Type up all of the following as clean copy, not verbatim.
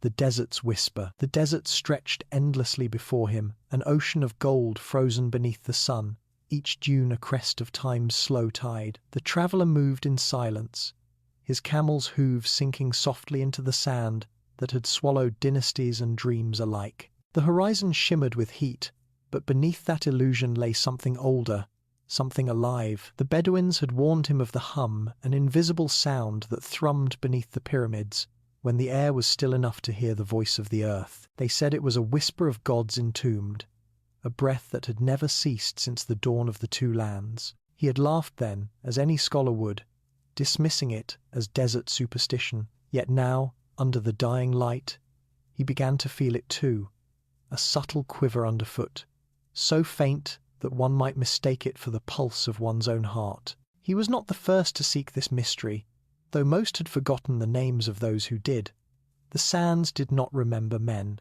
The desert's whisper. The desert stretched endlessly before him, an ocean of gold frozen beneath the sun, each dune a crest of time's slow tide. The traveler moved in silence, his camel's hooves sinking softly into the sand that had swallowed dynasties and dreams alike. The horizon shimmered with heat, but beneath that illusion lay something older, something alive. The Bedouins had warned him of the hum, an invisible sound that thrummed beneath the pyramids, when the air was still enough to hear the voice of the earth. They said it was a whisper of gods entombed, a breath that had never ceased since the dawn of the two lands. He had laughed then, as any scholar would, dismissing it as desert superstition. Yet now, under the dying light, he began to feel it too, a subtle quiver underfoot, so faint that one might mistake it for the pulse of one's own heart. He was not the first to seek this mystery, though most had forgotten the names of those who did. The sands did not remember men.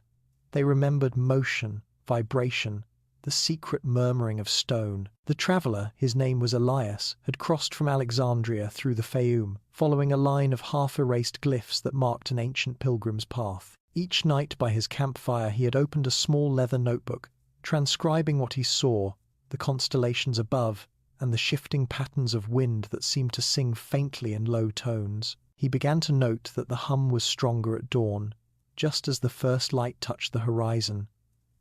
They remembered motion, vibration, the secret murmuring of stone. The traveller, his name was Elias, had crossed from Alexandria through the Fayoum, following a line of half-erased glyphs that marked an ancient pilgrim's path. Each night by his campfire he had opened a small leather notebook, transcribing what he saw, the constellations above, and the shifting patterns of wind that seemed to sing faintly in low tones. He began to note that the hum was stronger at dawn, just as the first light touched the horizon,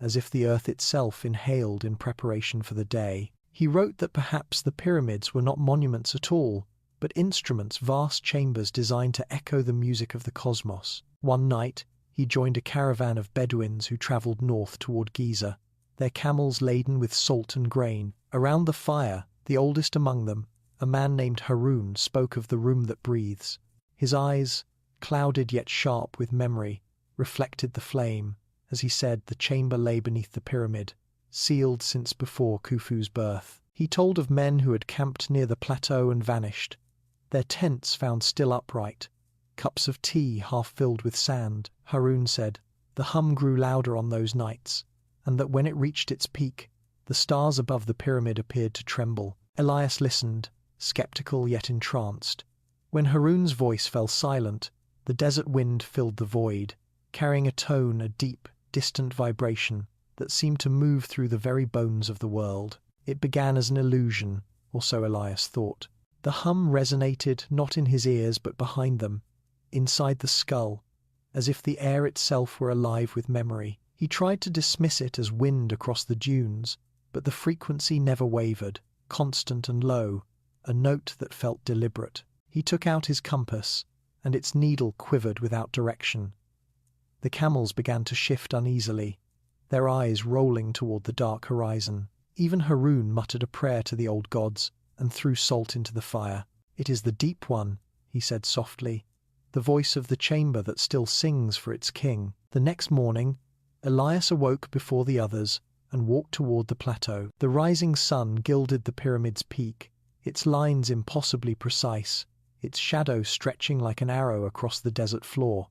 as if the earth itself inhaled in preparation for the day. He wrote that perhaps the pyramids were not monuments at all, but instruments, vast chambers designed to echo the music of the cosmos. One night, he joined a caravan of Bedouins who travelled north toward Giza, their camels laden with salt and grain. Around the fire, the oldest among them, a man named Harun, spoke of the room that breathes. His eyes, clouded yet sharp with memory, reflected the flame. As he said, the chamber lay beneath the pyramid, sealed since before Khufu's birth. He told of men who had camped near the plateau and vanished, their tents found still upright, cups of tea half filled with sand. Harun said, the hum grew louder on those nights, and that when it reached its peak, the stars above the pyramid appeared to tremble. Elias listened, skeptical yet entranced. When Harun's voice fell silent, the desert wind filled the void, carrying a tone, a deep, distant vibration that seemed to move through the very bones of the world. It began as an illusion, or so Elias thought. The hum resonated not in his ears but behind them, inside the skull, as if the air itself were alive with memory. He tried to dismiss it as wind across the dunes, but the frequency never wavered, constant and low, a note that felt deliberate. He took out his compass, and its needle quivered without direction. The camels began to shift uneasily, their eyes rolling toward the dark horizon. Even Harun muttered a prayer to the old gods and threw salt into the fire. It is the Deep One, he said softly, the voice of the chamber that still sings for its king. The next morning, Elias awoke before the others and walked toward the plateau. The rising sun gilded the pyramid's peak, its lines impossibly precise, its shadow stretching like an arrow across the desert floor.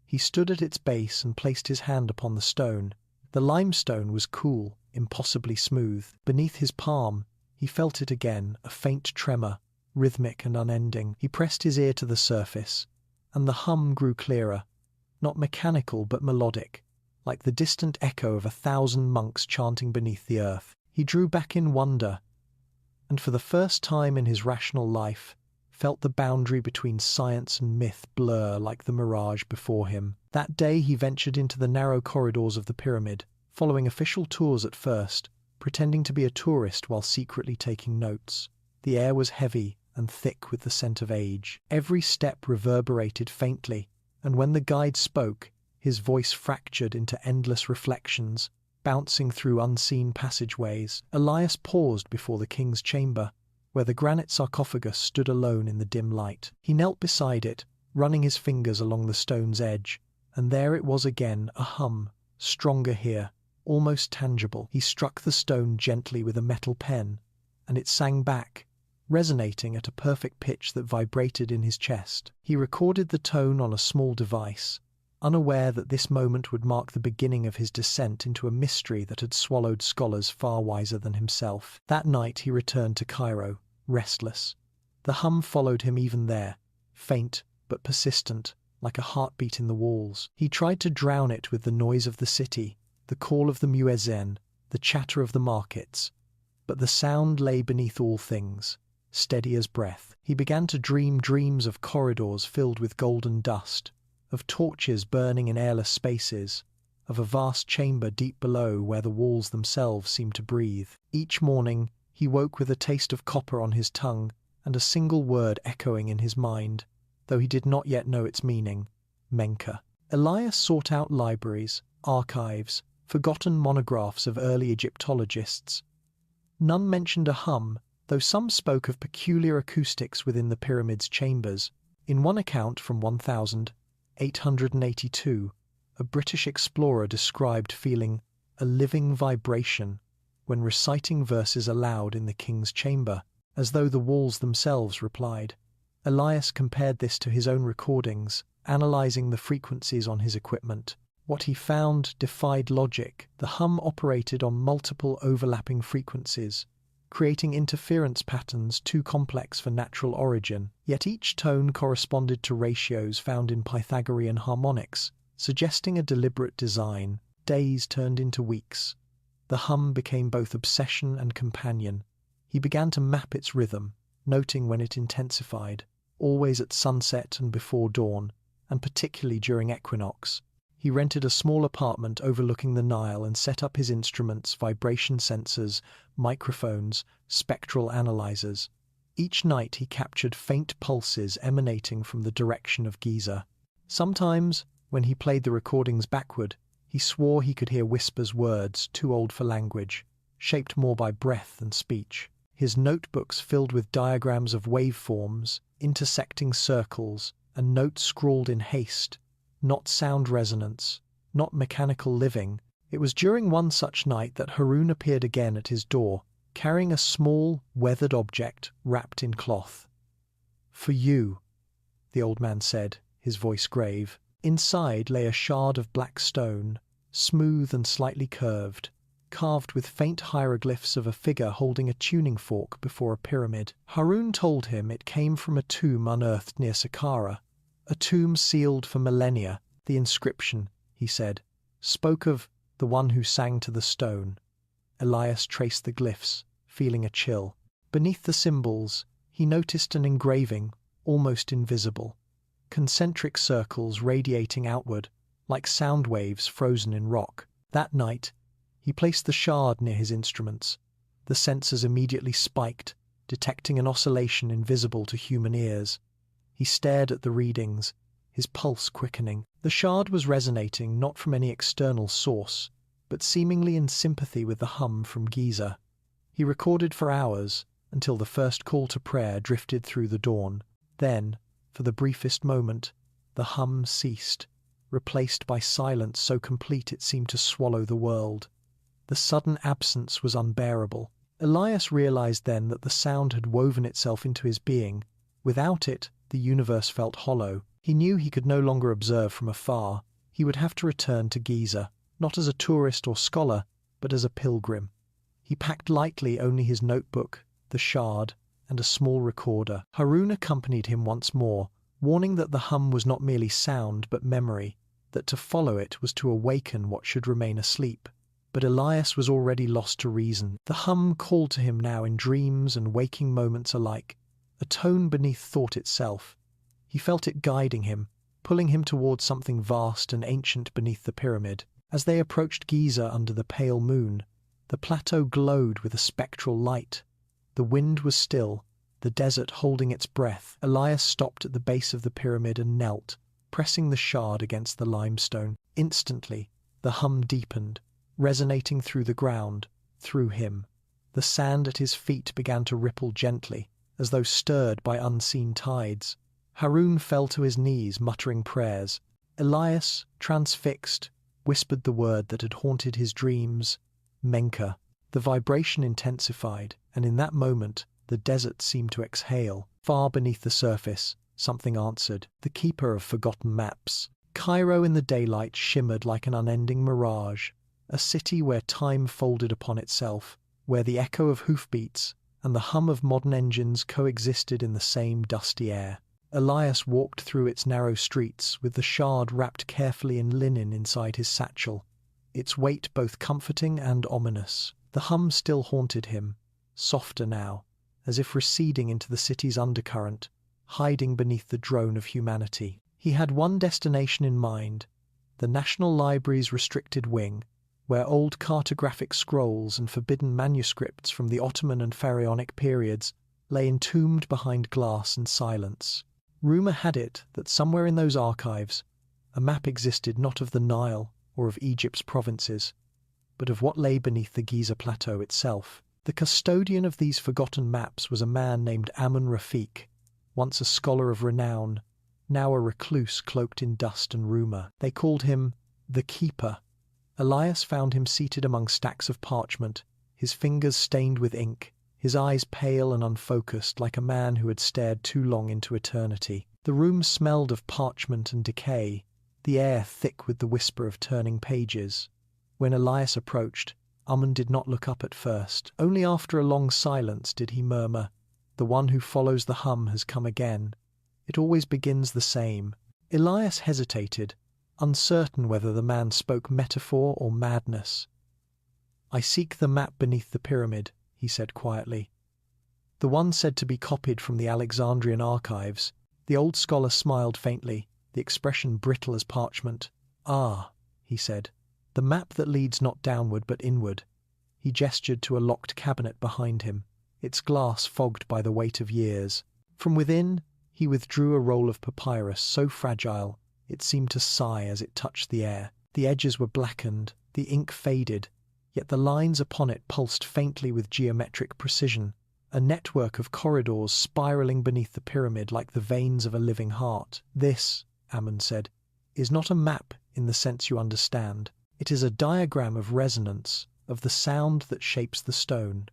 He stood at its base and placed his hand upon the stone. The limestone was cool, impossibly smooth. Beneath his palm, he felt it again, a faint tremor, rhythmic and unending. He pressed his ear to the surface, and the hum grew clearer, not mechanical but melodic, like the distant echo of 1,000 monks chanting beneath the earth. He drew back in wonder, and for the first time in his rational life, felt the boundary between science and myth blur like the mirage before him. That day he ventured into the narrow corridors of the pyramid, following official tours at first, pretending to be a tourist while secretly taking notes. The air was heavy and thick with the scent of age. Every step reverberated faintly, and when the guide spoke, his voice fractured into endless reflections, bouncing through unseen passageways. Elias paused before the king's chamber, where the granite sarcophagus stood alone in the dim light. He knelt beside it, running his fingers along the stone's edge, and there it was again, a hum, stronger here, almost tangible. He struck the stone gently with a metal pen, and it sang back, resonating at a perfect pitch that vibrated in his chest. He recorded the tone on a small device, unaware that this moment would mark the beginning of his descent into a mystery that had swallowed scholars far wiser than himself. That night he returned to Cairo, restless. The hum followed him even there, faint but persistent, like a heartbeat in the walls. He tried to drown it with the noise of the city, the call of the muezzin, the chatter of the markets. But the sound lay beneath all things, steady as breath. He began to dream dreams of corridors filled with golden dust, of torches burning in airless spaces, of a vast chamber deep below where the walls themselves seemed to breathe. Each morning, he woke with a taste of copper on his tongue and a single word echoing in his mind, though he did not yet know its meaning: Menka. Elias sought out libraries, archives, forgotten monographs of early Egyptologists. None mentioned a hum, though some spoke of peculiar acoustics within the pyramid's chambers. In one account from 1882, a British explorer described feeling a living vibration when reciting verses aloud in the king's chamber, as though the walls themselves replied. Elias compared this to his own recordings, analyzing the frequencies on his equipment. What he found defied logic. The hum operated on multiple overlapping frequencies, creating interference patterns too complex for natural origin. Yet each tone corresponded to ratios found in Pythagorean harmonics, suggesting a deliberate design. Days turned into weeks. The hum became both obsession and companion. He began to map its rhythm, noting when it intensified, always at sunset and before dawn, and particularly during equinox. He rented a small apartment overlooking the Nile and set up his instruments, vibration sensors, microphones, spectral analyzers. Each night he captured faint pulses emanating from the direction of Giza. Sometimes, when he played the recordings backward, he swore he could hear whispers, words too old for language, shaped more by breath than speech. His notebooks filled with diagrams of waveforms, intersecting circles, and notes scrawled in haste. Not sound resonance, not mechanical living. It was during one such night that Harun appeared again at his door, carrying a small, weathered object wrapped in cloth. "For you," the old man said, his voice grave. Inside lay a shard of black stone, smooth and slightly curved, carved with faint hieroglyphs of a figure holding a tuning fork before a pyramid. Harun told him it came from a tomb unearthed near Saqqara, a tomb sealed for millennia. The inscription, he said, spoke of the one who sang to the stone. Elias traced the glyphs, feeling a chill. Beneath the symbols, he noticed an engraving, almost invisible. Concentric circles radiating outward, like sound waves frozen in rock. That night, he placed the shard near his instruments. The sensors immediately spiked, detecting an oscillation invisible to human ears. He stared at the readings, his pulse quickening. The shard was resonating not from any external source, but seemingly in sympathy with the hum from Giza. He recorded for hours, until the first call to prayer drifted through the dawn. Then, for the briefest moment, the hum ceased, replaced by silence so complete it seemed to swallow the world. The sudden absence was unbearable. Elias realized then that the sound had woven itself into his being. Without it, the universe felt hollow. He knew he could no longer observe from afar. He would have to return to Giza, not as a tourist or scholar, but as a pilgrim. He packed lightly only his notebook, the shard, and a small recorder. Harun accompanied him once more, warning that the hum was not merely sound but memory, that to follow it was to awaken what should remain asleep. But Elias was already lost to reason. The hum called to him now in dreams and waking moments alike, a tone beneath thought itself. He felt it guiding him, pulling him towards something vast and ancient beneath the pyramid. As they approached Giza under the pale moon, the plateau glowed with a spectral light. The wind was still, the desert holding its breath. Elias stopped at the base of the pyramid and knelt, pressing the shard against the limestone. Instantly, the hum deepened, resonating through the ground, through him. The sand at his feet began to ripple gently, as though stirred by unseen tides. Harun fell to his knees, muttering prayers. Elias, transfixed, whispered the word that had haunted his dreams, Menka. The vibration intensified, and in that moment, the desert seemed to exhale. Far beneath the surface, something answered, the keeper of forgotten maps. Cairo in the daylight shimmered like an unending mirage, a city where time folded upon itself, where the echo of hoofbeats and the hum of modern engines coexisted in the same dusty air. Elias walked through its narrow streets with the shard wrapped carefully in linen inside his satchel, its weight both comforting and ominous. The hum still haunted him, softer now, as if receding into the city's undercurrent, hiding beneath the drone of humanity. He had one destination in mind, the National Library's restricted wing, where old cartographic scrolls and forbidden manuscripts from the Ottoman and Pharaonic periods lay entombed behind glass and silence. Rumour had it that somewhere in those archives a map existed not of the Nile or of Egypt's provinces, but of what lay beneath the Giza plateau itself. The custodian of these forgotten maps was a man named Amun Rafiq, once a scholar of renown, now a recluse cloaked in dust and rumour. They called him the Keeper. Elias found him seated among stacks of parchment, his fingers stained with ink, his eyes pale and unfocused like a man who had stared too long into eternity. The room smelled of parchment and decay, the air thick with the whisper of turning pages. When Elias approached, Amun did not look up at first. Only after a long silence did he murmur, "The one who follows the hum has come again. It always begins the same." Elias hesitated, uncertain whether the man spoke metaphor or madness. "I seek the map beneath the pyramid," he said quietly. "The one said to be copied from the Alexandrian archives." The old scholar smiled faintly, the expression brittle as parchment. "Ah," he said, "the map that leads not downward but inward." He gestured to a locked cabinet behind him, its glass fogged by the weight of years. From within, he withdrew a roll of papyrus so fragile it seemed to sigh as it touched the air. The edges were blackened, the ink faded, yet the lines upon it pulsed faintly with geometric precision, a network of corridors spiraling beneath the pyramid like the veins of a living heart. "This," Amun said, "is not a map in the sense you understand. It is a diagram of resonance, of the sound that shapes the stone.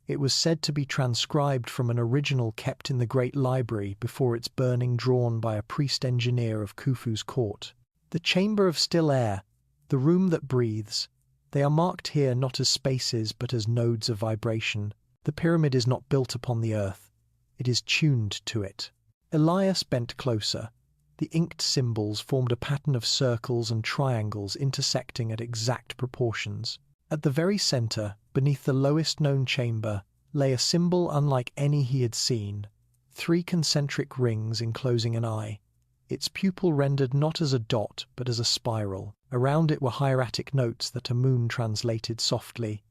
It was said to be transcribed from an original kept in the great library before its burning drawn by a priest-engineer of Khufu's court. The chamber of still air, the room that breathes, they are marked here not as spaces but as nodes of vibration. The pyramid is not built upon the earth, it is tuned to it." Elias bent closer. The inked symbols formed a pattern of circles and triangles intersecting at exact proportions. At the very centre, beneath the lowest known chamber, lay a symbol unlike any he had seen, 3 concentric rings enclosing an eye, its pupil rendered not as a dot but as a spiral. Around it were hieratic notes that Amun translated softly.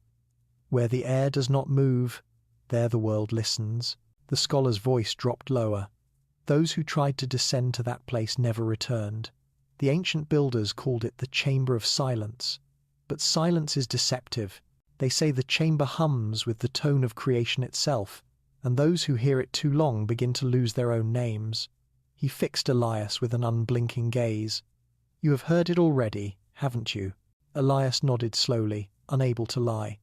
"Where the air does not move, there the world listens." The scholar's voice dropped lower. "Those who tried to descend to that place never returned. The ancient builders called it the Chamber of Silence. But silence is deceptive. They say the chamber hums with the tone of creation itself, and those who hear it too long begin to lose their own names." He fixed Elias with an unblinking gaze. "You have heard it already, haven't you?" Elias nodded slowly, unable to lie.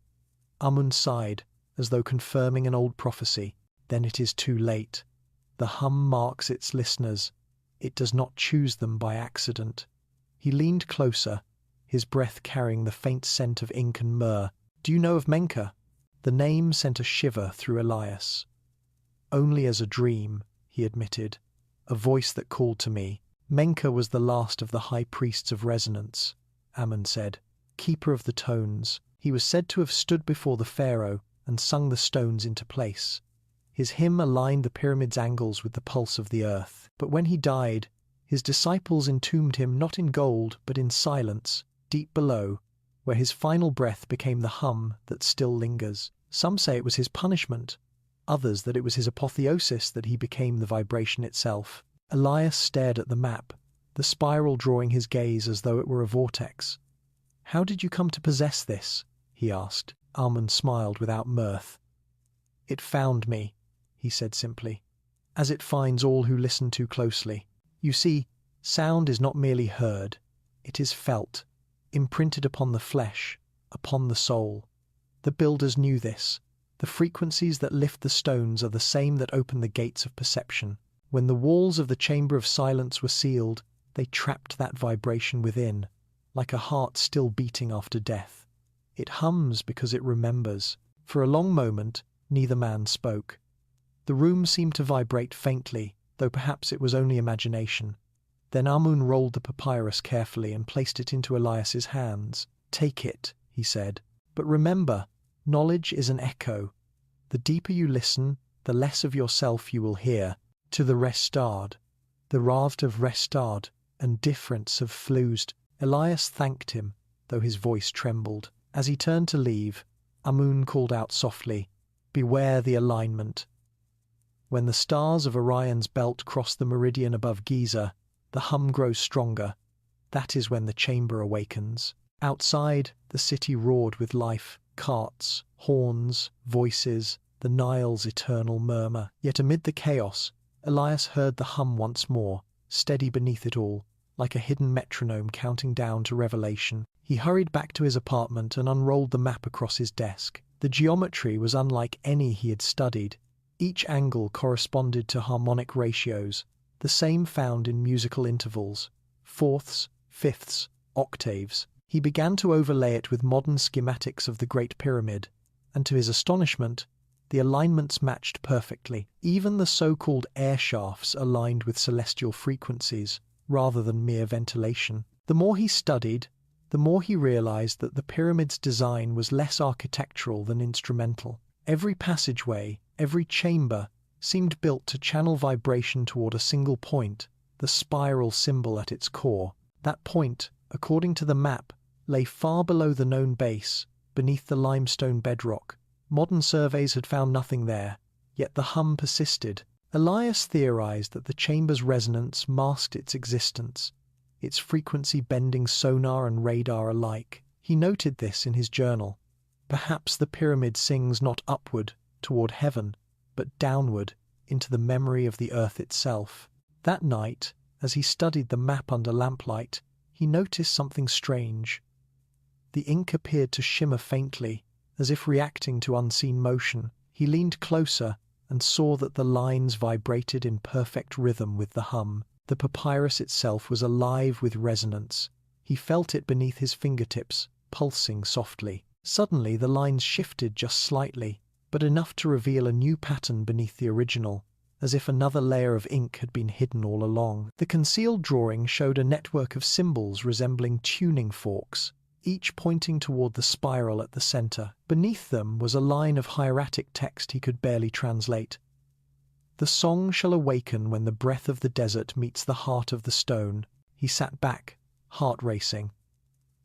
Amun sighed, as though confirming an old prophecy. "Then it is too late. The hum marks its listeners. It does not choose them by accident." He leaned closer, his breath carrying the faint scent of ink and myrrh. "Do you know of Menka?" The name sent a shiver through Elias. "Only as a dream," he admitted. "A voice that called to me." "Menka was the last of the high priests of resonance," Amun said, "keeper of the tones. He was said to have stood before the pharaoh and sung the stones into place. His hymn aligned the pyramid's angles with the pulse of the earth. But when he died, his disciples entombed him not in gold but in silence, deep below, where his final breath became the hum that still lingers. Some say it was his punishment, others that it was his apotheosis, that he became the vibration itself." Elias stared at the map, the spiral drawing his gaze as though it were a vortex. "How did you come to possess this?" he asked. Amun smiled without mirth. "It found me," he said simply, "as it finds all who listen too closely. You see, sound is not merely heard, it is felt, imprinted upon the flesh, upon the soul. The builders knew this. The frequencies that lift the stones are the same that open the gates of perception. When the walls of the Chamber of Silence were sealed, they trapped that vibration within, like a heart still beating after death. It hums because it remembers." For a long moment, neither man spoke. The room seemed to vibrate faintly, though perhaps it was only imagination. Then Amun rolled the papyrus carefully and placed it into Elias's hands. "Take it," he said. "But remember, knowledge is an echo. The deeper you listen, the less of yourself you will hear. To the restard, the raft of restard, and difference of flused." Elias thanked him, though his voice trembled. As he turned to leave, Amun called out softly, "Beware the alignment." When the stars of Orion's belt cross the meridian above Giza, the hum grows stronger. That is when the chamber awakens. Outside, the city roared with life, carts, horns, voices, the Nile's eternal murmur. Yet amid the chaos, Elias heard the hum once more, steady beneath it all, like a hidden metronome counting down to revelation. He hurried back to his apartment and unrolled the map across his desk. The geometry was unlike any he had studied. Each angle corresponded to harmonic ratios, the same found in musical intervals, fourths, fifths, octaves. He began to overlay it with modern schematics of the Great Pyramid, and to his astonishment, the alignments matched perfectly. Even the so-called air shafts aligned with celestial frequencies, rather than mere ventilation. The more he studied, the more he realized that the pyramid's design was less architectural than instrumental. Every passageway, every chamber, seemed built to channel vibration toward a single point, the spiral symbol at its core. That point, according to the map, lay far below the known base, beneath the limestone bedrock. Modern surveys had found nothing there, yet the hum persisted. Elias theorized that the chamber's resonance masked its existence, its frequency bending sonar and radar alike. He noted this in his journal. Perhaps the pyramid sings not upward, toward heaven, but downward, into the memory of the earth itself. That night, as he studied the map under lamplight, he noticed something strange. The ink appeared to shimmer faintly, as if reacting to unseen motion. He leaned closer and saw that the lines vibrated in perfect rhythm with the hum. The papyrus itself was alive with resonance. He felt it beneath his fingertips, pulsing softly. Suddenly the lines shifted just slightly, but enough to reveal a new pattern beneath the original, as if another layer of ink had been hidden all along. The concealed drawing showed a network of symbols resembling tuning forks, each pointing toward the spiral at the center. Beneath them was a line of hieratic text he could barely translate. "The song shall awaken when the breath of the desert meets the heart of the stone." He sat back, heart racing.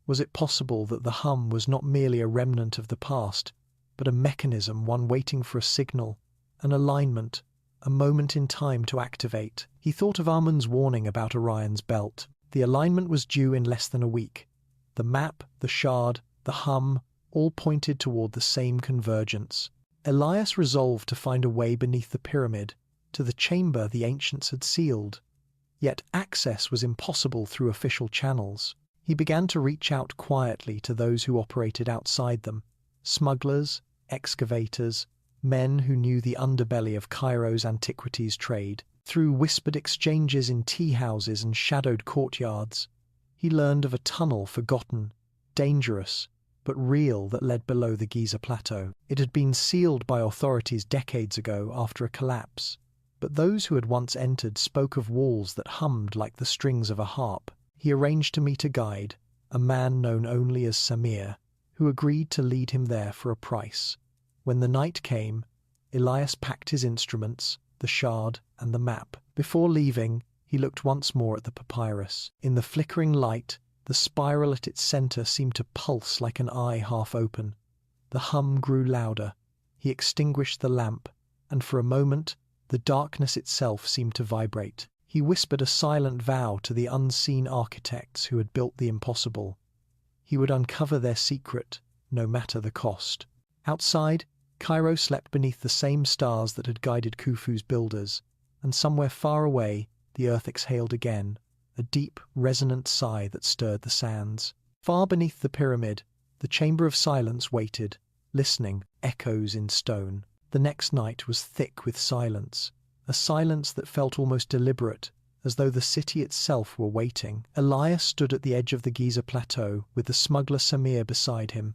Was it possible that the hum was not merely a remnant of the past, but a mechanism, one waiting for a signal, an alignment, a moment in time to activate? He thought of Amun's warning about Orion's belt. The alignment was due in less than a week. The map, the shard, the hum, all pointed toward the same convergence. Elias resolved to find a way beneath the pyramid, to the chamber the ancients had sealed. Yet access was impossible through official channels. He began to reach out quietly to those who operated outside them, smugglers, excavators, men who knew the underbelly of Cairo's antiquities trade. Through whispered exchanges in tea-houses and shadowed courtyards, he learned of a tunnel forgotten, dangerous, but real, that led below the Giza plateau. It had been sealed by authorities decades ago after a collapse, but those who had once entered spoke of walls that hummed like the strings of a harp. He arranged to meet a guide, a man known only as Samir, who agreed to lead him there for a price. When the night came, Elias packed his instruments, the shard, and the map. Before leaving, he looked once more at the papyrus. In the flickering light, the spiral at its center seemed to pulse like an eye half open. The hum grew louder. He extinguished the lamp, and for a moment, the darkness itself seemed to vibrate. He whispered a silent vow to the unseen architects who had built the impossible. He would uncover their secret, no matter the cost. Outside, Cairo slept beneath the same stars that had guided Khufu's builders, and somewhere far away, the earth exhaled again, a deep, resonant sigh that stirred the sands. Far beneath the pyramid, the chamber of silence waited, listening, echoes in stone. The next night was thick with silence, a silence that felt almost deliberate, as though the city itself were waiting. Elias stood at the edge of the Giza plateau, with the smuggler Samir beside him,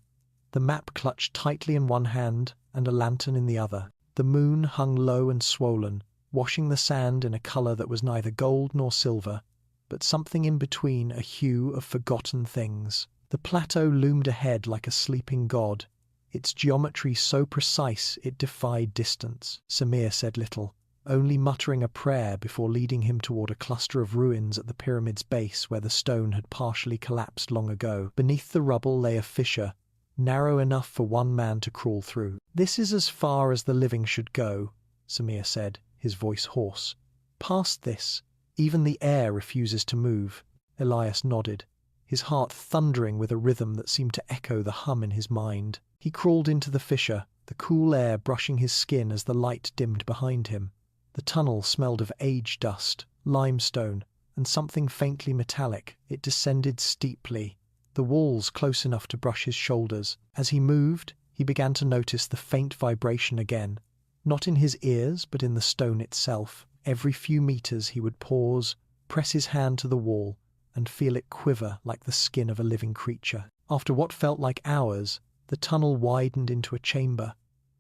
the map clutched tightly in one hand and a lantern in the other. The moon hung low and swollen, washing the sand in a color that was neither gold nor silver, but something in between, a hue of forgotten things. The plateau loomed ahead like a sleeping god, its geometry so precise it defied distance. Samir said little, only muttering a prayer before leading him toward a cluster of ruins at the pyramid's base where the stone had partially collapsed long ago. Beneath the rubble lay a fissure, narrow enough for one man to crawl through. "This is as far as the living should go," Samir said, his voice hoarse. "Past this, even the air refuses to move." Elias nodded, his heart thundering with a rhythm that seemed to echo the hum in his mind. He crawled into the fissure, the cool air brushing his skin as the light dimmed behind him. The tunnel smelled of age dust, limestone, and something faintly metallic. It descended steeply, the walls close enough to brush his shoulders. As he moved, he began to notice the faint vibration again, not in his ears but in the stone itself. Every few meters he would pause, press his hand to the wall, and feel it quiver like the skin of a living creature. After what felt like hours, the tunnel widened into a chamber.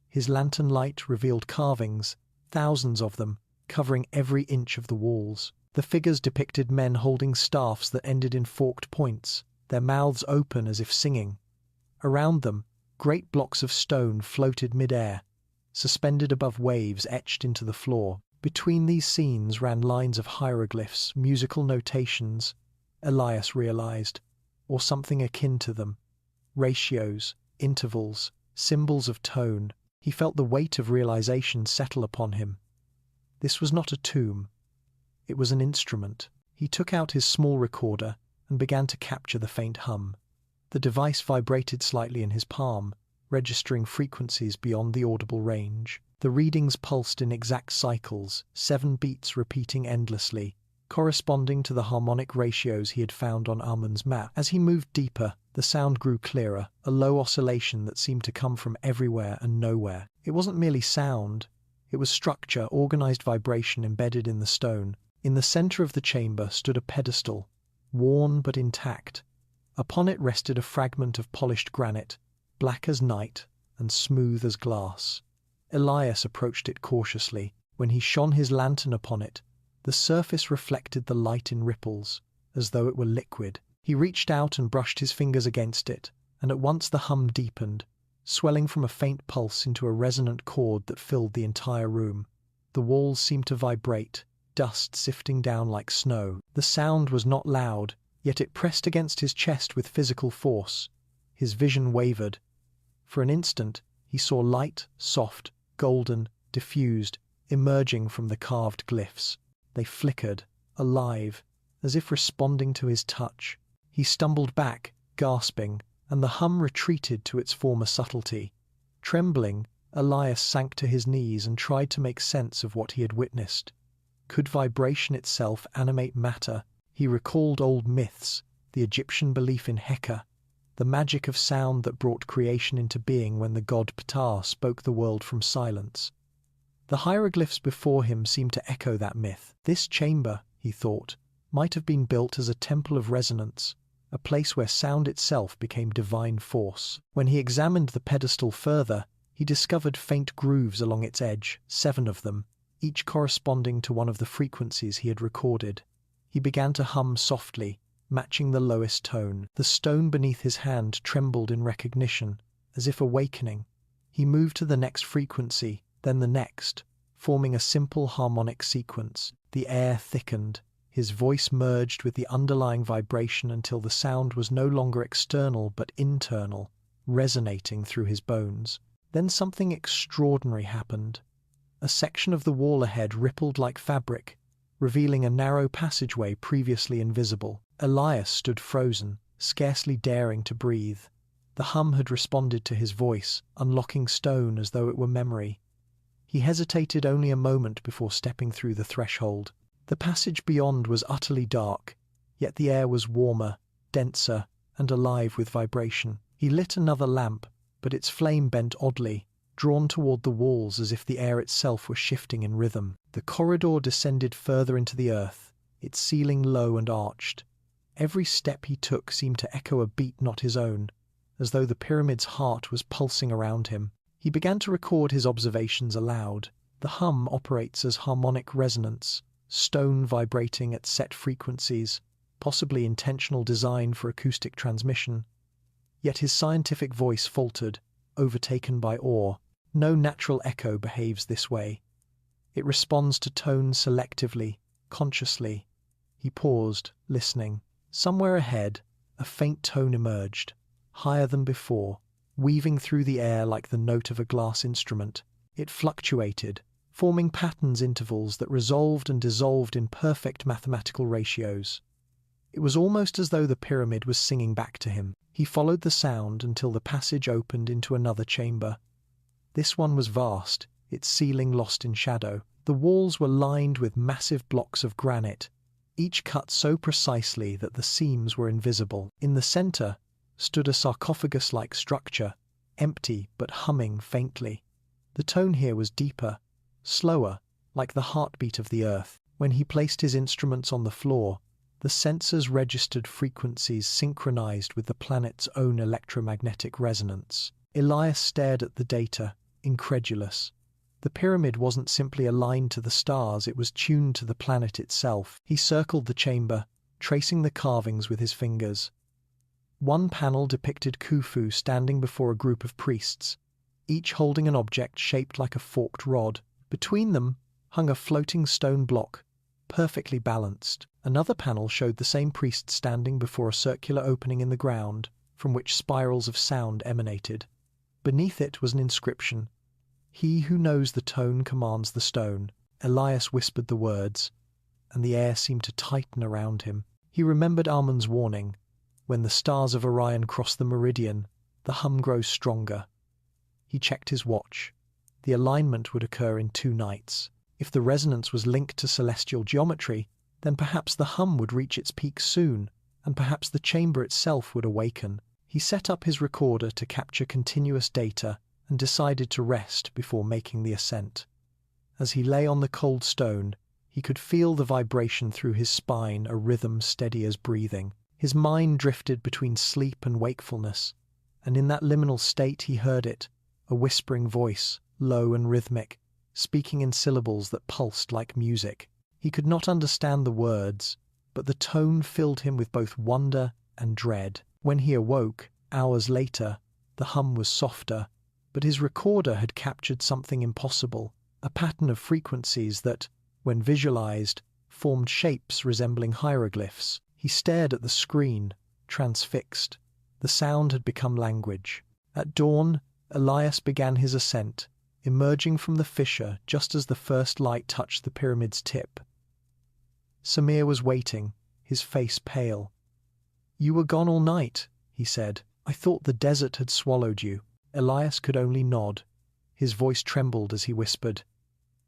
His lantern light revealed carvings, thousands of them, covering every inch of the walls. The figures depicted men holding staffs that ended in forked points, their mouths open as if singing. Around them, great blocks of stone floated mid-air, suspended above waves etched into the floor. Between these scenes ran lines of hieroglyphs, musical notations, Elias realized, or something akin to them. Ratios, intervals, symbols of tone. He felt the weight of realization settle upon him. This was not a tomb. It was an instrument. He took out his small recorder and began to capture the faint hum. The device vibrated slightly in his palm, registering frequencies beyond the audible range. The readings pulsed in exact cycles, 7 beats repeating endlessly, corresponding to the harmonic ratios he had found on Amun's map. As he moved deeper, the sound grew clearer, a low oscillation that seemed to come from everywhere and nowhere. It wasn't merely sound, it was structure, organized vibration embedded in the stone. In the center of the chamber stood a pedestal, worn but intact. Upon it rested a fragment of polished granite, black as night and smooth as glass. Elias approached it cautiously. When he shone his lantern upon it, the surface reflected the light in ripples, as though it were liquid. He reached out and brushed his fingers against it, and at once the hum deepened, swelling from a faint pulse into a resonant chord that filled the entire room. The walls seemed to vibrate, dust sifting down like snow. The sound was not loud, yet it pressed against his chest with physical force. His vision wavered. For an instant, he saw light, soft, golden, diffused, emerging from the carved glyphs. They flickered, alive, as if responding to his touch. He stumbled back, gasping, and the hum retreated to its former subtlety. Trembling, Elias sank to his knees and tried to make sense of what he had witnessed. Could vibration itself animate matter? He recalled old myths, the Egyptian belief in Heka, the magic of sound that brought creation into being when the god Ptah spoke the world from silence. The hieroglyphs before him seemed to echo that myth. This chamber, he thought, might have been built as a temple of resonance, a place where sound itself became divine force. When he examined the pedestal further, he discovered faint grooves along its edge, 7 of them, each corresponding to one of the frequencies he had recorded. He began to hum softly, matching the lowest tone. The stone beneath his hand trembled in recognition, as if awakening. He moved to the next frequency, then the next, forming a simple harmonic sequence. The air thickened. His voice merged with the underlying vibration until the sound was no longer external but internal, resonating through his bones. Then something extraordinary happened. A section of the wall ahead rippled like fabric, revealing a narrow passageway previously invisible. Elias stood frozen, scarcely daring to breathe. The hum had responded to his voice, unlocking stone as though it were memory. He hesitated only a moment before stepping through the threshold. The passage beyond was utterly dark, yet the air was warmer, denser, and alive with vibration. He lit another lamp, but its flame bent oddly, drawn toward the walls as if the air itself were shifting in rhythm. The corridor descended further into the earth, its ceiling low and arched. Every step he took seemed to echo a beat not his own, as though the pyramid's heart was pulsing around him. He began to record his observations aloud. The hum operates as harmonic resonance, stone vibrating at set frequencies, possibly intentional design for acoustic transmission. Yet his scientific voice faltered, overtaken by awe. No natural echo behaves this way. It responds to tone selectively, consciously. He paused, listening. Somewhere ahead, a faint tone emerged, higher than before, weaving through the air like the note of a glass instrument. It fluctuated, forming patterns intervals that resolved and dissolved in perfect mathematical ratios. It was almost as though the pyramid was singing back to him. He followed the sound until the passage opened into another chamber. This one was vast, its ceiling lost in shadow. The walls were lined with massive blocks of granite, each cut so precisely that the seams were invisible. In the center stood a sarcophagus-like structure, empty but humming faintly. The tone here was deeper, slower, like the heartbeat of the earth. When he placed his instruments on the floor, the sensors registered frequencies synchronized with the planet's own electromagnetic resonance. Elias stared at the data, incredulous. The pyramid wasn't simply aligned to the stars, it was tuned to the planet itself. He circled the chamber, tracing the carvings with his fingers. One panel depicted Khufu standing before a group of priests, each holding an object shaped like a forked rod. Between them hung a floating stone block, perfectly balanced. Another panel showed the same priest standing before a circular opening in the ground, from which spirals of sound emanated. Beneath it was an inscription, "He who knows the tone commands the stone." Elias whispered the words, and the air seemed to tighten around him. He remembered Armand's warning, when the stars of Orion cross the meridian, the hum grows stronger. He checked his watch. The alignment would occur in 2 nights. If the resonance was linked to celestial geometry, then perhaps the hum would reach its peak soon, and perhaps the chamber itself would awaken. He set up his recorder to capture continuous data and decided to rest before making the ascent. As he lay on the cold stone, he could feel the vibration through his spine, a rhythm steady as breathing. His mind drifted between sleep and wakefulness, and in that liminal state he heard it, a whispering voice, low and rhythmic, speaking in syllables that pulsed like music. He could not understand the words, but the tone filled him with both wonder and dread. When he awoke, hours later, the hum was softer, but his recorder had captured something impossible, a pattern of frequencies that, when visualized, formed shapes resembling hieroglyphs. He stared at the screen, transfixed. The sound had become language. At dawn, Elias began his ascent, emerging from the fissure just as the first light touched the pyramid's tip. Samir was waiting, his face pale. "You were gone all night," he said. "I thought the desert had swallowed you." Elias could only nod. His voice trembled as he whispered,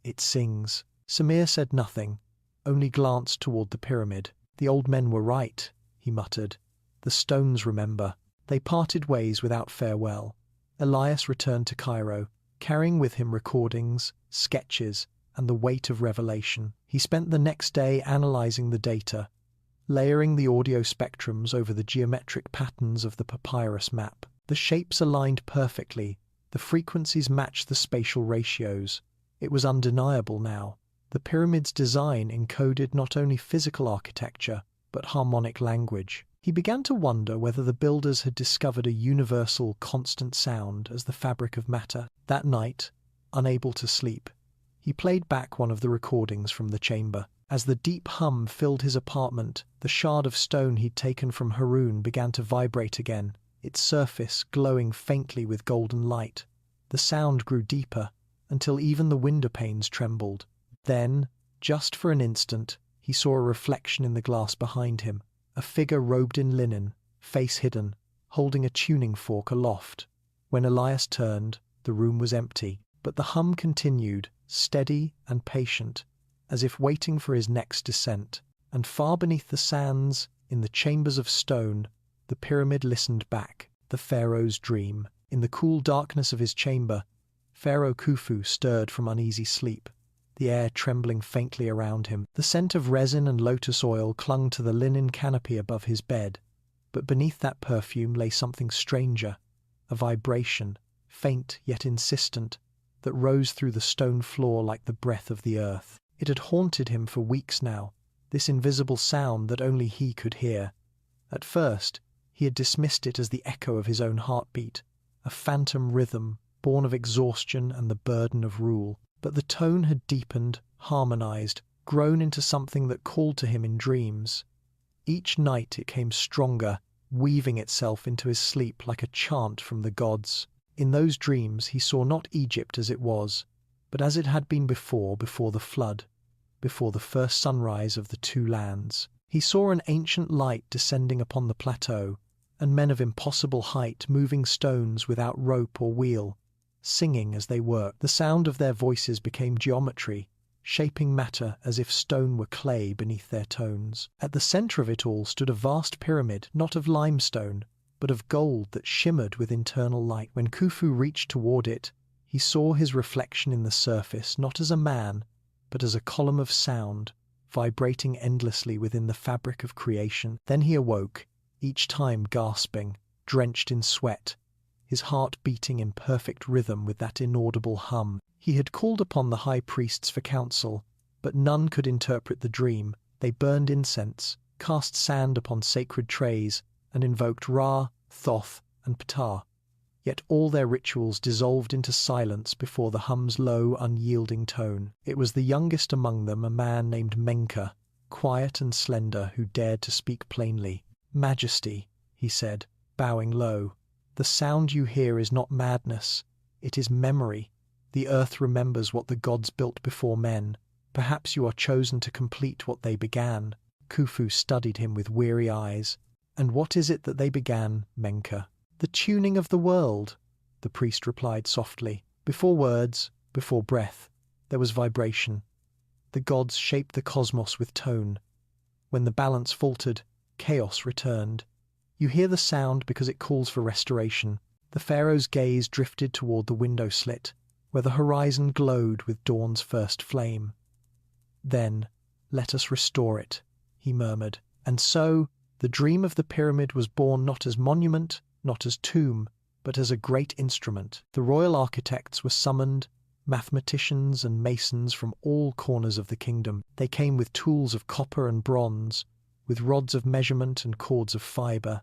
"It sings." Samir said nothing, only glanced toward the pyramid. "The old men were right," he muttered. "The stones remember." They parted ways without farewell. Elias returned to Cairo, carrying with him recordings, sketches, and the weight of revelation. He spent the next day analyzing the data, layering the audio spectrums over the geometric patterns of the papyrus map. The shapes aligned perfectly, the frequencies matched the spatial ratios. It was undeniable now. The pyramid's design encoded not only physical architecture, but harmonic language. He began to wonder whether the builders had discovered a universal, constant sound as the fabric of matter. That night, unable to sleep, he played back one of the recordings from the chamber. As the deep hum filled his apartment, the shard of stone he'd taken from Haroun began to vibrate again, its surface glowing faintly with golden light. The sound grew deeper, until even the window panes trembled. Then, just for an instant, he saw a reflection in the glass behind him, a figure robed in linen, face hidden, holding a tuning fork aloft. When Elias turned, the room was empty, but the hum continued, steady and patient, as if waiting for his next descent. And far beneath the sands, in the chambers of stone, the pyramid listened back, the pharaoh's dream. In the cool darkness of his chamber, Pharaoh Khufu stirred from uneasy sleep, the air trembling faintly around him. The scent of resin and lotus oil clung to the linen canopy above his bed, but beneath that perfume lay something stranger, a vibration, faint yet insistent, that rose through the stone floor like the breath of the earth. It had haunted him for weeks now, this invisible sound that only he could hear. At first, he had dismissed it as the echo of his own heartbeat, a phantom rhythm born of exhaustion and the burden of rule. But the tone had deepened, harmonized, grown into something that called to him in dreams. Each night it came stronger, weaving itself into his sleep like a chant from the gods. In those dreams he saw not Egypt as it was, but as it had been before the flood, before the first sunrise of the two lands. He saw an ancient light descending upon the plateau, and men of impossible height moving stones without rope or wheel, singing as they worked. The sound of their voices became geometry, shaping matter as if stone were clay beneath their tones. At the center of it all stood a vast pyramid, not of limestone, but of gold that shimmered with internal light. When Khufu reached toward it, he saw his reflection in the surface not as a man, but as a column of sound, vibrating endlessly within the fabric of creation. Then he awoke, each time gasping, drenched in sweat, his heart beating in perfect rhythm with that inaudible hum. He had called upon the high priests for counsel, but none could interpret the dream. They burned incense, cast sand upon sacred trays, and invoked Ra, Thoth, and Ptah. Yet all their rituals dissolved into silence before the hum's low, unyielding tone. It was the youngest among them, a man named Menka, quiet and slender, who dared to speak plainly. "Majesty," he said, bowing low, "the sound you hear is not madness, it is memory. The earth remembers what the gods built before men. Perhaps you are chosen to complete what they began." Khufu studied him with weary eyes. "And what is it that they began, Menka?" "The tuning of the world," the priest replied softly. "Before words, before breath, there was vibration. The gods shaped the cosmos with tone. When the balance faltered, chaos returned. You hear the sound because it calls for restoration." The pharaoh's gaze drifted toward the window slit, where the horizon glowed with dawn's first flame. "Then, let us restore it," he murmured. And so, the dream of the pyramid was born not as monument, not as tomb, but as a great instrument. The royal architects were summoned, mathematicians and masons from all corners of the kingdom. They came with tools of copper and bronze, with rods of measurement and cords of fiber,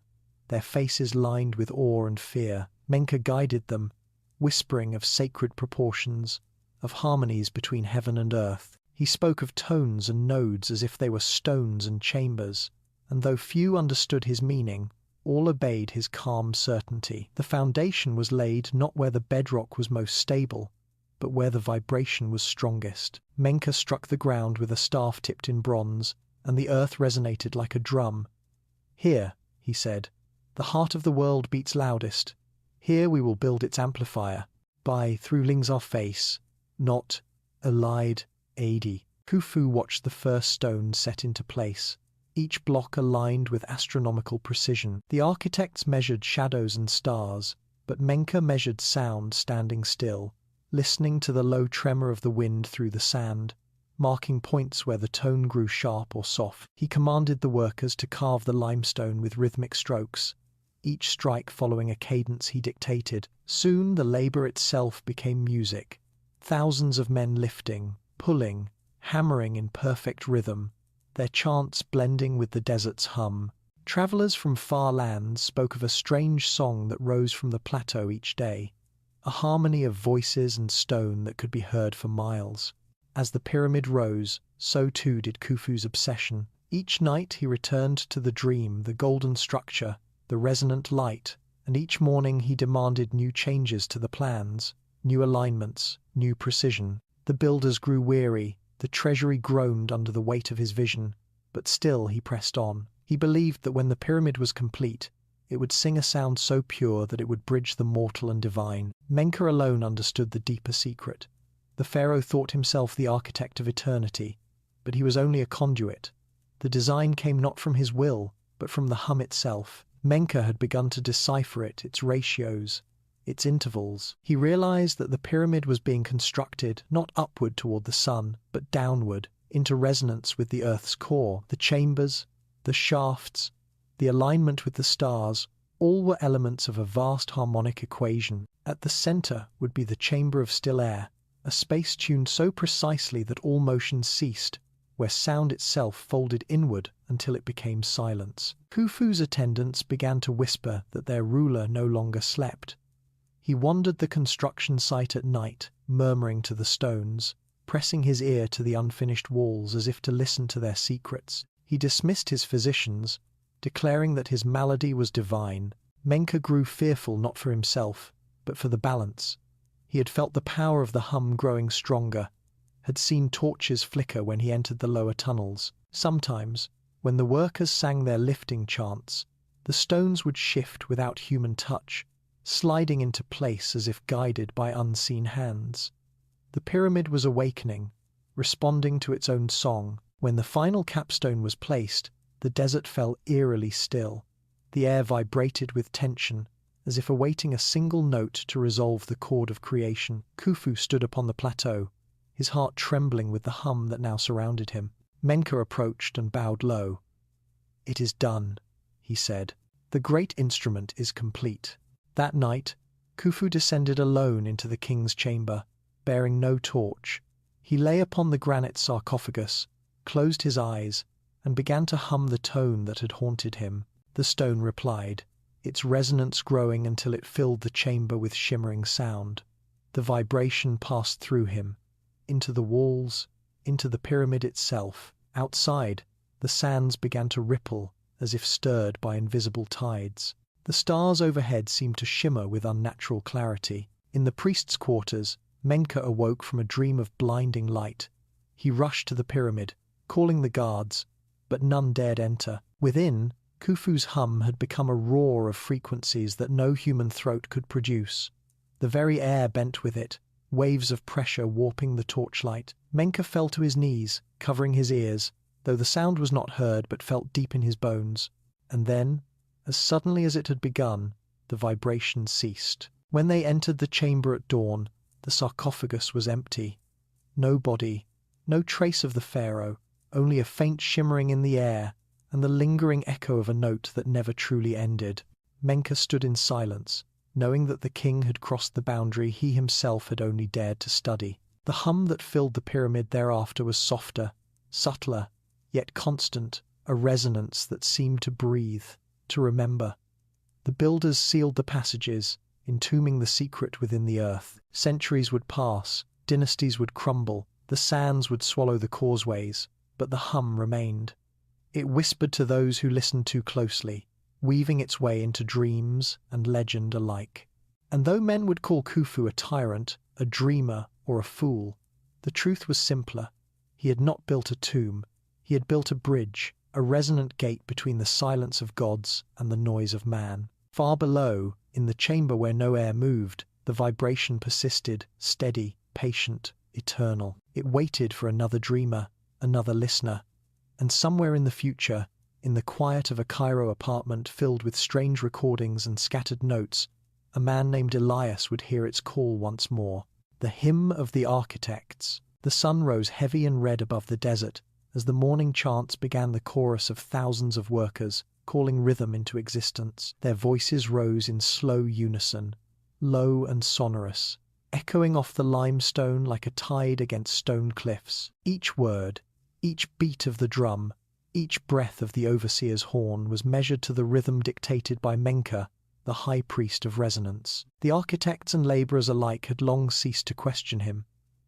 their faces lined with awe and fear. Menka guided them, whispering of sacred proportions, of harmonies between heaven and earth. He spoke of tones and nodes as if they were stones and chambers, and though few understood his meaning, all obeyed his calm certainty. The foundation was laid not where the bedrock was most stable, but where the vibration was strongest. Menka struck the ground with a staff tipped in bronze, and the earth resonated like a drum. "Here," he said, "the heart of the world beats loudest. Here we will build its amplifier. By through Lingzar face, not Elide Adi." Khufu watched the first stone set into place, each block aligned with astronomical precision. The architects measured shadows and stars, but Menka measured sound standing still, listening to the low tremor of the wind through the sand, marking points where the tone grew sharp or soft. He commanded the workers to carve the limestone with rhythmic strokes, each strike following a cadence he dictated. Soon the labor itself became music, thousands of men lifting, pulling, hammering in perfect rhythm, their chants blending with the desert's hum. Travelers from far lands spoke of a strange song that rose from the plateau each day, a harmony of voices and stone that could be heard for miles. As the pyramid rose, so too did Khufu's obsession. Each night he returned to the dream, the golden structure, the resonant light, and each morning he demanded new changes to the plans, new alignments, new precision. The builders grew weary, the treasury groaned under the weight of his vision, but still he pressed on. He believed that when the pyramid was complete, it would sing a sound so pure that it would bridge the mortal and divine. Menka alone understood the deeper secret. The pharaoh thought himself the architect of eternity, but he was only a conduit. The design came not from his will, but from the hum itself. Menka had begun to decipher it, its ratios, its intervals. He realized that the pyramid was being constructed not upward toward the sun, but downward, into resonance with the earth's core. The chambers, the shafts, the alignment with the stars, All were elements of a vast harmonic equation. At the center would be the chamber of still air, a space tuned so precisely that all motion ceased, where sound itself folded inward until it became silence. Khufu's attendants began to whisper that their ruler no longer slept. He wandered the construction site at night, murmuring to the stones, pressing his ear to the unfinished walls as if to listen to their secrets. He dismissed his physicians, declaring that his malady was divine. Menka grew fearful not for himself, but for the balance. He had felt the power of the hum growing stronger, had seen torches flicker when he entered the lower tunnels. Sometimes, when the workers sang their lifting chants, the stones would shift without human touch, sliding into place as if guided by unseen hands. The pyramid was awakening, responding to its own song. When the final capstone was placed, the desert fell eerily still. The air vibrated with tension, as if awaiting a single note to resolve the chord of creation. Khufu stood upon the plateau, his heart trembling with the hum that now surrounded him. Menka approached and bowed low. "It is done," he said. "The great instrument is complete." That night, Khufu descended alone into the king's chamber, bearing no torch. He lay upon the granite sarcophagus, closed his eyes, and began to hum the tone that had haunted him. The stone replied, its resonance growing until it filled the chamber with shimmering sound. The vibration passed through him, into the walls, into the pyramid itself. Outside, the sands began to ripple, as if stirred by invisible tides. The stars overhead seemed to shimmer with unnatural clarity. In the priest's quarters, Menka awoke from a dream of blinding light. He rushed to the pyramid, calling the guards, but none dared enter. Within, Khufu's hum had become a roar of frequencies that no human throat could produce. The very air bent with it, waves of pressure warping the torchlight. Menka fell to his knees, covering his ears, though the sound was not heard but felt deep in his bones. And then, as suddenly as it had begun, the vibration ceased. When they entered the chamber at dawn, the sarcophagus was empty. No body, no trace of the pharaoh, only a faint shimmering in the air and the lingering echo of a note that never truly ended. Menka stood in silence, knowing that the king had crossed the boundary he himself had only dared to study. The hum that filled the pyramid thereafter was softer, subtler, yet constant, a resonance that seemed to breathe, to remember. The builders sealed the passages, entombing the secret within the earth. Centuries would pass, dynasties would crumble, the sands would swallow the causeways, but the hum remained. It whispered to those who listened too closely, weaving its way into dreams and legend alike. And though men would call Khufu a tyrant, a dreamer, or a fool, the truth was simpler. He had not built a tomb. He had built a bridge, a resonant gate between the silence of gods and the noise of man. Far below, in the chamber where no air moved, the vibration persisted, steady, patient, eternal. It waited for another dreamer, another listener. And somewhere in the future, in the quiet of a Cairo apartment filled with strange recordings and scattered notes, a man named Elias would hear its call once more. The hymn of the architects. The sun rose heavy and red above the desert as the morning chants began the chorus of thousands of workers, calling rhythm into existence. Their voices rose in slow unison, low and sonorous, echoing off the limestone like a tide against stone cliffs. Each word, each beat of the drum, each breath of the overseer's horn was measured to the rhythm dictated by Menka, the high priest of resonance. The architects and labourers alike had long ceased to question him,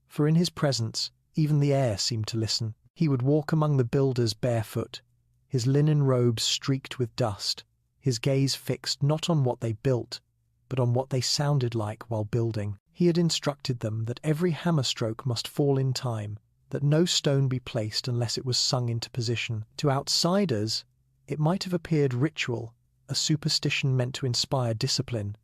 for in his presence even the air seemed to listen. He would walk among the builders barefoot, his linen robes streaked with dust, his gaze fixed not on what they built, but on what they sounded like while building. He had instructed them that every hammer stroke must fall in time, that no stone be placed unless it was sung into position. To outsiders, it might have appeared ritual, a superstition meant to inspire discipline,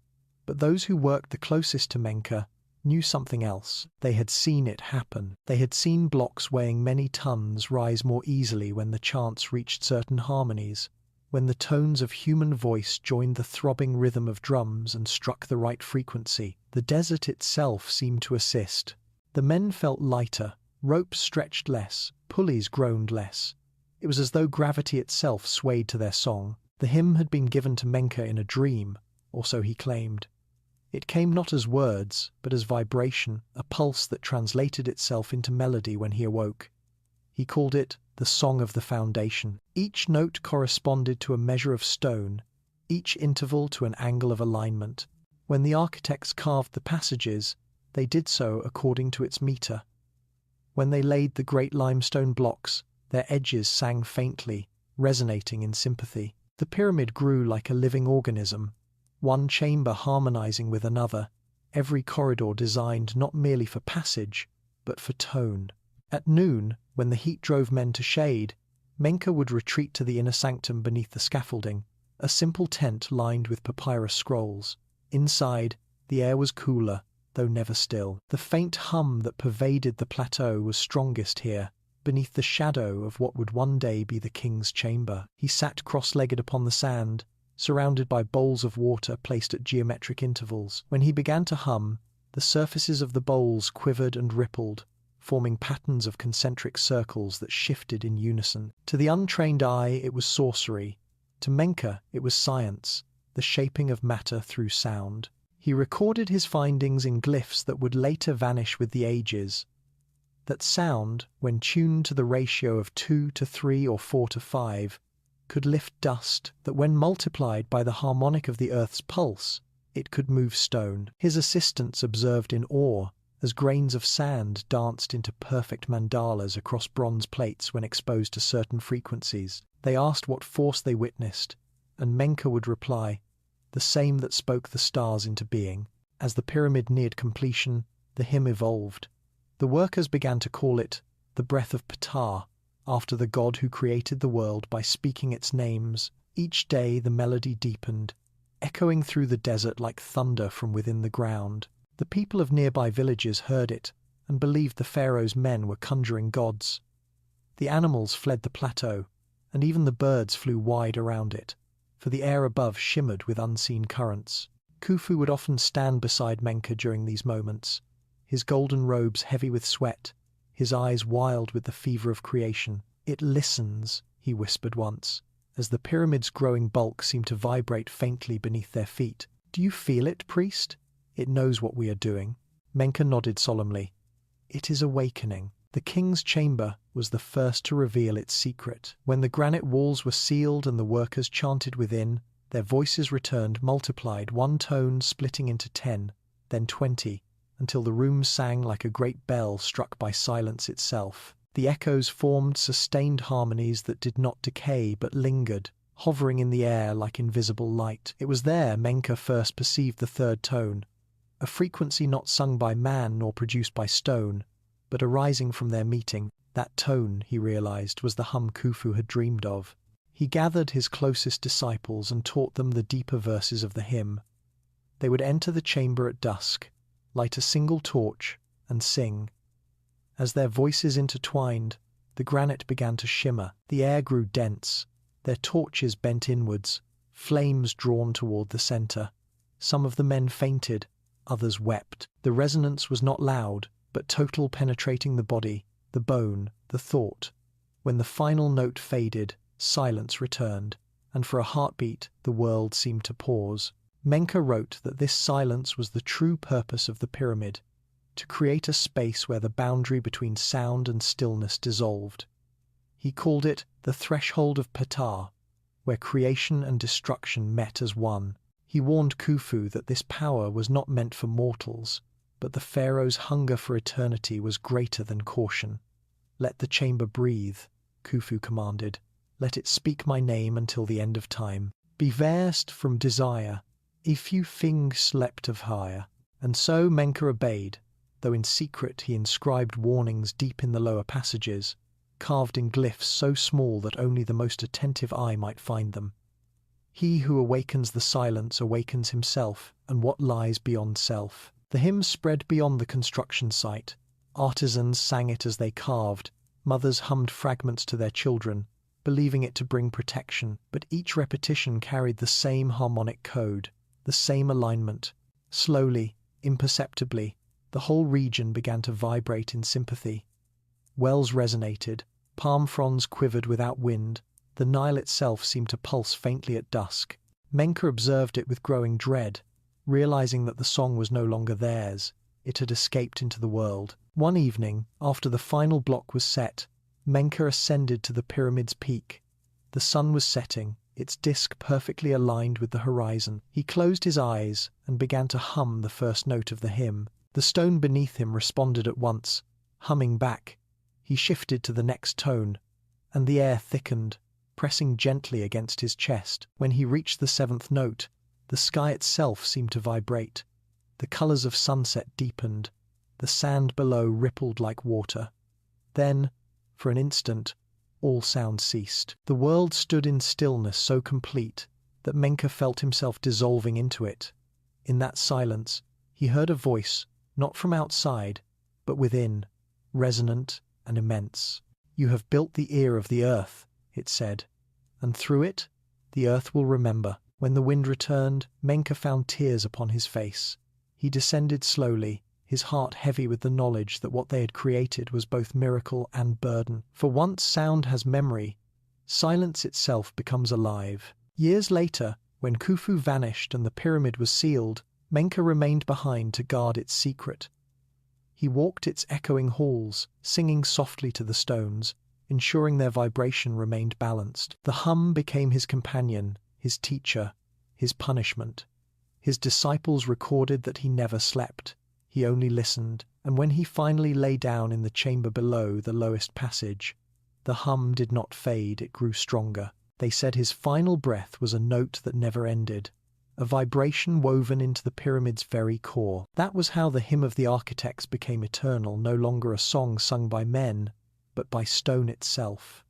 but those who worked the closest to Menka knew something else. They had seen it happen. They had seen blocks weighing many tons rise more easily when the chants reached certain harmonies, when the tones of human voice joined the throbbing rhythm of drums and struck the right frequency. The desert itself seemed to assist. The men felt lighter, ropes stretched less, pulleys groaned less. It was as though gravity itself swayed to their song. The hymn had been given to Menka in a dream, or so he claimed. It came not as words, but as vibration, a pulse that translated itself into melody when he awoke. He called it the Song of the Foundation. Each note corresponded to a measure of stone, each interval to an angle of alignment. When the architects carved the passages, they did so according to its meter. When they laid the great limestone blocks, their edges sang faintly, resonating in sympathy. The pyramid grew like a living organism, one chamber harmonizing with another, every corridor designed not merely for passage, but for tone. At noon, when the heat drove men to shade, Menka would retreat to the inner sanctum beneath the scaffolding, a simple tent lined with papyrus scrolls. Inside, the air was cooler, though never still. The faint hum that pervaded the plateau was strongest here, beneath the shadow of what would one day be the king's chamber. He sat cross-legged upon the sand, surrounded by bowls of water placed at geometric intervals. When he began to hum, the surfaces of the bowls quivered and rippled, forming patterns of concentric circles that shifted in unison. To the untrained eye, it was sorcery. To Menka, it was science, the shaping of matter through sound. He recorded his findings in glyphs that would later vanish with the ages. That sound, when tuned to the ratio of 2 to 3 or 4 to 5, could lift dust, that when multiplied by the harmonic of the earth's pulse, it could move stone. His assistants observed in awe as grains of sand danced into perfect mandalas across bronze plates when exposed to certain frequencies. They asked what force they witnessed, and Menka would reply, the same that spoke the stars into being. As the pyramid neared completion, the hymn evolved. The workers began to call it the breath of Ptah, after the god who created the world by speaking its names. Each day the melody deepened, echoing through the desert like thunder from within the ground. The people of nearby villages heard it and believed the pharaoh's men were conjuring gods. The animals fled the plateau, and even the birds flew wide around it, for the air above shimmered with unseen currents. Khufu would often stand beside Menka during these moments, his golden robes heavy with sweat, his eyes wild with the fever of creation. "It listens," he whispered once, as the pyramid's growing bulk seemed to vibrate faintly beneath their feet. "Do you feel it, priest? It knows what we are doing." Menka nodded solemnly. "It is awakening." The king's chamber was the first to reveal its secret. When the granite walls were sealed and the workers chanted within, their voices returned multiplied, one tone splitting into 10, then 20, until the room sang like a great bell struck by silence itself. The echoes formed sustained harmonies that did not decay but lingered, hovering in the air like invisible light. It was there Menka first perceived the third tone, a frequency not sung by man nor produced by stone, but arising from their meeting. That tone, he realized, was the hum Khufu had dreamed of. He gathered his closest disciples and taught them the deeper verses of the hymn. They would enter the chamber at dusk, light a single torch, and sing. As their voices intertwined, the granite began to shimmer. The air grew dense, their torches bent inwards, flames drawn toward the center. Some of the men fainted, others wept. The resonance was not loud, but total, penetrating the body, the bone, the thought. When the final note faded, silence returned, and for a heartbeat the world seemed to pause. Menka wrote that this silence was the true purpose of the pyramid, to create a space where the boundary between sound and stillness dissolved. He called it the threshold of Ptah, where creation and destruction met as one. He warned Khufu that this power was not meant for mortals, but the pharaoh's hunger for eternity was greater than caution. "Let the chamber breathe," Khufu commanded. "Let it speak my name until the end of time. Be versed from desire, if you things slept of higher." And so Menka obeyed, though in secret he inscribed warnings deep in the lower passages, carved in glyphs so small that only the most attentive eye might find them. He who awakens the silence awakens himself and what lies beyond self. The hymn spread beyond the construction site. Artisans sang it as they carved, mothers hummed fragments to their children, believing it to bring protection, but each repetition carried the same harmonic code, the same alignment. Slowly, imperceptibly, the whole region began to vibrate in sympathy. Wells resonated, palm fronds quivered without wind, The Nile itself seemed to pulse faintly at dusk. Menka observed it with growing dread, realizing that the song was no longer theirs. It had escaped into the world. One evening, after the final block was set, Menka ascended to the pyramid's peak. The sun was setting, its disk perfectly aligned with the horizon. He closed his eyes and began to hum the first note of the hymn. The stone beneath him responded at once, humming back. He shifted to the next tone, and the air thickened, pressing gently against his chest. When he reached the seventh note, the sky itself seemed to vibrate. The colors of sunset deepened. The sand below rippled like water. Then, for an instant, all sound ceased. The world stood in stillness so complete that Menka felt himself dissolving into it. In that silence, he heard a voice, not from outside, but within, resonant and immense. "You have built the ear of the earth," it said, "and through it, the earth will remember." When the wind returned, Menka found tears upon his face. He descended slowly, his heart heavy with the knowledge that what they had created was both miracle and burden. For once sound has memory, silence itself becomes alive. Years later, when Khufu vanished and the pyramid was sealed, Menka remained behind to guard its secret. He walked its echoing halls, singing softly to the stones, ensuring their vibration remained balanced. The hum became his companion, his teacher, his punishment. His disciples recorded that he never slept. He only listened, and when he finally lay down in the chamber below the lowest passage, the hum did not fade, it grew stronger. They said his final breath was a note that never ended, a vibration woven into the pyramid's very core. That was how the hymn of the architects became eternal, no longer a song sung by men, but by stone itself.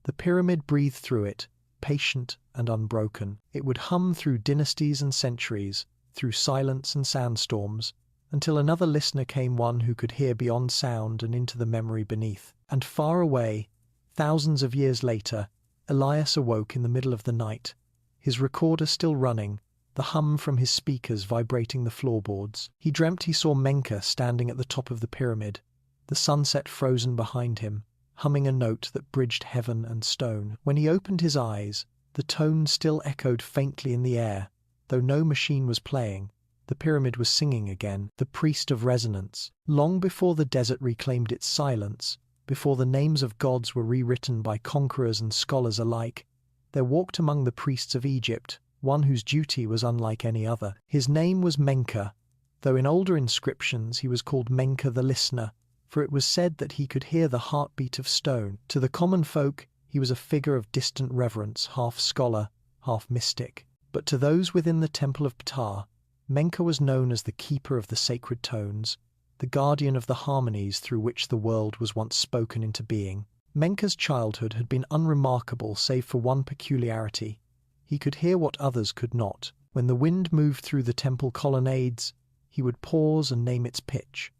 The pyramid breathed through it, patient and unbroken. It would hum through dynasties and centuries, through silence and sandstorms, until another listener came, one who could hear beyond sound and into the memory beneath. And far away, thousands of years later, Elias awoke in the middle of the night, his recorder still running, the hum from his speakers vibrating the floorboards. He dreamt he saw Menka standing at the top of the pyramid, the sunset frozen behind him, humming a note that bridged heaven and stone. When he opened his eyes, the tone still echoed faintly in the air, though no machine was playing. The pyramid was singing again, the priest of resonance. Long before the desert reclaimed its silence, before the names of gods were rewritten by conquerors and scholars alike, there walked among the priests of Egypt one whose duty was unlike any other. His name was Menka, though in older inscriptions he was called Menka the Listener, for it was said that he could hear the heartbeat of stone. To the common folk, he was a figure of distant reverence, half scholar, half mystic. But to those within the temple of Ptah, Menka was known as the keeper of the sacred tones, the guardian of the harmonies through which the world was once spoken into being. Menka's childhood had been unremarkable save for one peculiarity. He could hear what others could not. When the wind moved through the temple colonnades, he would pause and name its pitch.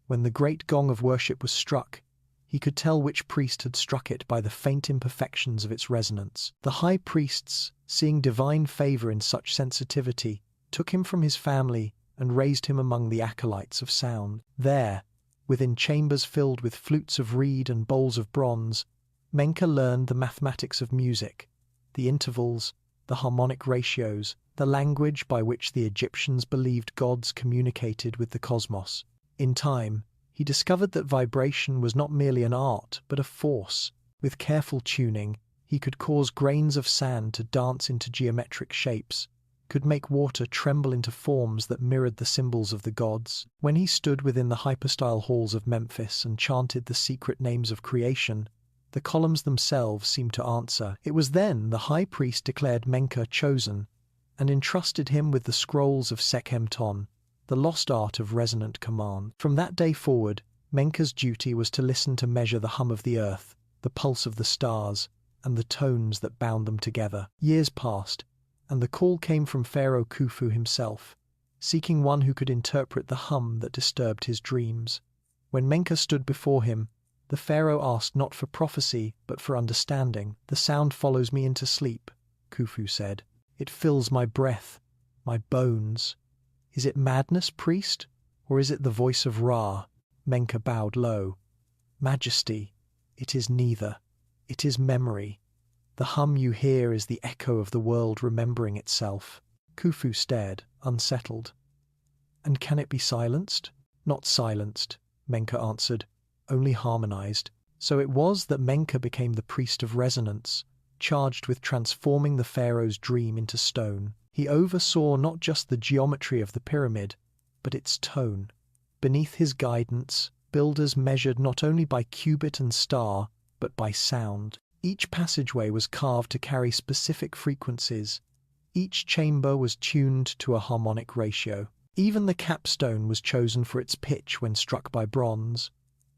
When the great gong of worship was struck, he could tell which priest had struck it by the faint imperfections of its resonance. The high priests, seeing divine favor in such sensitivity, took him from his family and raised him among the acolytes of sound. There, within chambers filled with flutes of reed and bowls of bronze, Menka learned the mathematics of music, the intervals, the harmonic ratios, the language by which the Egyptians believed gods communicated with the cosmos. In time, he discovered that vibration was not merely an art, but a force. With careful tuning, he could cause grains of sand to dance into geometric shapes, could make water tremble into forms that mirrored the symbols of the gods. When he stood within the hypostyle halls of Memphis and chanted the secret names of creation, the columns themselves seemed to answer. It was then the high priest declared Menka chosen and entrusted him with the scrolls of Sekhemton, the lost art of resonant command. From that day forward, Menka's duty was to listen to measure the hum of the earth, the pulse of the stars, and the tones that bound them together. Years passed, and the call came from Pharaoh Khufu himself, seeking one who could interpret the hum that disturbed his dreams. When Menka stood before him, the pharaoh asked not for prophecy, but for understanding. "The sound follows me into sleep," Khufu said. "It fills my breath, my bones. Is it madness, priest, or is it the voice of Ra?" Menka bowed low. "Majesty, it is neither. It is memory. The hum you hear is the echo of the world remembering itself. Khufu stared, unsettled. And can it be silenced? Not silenced, Menka answered, only harmonized. So it was that Menka became the priest of resonance, charged with transforming the pharaoh's dream into stone. He oversaw not just the geometry of the pyramid, but its tone. Beneath his guidance, builders measured not only by cubit and star, but by sound. Each passageway was carved to carry specific frequencies. Each chamber was tuned to a harmonic ratio. Even the capstone was chosen for its pitch when struck by bronze.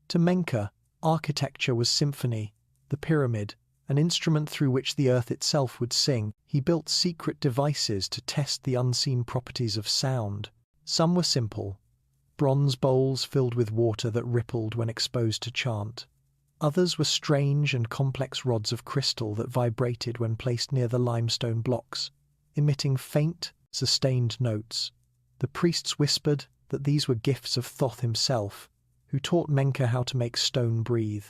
To Menka, architecture was symphony, the pyramid, an instrument through which the earth itself would sing. He built secret devices to test the unseen properties of sound. Some were simple, bronze bowls filled with water that rippled when exposed to chant. Others were strange and complex rods of crystal that vibrated when placed near the limestone blocks, emitting faint, sustained notes. The priests whispered that these were gifts of Thoth himself, who taught Menka how to make stone breathe.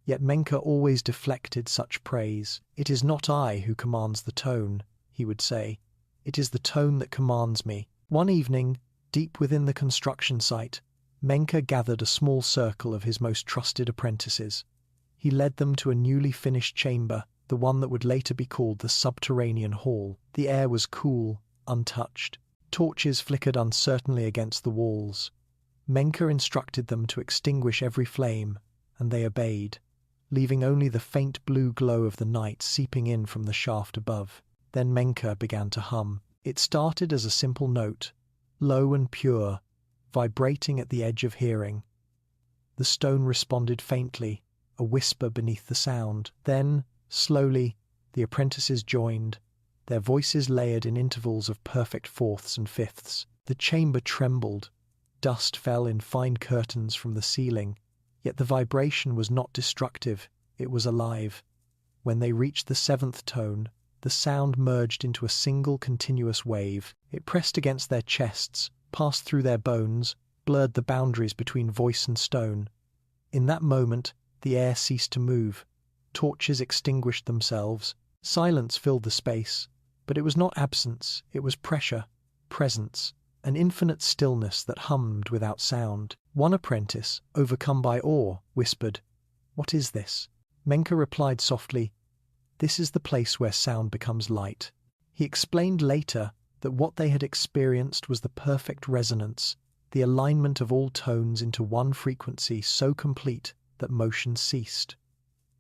Yet Menka always deflected such praise. "It is not I who commands the tone," he would say. "It is the tone that commands me." One evening, deep within the construction site, Menka gathered a small circle of his most trusted apprentices. He led them to a newly finished chamber, the one that would later be called the subterranean hall. The air was cool, untouched. Torches flickered uncertainly against the walls. Menka instructed them to extinguish every flame, and they obeyed, leaving only the faint blue glow of the night seeping in from the shaft above. Then Menka began to hum. It started as a simple note, low and pure, vibrating at the edge of hearing. The stone responded faintly, a whisper beneath the sound. Then, slowly, the apprentices joined, their voices layered in intervals of perfect fourths and fifths. The chamber trembled. Dust fell in fine curtains from the ceiling, yet the vibration was not destructive, it was alive. When they reached the seventh tone, the sound merged into a single continuous wave. It pressed against their chests, passed through their bones, blurred the boundaries between voice and stone. In that moment, the air ceased to move. Torches extinguished themselves. Silence filled the space. But it was not absence, it was pressure, presence, an infinite stillness that hummed without sound. One apprentice, overcome by awe, whispered, "What is this?" Menka replied softly, "This is the place where sound becomes light." He explained later that what they had experienced was the perfect resonance, the alignment of all tones into one frequency so complete that motion ceased.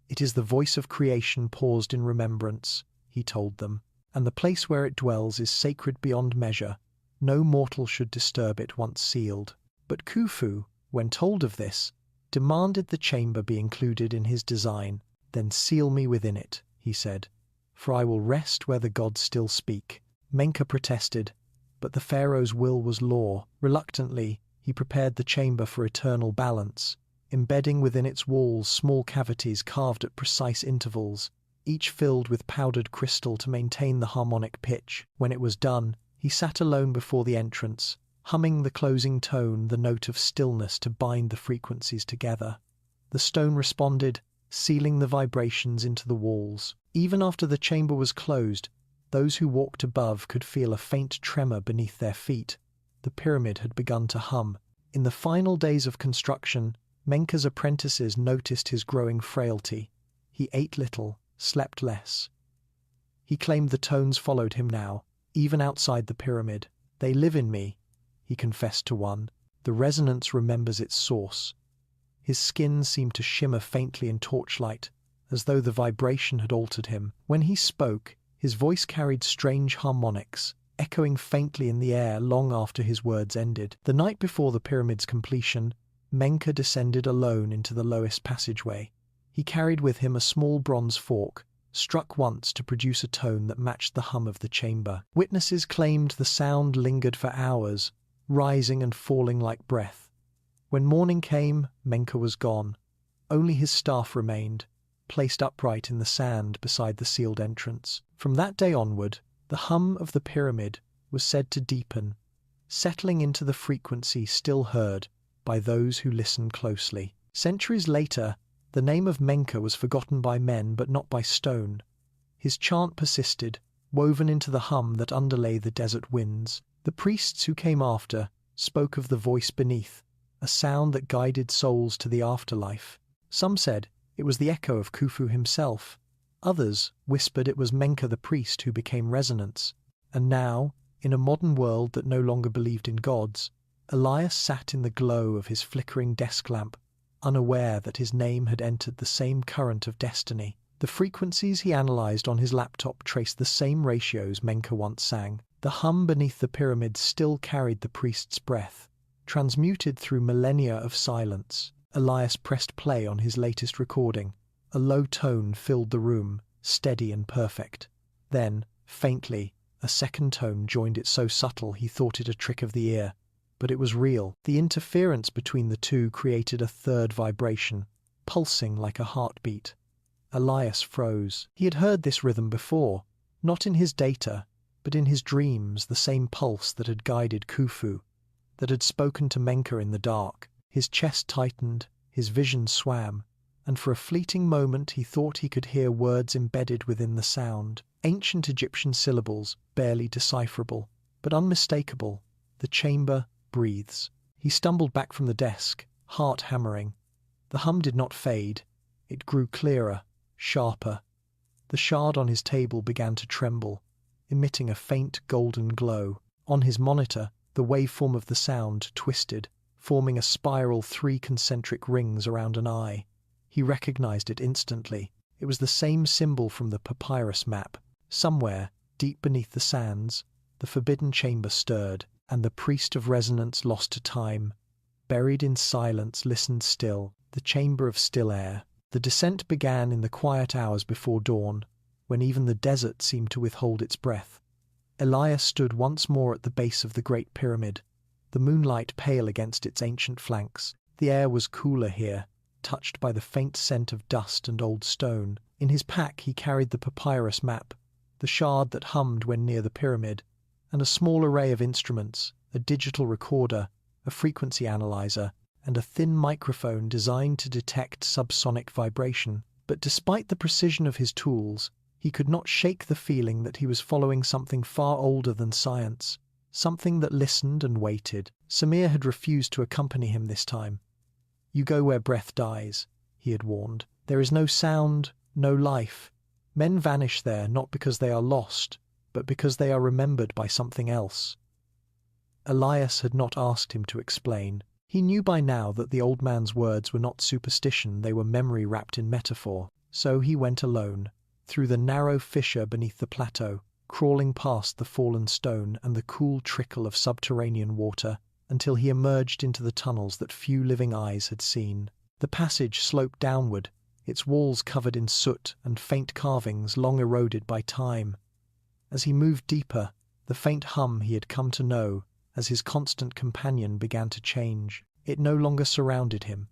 "It is the voice of creation paused in remembrance," he told them, "and the place where it dwells is sacred beyond measure. No mortal should disturb it once sealed." But Khufu, when told of this, demanded the chamber be included in his design. "Then seal me within it," he said, "for I will rest where the gods still speak." Menka protested, but the pharaoh's will was law. Reluctantly, he prepared the chamber for eternal balance, embedding within its walls small cavities carved at precise intervals, each filled with powdered crystal to maintain the harmonic pitch. When it was done, he sat alone before the entrance, humming the closing tone, the note of stillness to bind the frequencies together. The stone responded, sealing the vibrations into the walls. Even after the chamber was closed, those who walked above could feel a faint tremor beneath their feet. The pyramid had begun to hum. In the final days of construction, Menka's apprentices noticed his growing frailty. He ate little, slept less. He claimed the tones followed him now, even outside the pyramid. "They live in me," he confessed to one. "The resonance remembers its source." His skin seemed to shimmer faintly in torchlight, as though the vibration had altered him. When he spoke, his voice carried strange harmonics, echoing faintly in the air long after his words ended. The night before the pyramid's completion, Menka descended alone into the lowest passageway. He carried with him a small bronze fork, struck once to produce a tone that matched the hum of the chamber. Witnesses claimed the sound lingered for hours, rising and falling like breath. When morning came, Menka was gone. Only his staff remained, placed upright in the sand beside the sealed entrance. From that day onward, the hum of the pyramid was said to deepen, settling into the frequency still heard by those who listened closely. Centuries later, the name of Menka was forgotten by men but not by stone. His chant persisted, woven into the hum that underlay the desert winds. The priests who came after spoke of the voice beneath, a sound that guided souls to the afterlife. Some said it was the echo of Khufu himself. Others whispered it was Menka the priest who became resonance. And now, in a modern world that no longer believed in gods, Elias sat in the glow of his flickering desk lamp, unaware that his name had entered the same current of destiny. The frequencies he analyzed on his laptop traced the same ratios Menka once sang. The hum beneath the pyramid still carried the priest's breath, transmuted through millennia of silence. Elias pressed play on his latest recording. A low tone filled the room, steady and perfect. Then, faintly, a second tone joined it so subtle he thought it a trick of the ear. But it was real. The interference between the two created a third vibration, pulsing like a heartbeat. Elias froze. He had heard this rhythm before, not in his data, but in his dreams, the same pulse that had guided Khufu, that had spoken to Menka in the dark. His chest tightened, his vision swam, and for a fleeting moment he thought he could hear words embedded within the sound, ancient Egyptian syllables, barely decipherable, but unmistakable. The chamber breathes. He stumbled back from the desk, heart hammering. The hum did not fade. It grew clearer, sharper. The shard on his table began to tremble, emitting a faint golden glow. On his monitor, the waveform of the sound twisted, forming a spiral 3 concentric rings around an eye. He recognized it instantly. It was the same symbol from the papyrus map. Somewhere, deep beneath the sands, the forbidden chamber stirred, and the priest of resonance lost to time, buried in silence, listened still, the chamber of still air. The descent began in the quiet hours before dawn, when even the desert seemed to withhold its breath. Elias stood once more at the base of the Great Pyramid, the moonlight pale against its ancient flanks. The air was cooler here, touched by the faint scent of dust and old stone. In his pack he carried the papyrus map, the shard that hummed when near the pyramid, and a small array of instruments, a digital recorder, a frequency analyzer, and a thin microphone designed to detect subsonic vibration. But despite the precision of his tools, he could not shake the feeling that he was following something far older than science, something that listened and waited. Samir had refused to accompany him this time. "You go where breath dies," he had warned. "There is no sound, no life. Men vanish there not because they are lost, but because they are remembered by something else." Elias had not asked him to explain. He knew by now that the old man's words were not superstition, they were memory wrapped in metaphor. So he went alone, through the narrow fissure beneath the plateau, crawling past the fallen stone and the cool trickle of subterranean water, until he emerged into the tunnels that few living eyes had seen. The passage sloped downward, its walls covered in soot and faint carvings long eroded by time. As he moved deeper, the faint hum he had come to know as his constant companion began to change. It no longer surrounded him.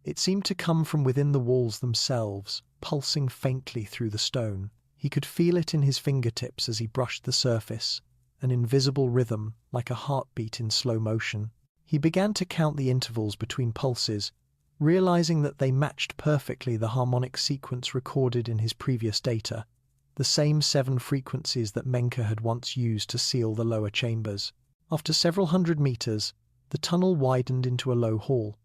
It seemed to come from within the walls themselves, pulsing faintly through the stone. He could feel it in his fingertips as he brushed the surface, an invisible rhythm, like a heartbeat in slow motion. He began to count the intervals between pulses, realizing that they matched perfectly the harmonic sequence recorded in his previous data, the same 7 frequencies that Menka had once used to seal the lower chambers. After several hundred meters, the tunnel widened into a low hall.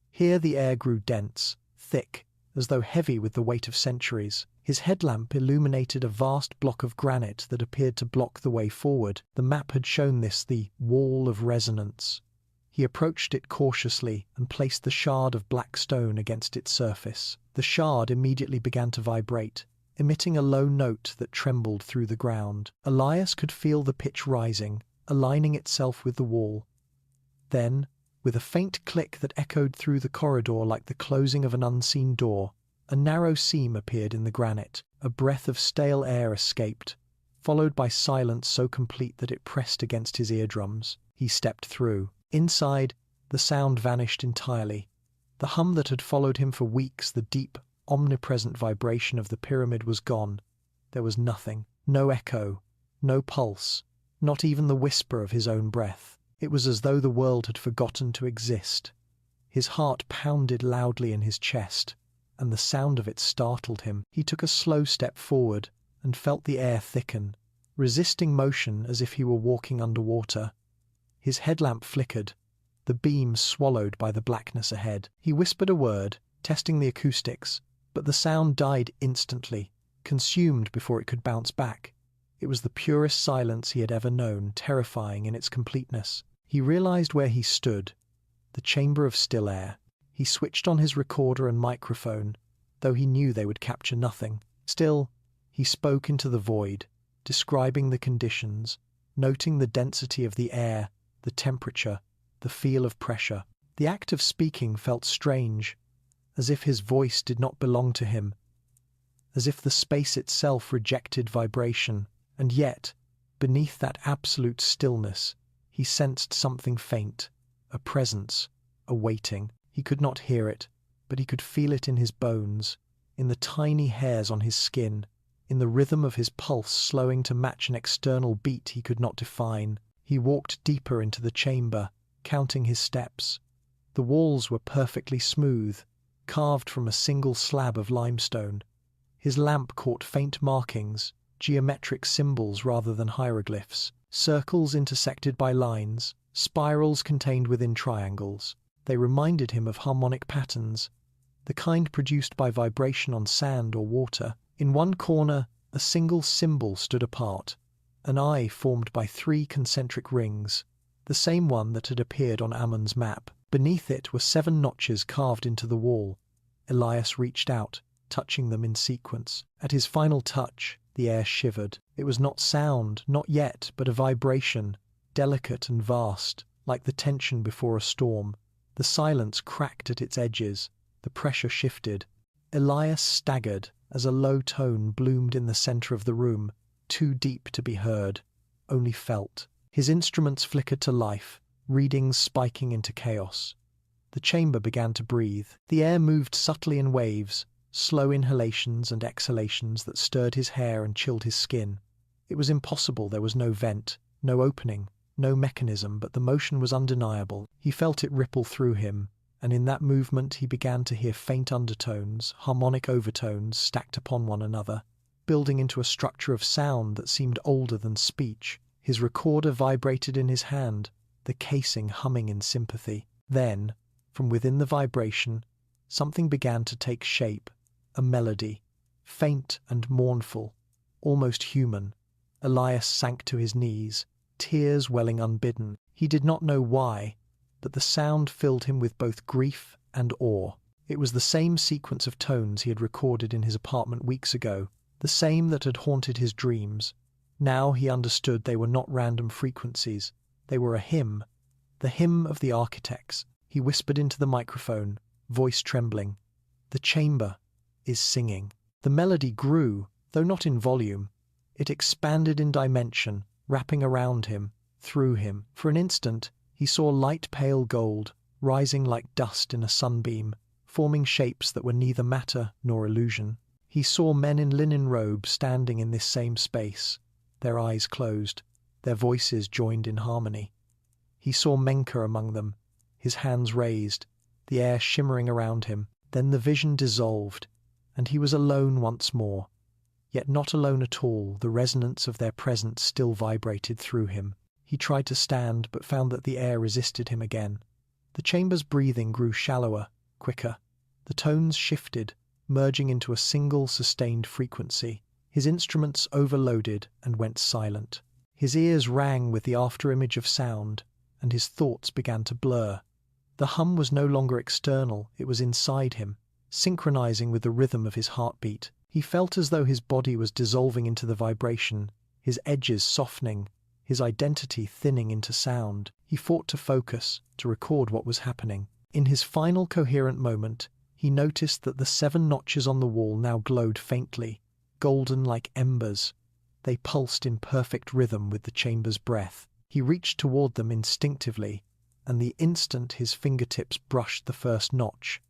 Here the air grew dense, thick, as though heavy with the weight of centuries. His headlamp illuminated a vast block of granite that appeared to block the way forward. The map had shown this, the wall of resonance. He approached it cautiously and placed the shard of black stone against its surface. The shard immediately began to vibrate, emitting a low note that trembled through the ground. Elias could feel the pitch rising, aligning itself with the wall. Then, with a faint click that echoed through the corridor like the closing of an unseen door, a narrow seam appeared in the granite. A breath of stale air escaped, followed by silence so complete that it pressed against his eardrums. He stepped through. Inside, the sound vanished entirely. The hum that had followed him for weeks, the deep, omnipresent vibration of the pyramid was gone. There was nothing, no echo, no pulse, not even the whisper of his own breath. It was as though the world had forgotten to exist. His heart pounded loudly in his chest, and the sound of it startled him. He took a slow step forward and felt the air thicken, resisting motion as if he were walking underwater. His headlamp flickered, the beam swallowed by the blackness ahead. He whispered a word, testing the acoustics, but the sound died instantly, consumed before it could bounce back. It was the purest silence he had ever known, terrifying in its completeness. He realized where he stood, the chamber of still air. He switched on his recorder and microphone, though he knew they would capture nothing. Still, he spoke into the void, describing the conditions, noting the density of the air, the temperature, the feel of pressure. The act of speaking felt strange, as if his voice did not belong to him, as if the space itself rejected vibration. And yet, beneath that absolute stillness, he sensed something faint, a presence, a waiting. He could not hear it, but he could feel it in his bones, in the tiny hairs on his skin, in the rhythm of his pulse slowing to match an external beat he could not define. He walked deeper into the chamber, counting his steps. The walls were perfectly smooth, carved from a single slab of limestone. His lamp caught faint markings, geometric symbols rather than hieroglyphs, circles intersected by lines, spirals contained within triangles. They reminded him of harmonic patterns, the kind produced by vibration on sand or water. In one corner, a single symbol stood apart, an eye formed by 3 concentric rings, the same one that had appeared on Ammon's map. Beneath it were 7 notches carved into the wall. Elias reached out, touching them in sequence. At his final touch, the air shivered. It was not sound, not yet, but a vibration, delicate and vast, like the tension before a storm. The silence cracked at its edges, the pressure shifted. Elias staggered as a low tone bloomed in the center of the room, too deep to be heard, only felt. His instruments flickered to life, readings spiking into chaos. The chamber began to breathe. The air moved subtly in waves, slow inhalations and exhalations that stirred his hair and chilled his skin. It was impossible. There was no vent, no opening, no mechanism, but the motion was undeniable. He felt it ripple through him, and in that movement he began to hear faint undertones, harmonic overtones stacked upon one another, building into a structure of sound that seemed older than speech. His recorder vibrated in his hand, the casing humming in sympathy. Then, from within the vibration, something began to take shape, a melody, faint and mournful, almost human. Elias sank to his knees, tears welling unbidden. He did not know why, but the sound filled him with both grief and awe. It was the same sequence of tones he had recorded in his apartment weeks ago, the same that had haunted his dreams. Now he understood they were not random frequencies. They were a hymn, the hymn of the architects. He whispered into the microphone, voice trembling. The chamber is singing. The melody grew, though not in volume. It expanded in dimension, wrapping around him, through him. For an instant, he saw light pale gold, rising like dust in a sunbeam, forming shapes that were neither matter nor illusion. He saw men in linen robes standing in this same space, their eyes closed, their voices joined in harmony. He saw Menka among them, his hands raised, the air shimmering around him. Then the vision dissolved, and he was alone once more. Yet not alone at all, the resonance of their presence still vibrated through him. He tried to stand, but found that the air resisted him again. The chamber's breathing grew shallower, quicker. The tones shifted, merging into a single sustained frequency. His instruments overloaded and went silent. His ears rang with the afterimage of sound, and his thoughts began to blur. The hum was no longer external, it was inside him, synchronizing with the rhythm of his heartbeat. He felt as though his body was dissolving into the vibration, his edges softening, his identity thinning into sound. He fought to focus, to record what was happening. In his final coherent moment, he noticed that the 7 notches on the wall now glowed faintly, golden like embers. They pulsed in perfect rhythm with the chamber's breath. He reached toward them instinctively, and the instant his fingertips brushed the first notch,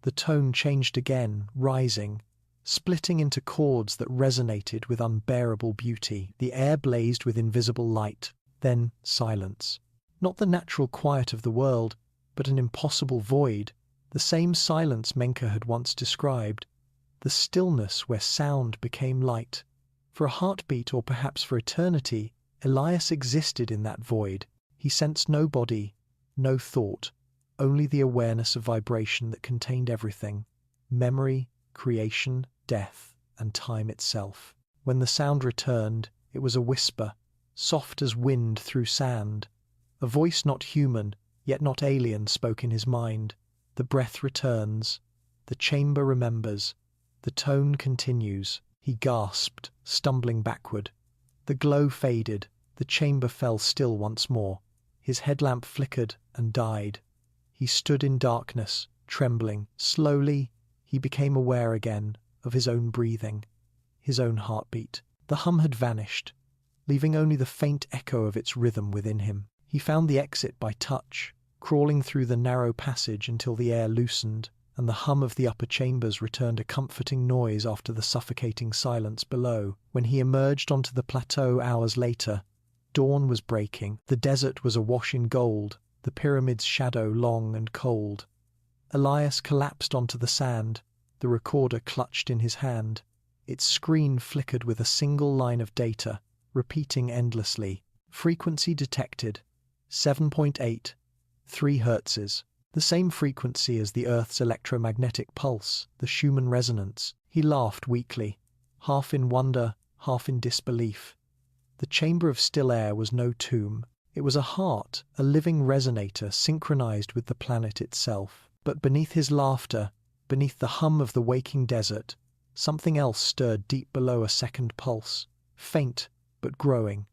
the tone changed again, rising, splitting into chords that resonated with unbearable beauty. The air blazed with invisible light, then silence. Not the natural quiet of the world, but an impossible void, the same silence Menka had once described, the stillness where sound became light. For a heartbeat, or perhaps for eternity, Elias existed in that void. He sensed no body, no thought, only the awareness of vibration that contained everything: memory, creation, death, and time itself. When the sound returned, it was a whisper, soft as wind through sand. A voice not human, yet not alien, spoke in his mind. The breath returns. The chamber remembers. The tone continues. He gasped, stumbling backward. The glow faded. The chamber fell still once more. His headlamp flickered and died. He stood in darkness, trembling. Slowly, he became aware again of his own breathing, his own heartbeat. The hum had vanished, leaving only the faint echo of its rhythm within him. He found the exit by touch, crawling through the narrow passage until the air loosened, and the hum of the upper chambers returned a comforting noise after the suffocating silence below. When he emerged onto the plateau hours later, dawn was breaking. The desert was awash in gold, the pyramid's shadow long and cold. Elias collapsed onto the sand, the recorder clutched in his hand. Its screen flickered with a single line of data, repeating endlessly. Frequency detected, 7.8, 3 hertzes. The same frequency as the Earth's electromagnetic pulse, the Schumann resonance. He laughed weakly, half in wonder, half in disbelief. The chamber of still air was no tomb. It was a heart, a living resonator synchronized with the planet itself. But beneath his laughter, beneath the hum of the waking desert, something else stirred deep below a second pulse, faint but growing.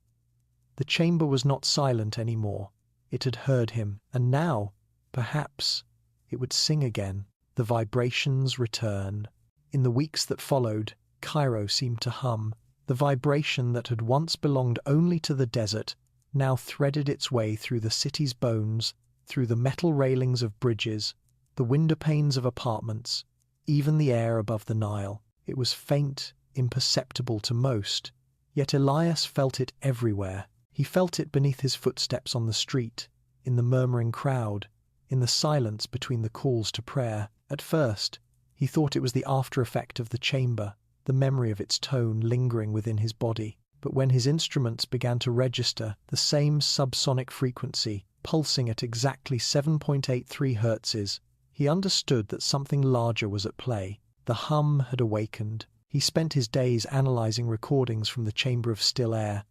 The chamber was not silent anymore. It had heard him, and now, perhaps, it would sing again. The vibrations return. In the weeks that followed, Cairo seemed to hum. The vibration that had once belonged only to the desert now threaded its way through the city's bones, through the metal railings of bridges, the window panes of apartments, even the air above the Nile. It was faint, imperceptible to most, yet Elias felt it everywhere. He felt it beneath his footsteps on the street, in the murmuring crowd, in the silence between the calls to prayer. At first, he thought it was the after-effect of the chamber, the memory of its tone lingering within his body. But when his instruments began to register the same subsonic frequency, pulsing at exactly 7.83 hertzes, he understood that something larger was at play. The hum had awakened. He spent his days analyzing recordings from the chamber of still air,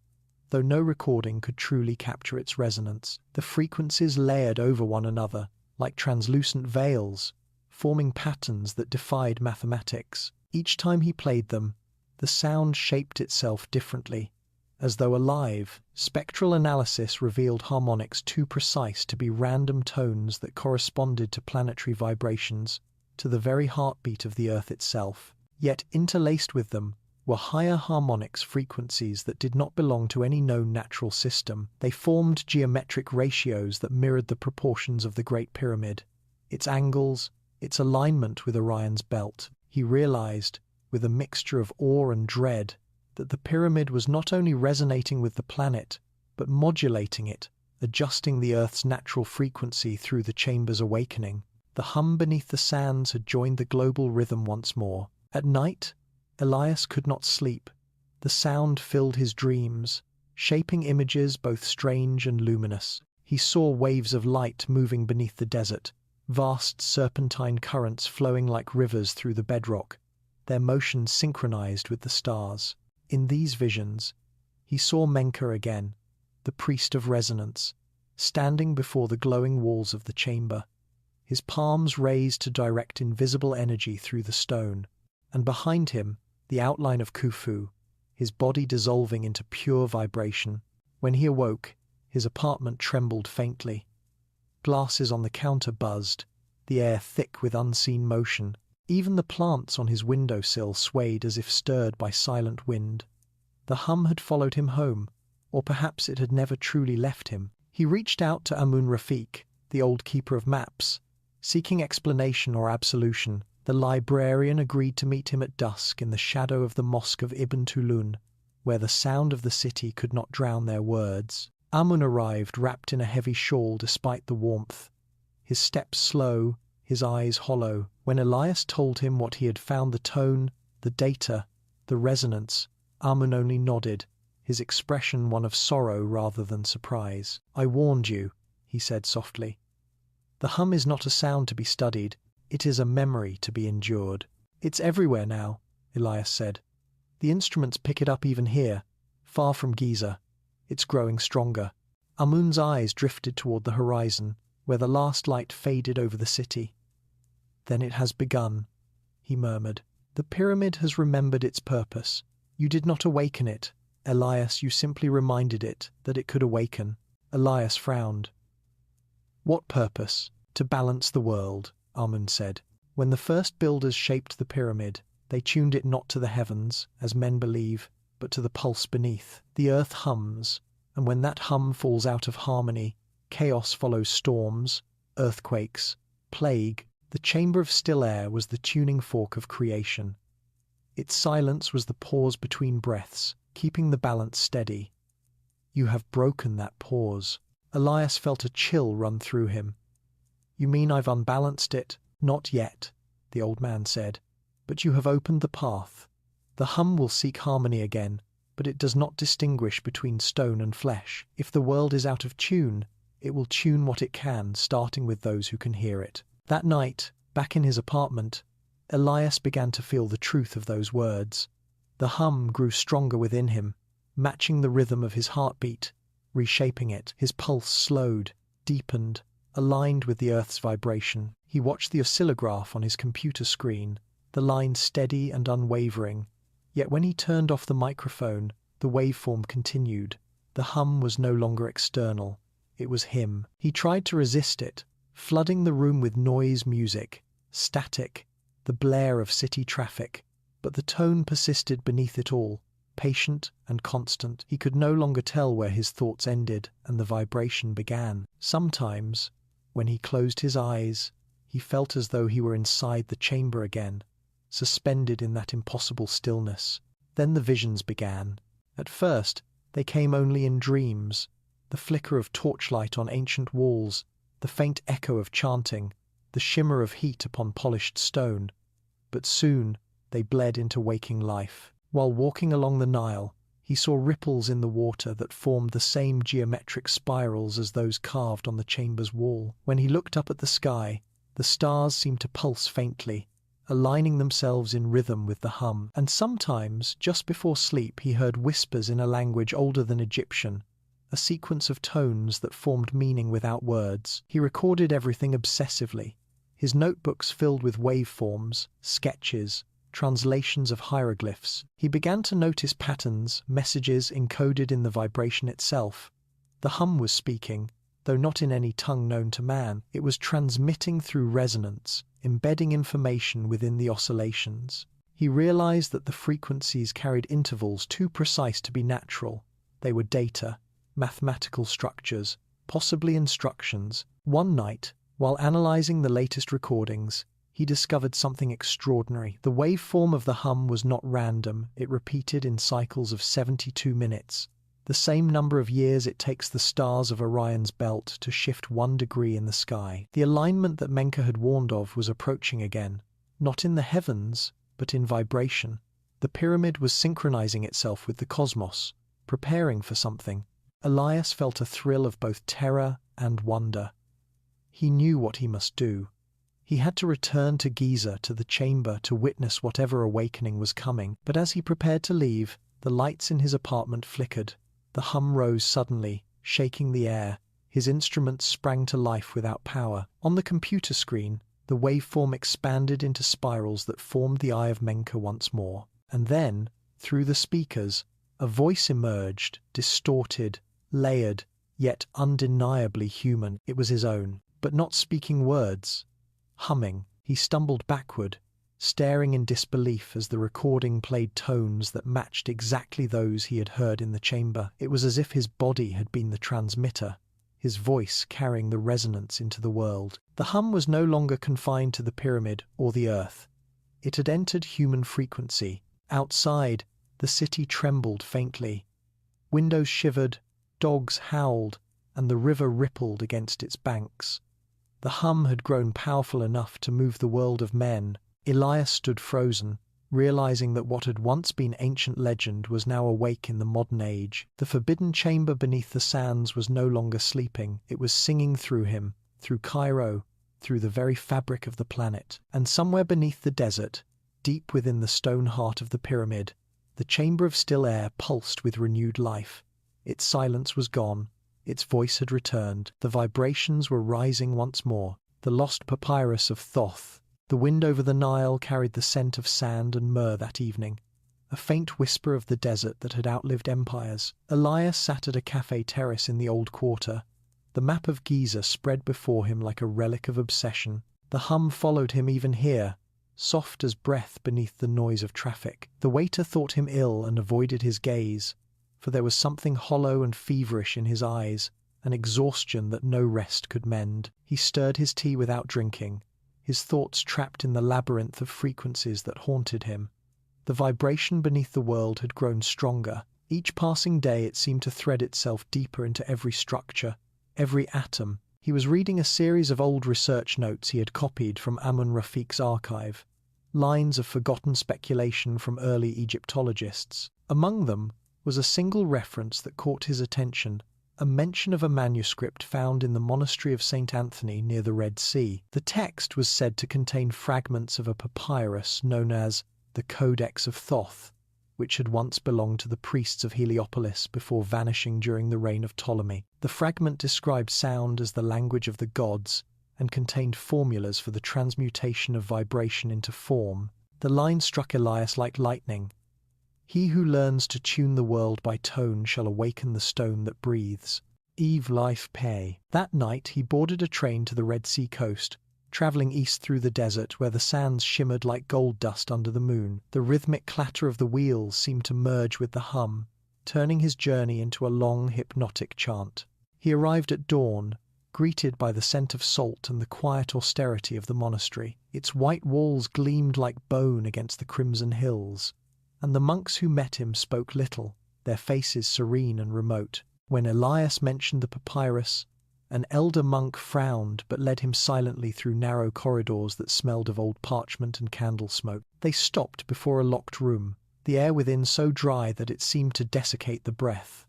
though no recording could truly capture its resonance. The frequencies layered over one another, like translucent veils, forming patterns that defied mathematics. Each time he played them, the sound shaped itself differently, as though alive. Spectral analysis revealed harmonics too precise to be random tones that corresponded to planetary vibrations, to the very heartbeat of the Earth itself. Yet interlaced with them were higher harmonics frequencies that did not belong to any known natural system. They formed geometric ratios that mirrored the proportions of the Great Pyramid, its angles, its alignment with Orion's belt. He realized, with a mixture of awe and dread, that the pyramid was not only resonating with the planet, but modulating it, adjusting the Earth's natural frequency through the chamber's awakening. The hum beneath the sands had joined the global rhythm once more. At night, Elias could not sleep. The sound filled his dreams, shaping images both strange and luminous. He saw waves of light moving beneath the desert, vast serpentine currents flowing like rivers through the bedrock, their motion synchronized with the stars. In these visions, he saw Menka again, the priest of resonance, standing before the glowing walls of the chamber, his palms raised to direct invisible energy through the stone, and behind him, the outline of Khufu, his body dissolving into pure vibration. When he awoke, his apartment trembled faintly. Glasses on the counter buzzed, the air thick with unseen motion. Even the plants on his windowsill swayed as if stirred by silent wind. The hum had followed him home, or perhaps it had never truly left him. He reached out to Amun Rafiq, the old keeper of maps, seeking explanation or absolution. The librarian agreed to meet him at dusk in the shadow of the mosque of Ibn Tulun, where the sound of the city could not drown their words. Amun arrived wrapped in a heavy shawl despite the warmth, his steps slow, his eyes hollow. When Elias told him what he had found, the tone, the data, the resonance, Amun only nodded, his expression one of sorrow rather than surprise. "I warned you," he said softly. "The hum is not a sound to be studied, it is a memory to be endured." "It's everywhere now," Elias said. "The instruments pick it up even here, far from Giza. It's growing stronger." Amun's eyes drifted toward the horizon, where the last light faded over the city. "Then it has begun," he murmured. "The pyramid has remembered its purpose. You did not awaken it, Elias, you simply reminded it that it could awaken." Elias frowned. "What purpose?" "To balance the world," Amun said. "When the first builders shaped the pyramid, they tuned it not to the heavens, as men believe, but to the pulse beneath. The earth hums, and when that hum falls out of harmony, chaos follows storms, earthquakes, plague. The chamber of still air was the tuning fork of creation. Its silence was the pause between breaths, keeping the balance steady." "You have broken that pause." Elias felt a chill run through him. "You mean I've unbalanced it?" "Not yet," the old man said. "But you have opened the path. The hum will seek harmony again, but it does not distinguish between stone and flesh. If the world is out of tune, it will tune what it can, starting with those who can hear it." That night, back in his apartment, Elias began to feel the truth of those words. The hum grew stronger within him, matching the rhythm of his heartbeat, reshaping it. His pulse slowed, deepened, aligned with the earth's vibration. He watched the oscillograph on his computer screen, the line steady and unwavering. Yet when he turned off the microphone, the waveform continued. The hum was no longer external. It was him. He tried to resist it, flooding the room with noise music, static, the blare of city traffic. But the tone persisted beneath it all, patient and constant. He could no longer tell where his thoughts ended and the vibration began. Sometimes, when he closed his eyes, he felt as though he were inside the chamber again, suspended in that impossible stillness. Then the visions began. At first, they came only in dreams, the flicker of torchlight on ancient walls, the faint echo of chanting, the shimmer of heat upon polished stone. But soon they bled into waking life. While walking along the Nile, he saw ripples in the water that formed the same geometric spirals as those carved on the chamber's wall. When he looked up at the sky, the stars seemed to pulse faintly, aligning themselves in rhythm with the hum. And sometimes, just before sleep, he heard whispers in a language older than Egyptian, a sequence of tones that formed meaning without words. He recorded everything obsessively, his notebooks filled with waveforms, sketches, translations of hieroglyphs. He began to notice patterns, messages encoded in the vibration itself. The hum was speaking, though not in any tongue known to man. It was transmitting through resonance, embedding information within the oscillations. He realized that the frequencies carried intervals too precise to be natural. They were data, mathematical structures, possibly instructions. One night, while analyzing the latest recordings, he discovered something extraordinary. The waveform of the hum was not random, it repeated in cycles of 72 minutes, the same number of years it takes the stars of Orion's belt to shift 1 degree in the sky. The alignment that Menka had warned of was approaching again, not in the heavens, but in vibration. The pyramid was synchronizing itself with the cosmos, preparing for something. Elias felt a thrill of both terror and wonder. He knew what he must do. He had to return to Giza, to the chamber, to witness whatever awakening was coming. But as he prepared to leave, the lights in his apartment flickered. The hum rose suddenly, shaking the air. His instruments sprang to life without power. On the computer screen, the waveform expanded into spirals that formed the eye of Menka once more. And then, through the speakers, a voice emerged, distorted, layered, yet undeniably human. It was his own, but not speaking words. Humming. He stumbled backward, staring in disbelief as the recording played tones that matched exactly those he had heard in the chamber. It was as if his body had been the transmitter, his voice carrying the resonance into the world. The hum was no longer confined to the pyramid or the earth. It had entered human frequency. Outside, the city trembled faintly. Windows shivered, dogs howled, and the river rippled against its banks. The hum had grown powerful enough to move the world of men. Elias stood frozen, realizing that what had once been ancient legend was now awake in the modern age. The forbidden chamber beneath the sands was no longer sleeping. It was singing through him, through Cairo, through the very fabric of the planet. And somewhere beneath the desert, deep within the stone heart of the pyramid, the chamber of still air pulsed with renewed life. Its silence was gone. Its voice had returned. The vibrations were rising once more. The lost papyrus of Thoth. The wind over the Nile carried the scent of sand and myrrh that evening, a faint whisper of the desert that had outlived empires. Elias sat at a cafe terrace in the old quarter. The map of Giza spread before him like a relic of obsession. The hum followed him even here, soft as breath beneath the noise of traffic. The waiter thought him ill and avoided his gaze, for there was something hollow and feverish in his eyes, an exhaustion that no rest could mend. He stirred his tea without drinking, his thoughts trapped in the labyrinth of frequencies that haunted him. The vibration beneath the world had grown stronger. Each passing day it seemed to thread itself deeper into every structure, every atom. He was reading a series of old research notes he had copied from Amun Rafiq's archive, lines of forgotten speculation from early Egyptologists. Among them was a single reference that caught his attention, a mention of a manuscript found in the monastery of St. Anthony near the Red Sea. The text was said to contain fragments of a papyrus known as the Codex of Thoth, which had once belonged to the priests of Heliopolis before vanishing during the reign of Ptolemy. The fragment described sound as the language of the gods and contained formulas for the transmutation of vibration into form. The line struck Elias like lightning. He who learns to tune the world by tone shall awaken the stone that breathes. Eve life pay. That night he boarded a train to the Red Sea coast, traveling east through the desert where the sands shimmered like gold dust under the moon. The rhythmic clatter of the wheels seemed to merge with the hum, turning his journey into a long hypnotic chant. He arrived at dawn, greeted by the scent of salt and the quiet austerity of the monastery. Its white walls gleamed like bone against the crimson hills, and the monks who met him spoke little, their faces serene and remote. When Elias mentioned the papyrus, an elder monk frowned but led him silently through narrow corridors that smelled of old parchment and candle smoke. They stopped before a locked room, the air within so dry that it seemed to desiccate the breath.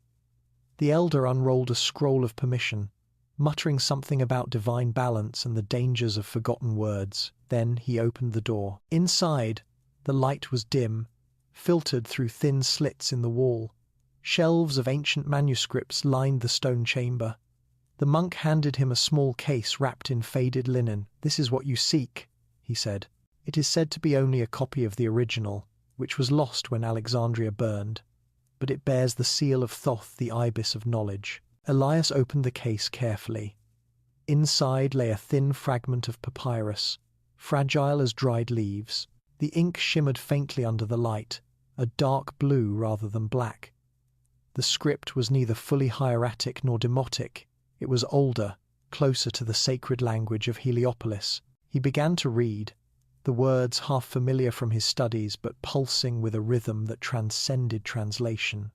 The elder unrolled a scroll of permission, muttering something about divine balance and the dangers of forgotten words. Then he opened the door. Inside, the light was dim, filtered through thin slits in the wall. Shelves of ancient manuscripts lined the stone chamber. The monk handed him a small case wrapped in faded linen. "This is what you seek," he said. "It is said to be only a copy of the original, which was lost when Alexandria burned, but it bears the seal of Thoth, the ibis of knowledge." Elias opened the case carefully. Inside lay a thin fragment of papyrus, fragile as dried leaves. The ink shimmered faintly under the light, a dark blue rather than black. The script was neither fully hieratic nor demotic. It was older, closer to the sacred language of Heliopolis. He began to read, the words half familiar from his studies but pulsing with a rhythm that transcended translation.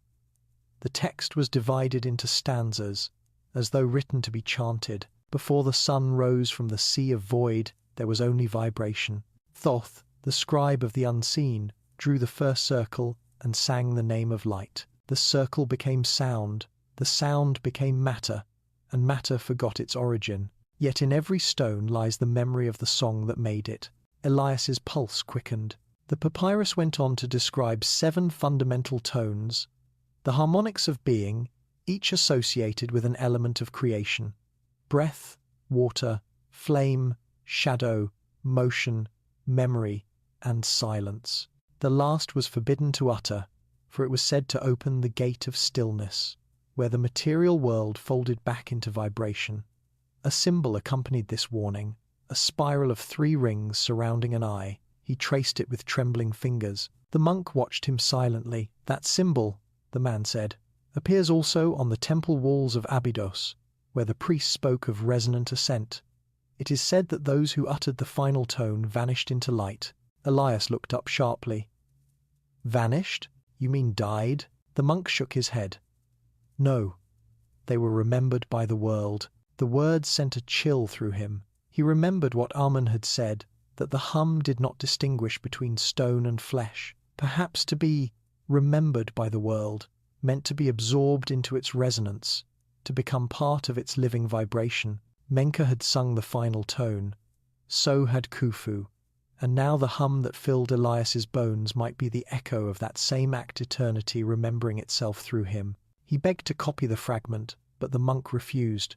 The text was divided into stanzas, as though written to be chanted. Before the sun rose from the sea of void, there was only vibration. Thoth, the scribe of the unseen, drew the first circle and sang the name of light. The circle became sound, the sound became matter, and matter forgot its origin. Yet in every stone lies the memory of the song that made it. Elias's pulse quickened. The papyrus went on to describe 7 fundamental tones, the harmonics of being, each associated with an element of creation: breath, water, flame, shadow, motion, memory, and silence. The last was forbidden to utter, for it was said to open the gate of stillness, where the material world folded back into vibration. A symbol accompanied this warning, a spiral of 3 rings surrounding an eye. He traced it with trembling fingers. The monk watched him silently. "That symbol," the man said, "appears also on the temple walls of Abydos, where the priests spoke of resonant ascent. It is said that those who uttered the final tone vanished into light." Elias looked up sharply. "Vanished? You mean died?" The monk shook his head. "No, they were remembered by the world." The words sent a chill through him. He remembered what Amun had said, that the hum did not distinguish between stone and flesh, perhaps to be remembered by the world, meant to be absorbed into its resonance, to become part of its living vibration. Menka had sung the final tone, so had Khufu, and now the hum that filled Elias's bones might be the echo of that same act, eternity remembering itself through him. He begged to copy the fragment, but the monk refused.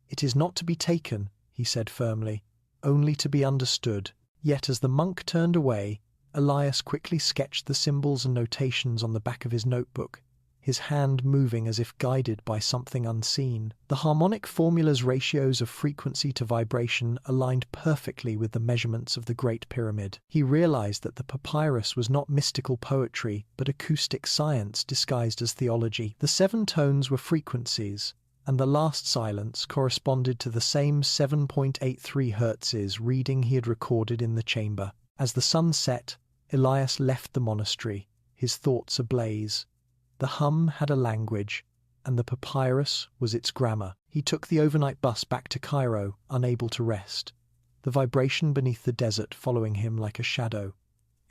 "It is not to be taken," he said firmly, "only to be understood." Yet as the monk turned away, Elias quickly sketched the symbols and notations on the back of his notebook, his hand moving as if guided by something unseen. The harmonic formula's ratios of frequency to vibration aligned perfectly with the measurements of the Great Pyramid. He realized that the papyrus was not mystical poetry, but acoustic science disguised as theology. The 7 tones were frequencies, and the last silence corresponded to the same 7.83 Hz reading he had recorded in the chamber. As the sun set, Elias left the monastery, his thoughts ablaze. The hum had a language, and the papyrus was its grammar. He took the overnight bus back to Cairo, unable to rest, the vibration beneath the desert following him like a shadow.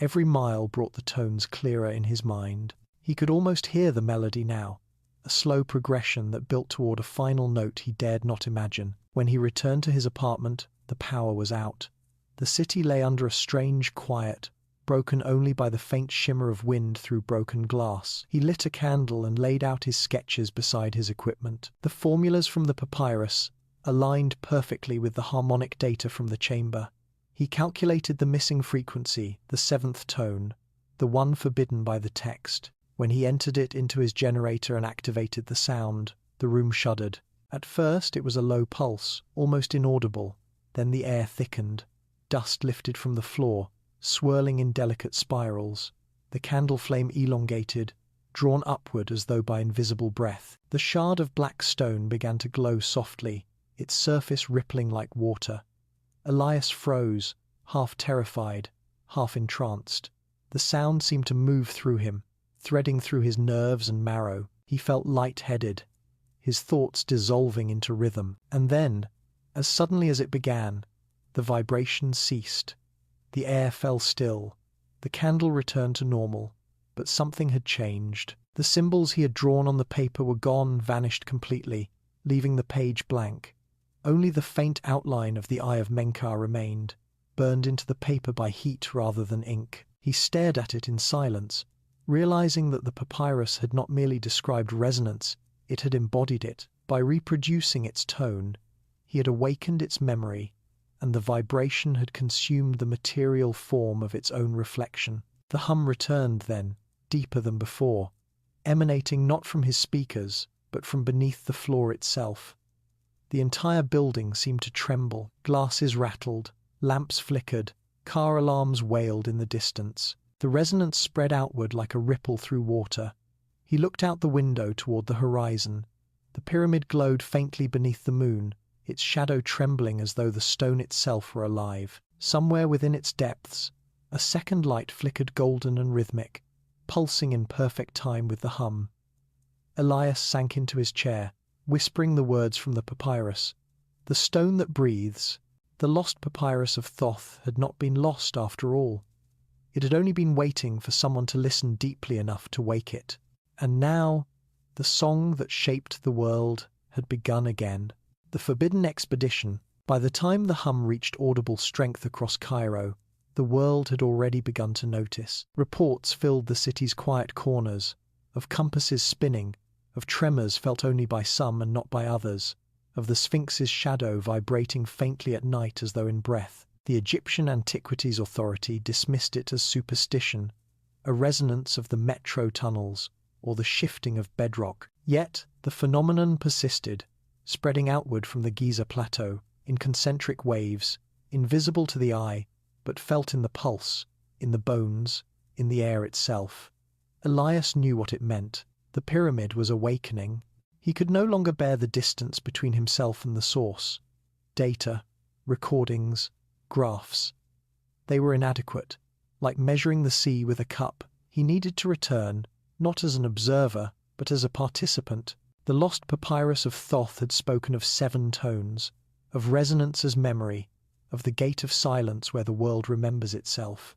Every mile brought the tones clearer in his mind. He could almost hear the melody now, a slow progression that built toward a final note he dared not imagine. When he returned to his apartment, the power was out. The city lay under a strange quiet, broken only by the faint shimmer of wind through broken glass. He lit a candle and laid out his sketches beside his equipment. The formulas from the papyrus aligned perfectly with the harmonic data from the chamber. He calculated the missing frequency, the 7th tone, the one forbidden by the text. When he entered it into his generator and activated the sound, the room shuddered. At first it was a low pulse, almost inaudible. Then the air thickened. Dust lifted from the floor, swirling in delicate spirals. The candle flame elongated, drawn upward as though by invisible breath. The shard of black stone began to glow softly, its surface rippling like water. Elias froze, half terrified, half entranced. The sound seemed to move through him, threading through his nerves and marrow. He felt light-headed, his thoughts dissolving into rhythm. And then, as suddenly as it began, the vibration ceased. The air fell still. The candle returned to normal, but something had changed. The symbols he had drawn on the paper were gone, vanished completely, leaving the page blank. Only the faint outline of the Eye of Menka remained, burned into the paper by heat rather than ink. He stared at it in silence, realizing that the papyrus had not merely described resonance, it had embodied it. By reproducing its tone, he had awakened its memory, and the vibration had consumed the material form of its own reflection. The hum returned then, deeper than before, emanating not from his speakers, but from beneath the floor itself. The entire building seemed to tremble. Glasses rattled, lamps flickered, car alarms wailed in the distance. The resonance spread outward like a ripple through water. He looked out the window toward the horizon. The pyramid glowed faintly beneath the moon, its shadow trembling as though the stone itself were alive. Somewhere within its depths, a second light flickered golden and rhythmic, pulsing in perfect time with the hum. Elias sank into his chair, whispering the words from the papyrus. The stone that breathes, the lost papyrus of Thoth, had not been lost after all. It had only been waiting for someone to listen deeply enough to wake it. And now, the song that shaped the world had begun again. The forbidden expedition. By the time the hum reached audible strength across Cairo, the world had already begun to notice. Reports filled the city's quiet corners, of compasses spinning, of tremors felt only by some and not by others, of the Sphinx's shadow vibrating faintly at night as though in breath. The Egyptian Antiquities Authority dismissed it as superstition, a resonance of the metro tunnels, or the shifting of bedrock. Yet the phenomenon persisted, spreading outward from the Giza plateau, in concentric waves, invisible to the eye, but felt in the pulse, in the bones, in the air itself. Elias knew what it meant. The pyramid was awakening. He could no longer bear the distance between himself and the source. Data, recordings, graphs. They were inadequate. Like measuring the sea with a cup, he needed to return, not as an observer, but as a participant. The lost papyrus of Thoth had spoken of 7 tones, of resonance as memory, of the gate of silence where the world remembers itself.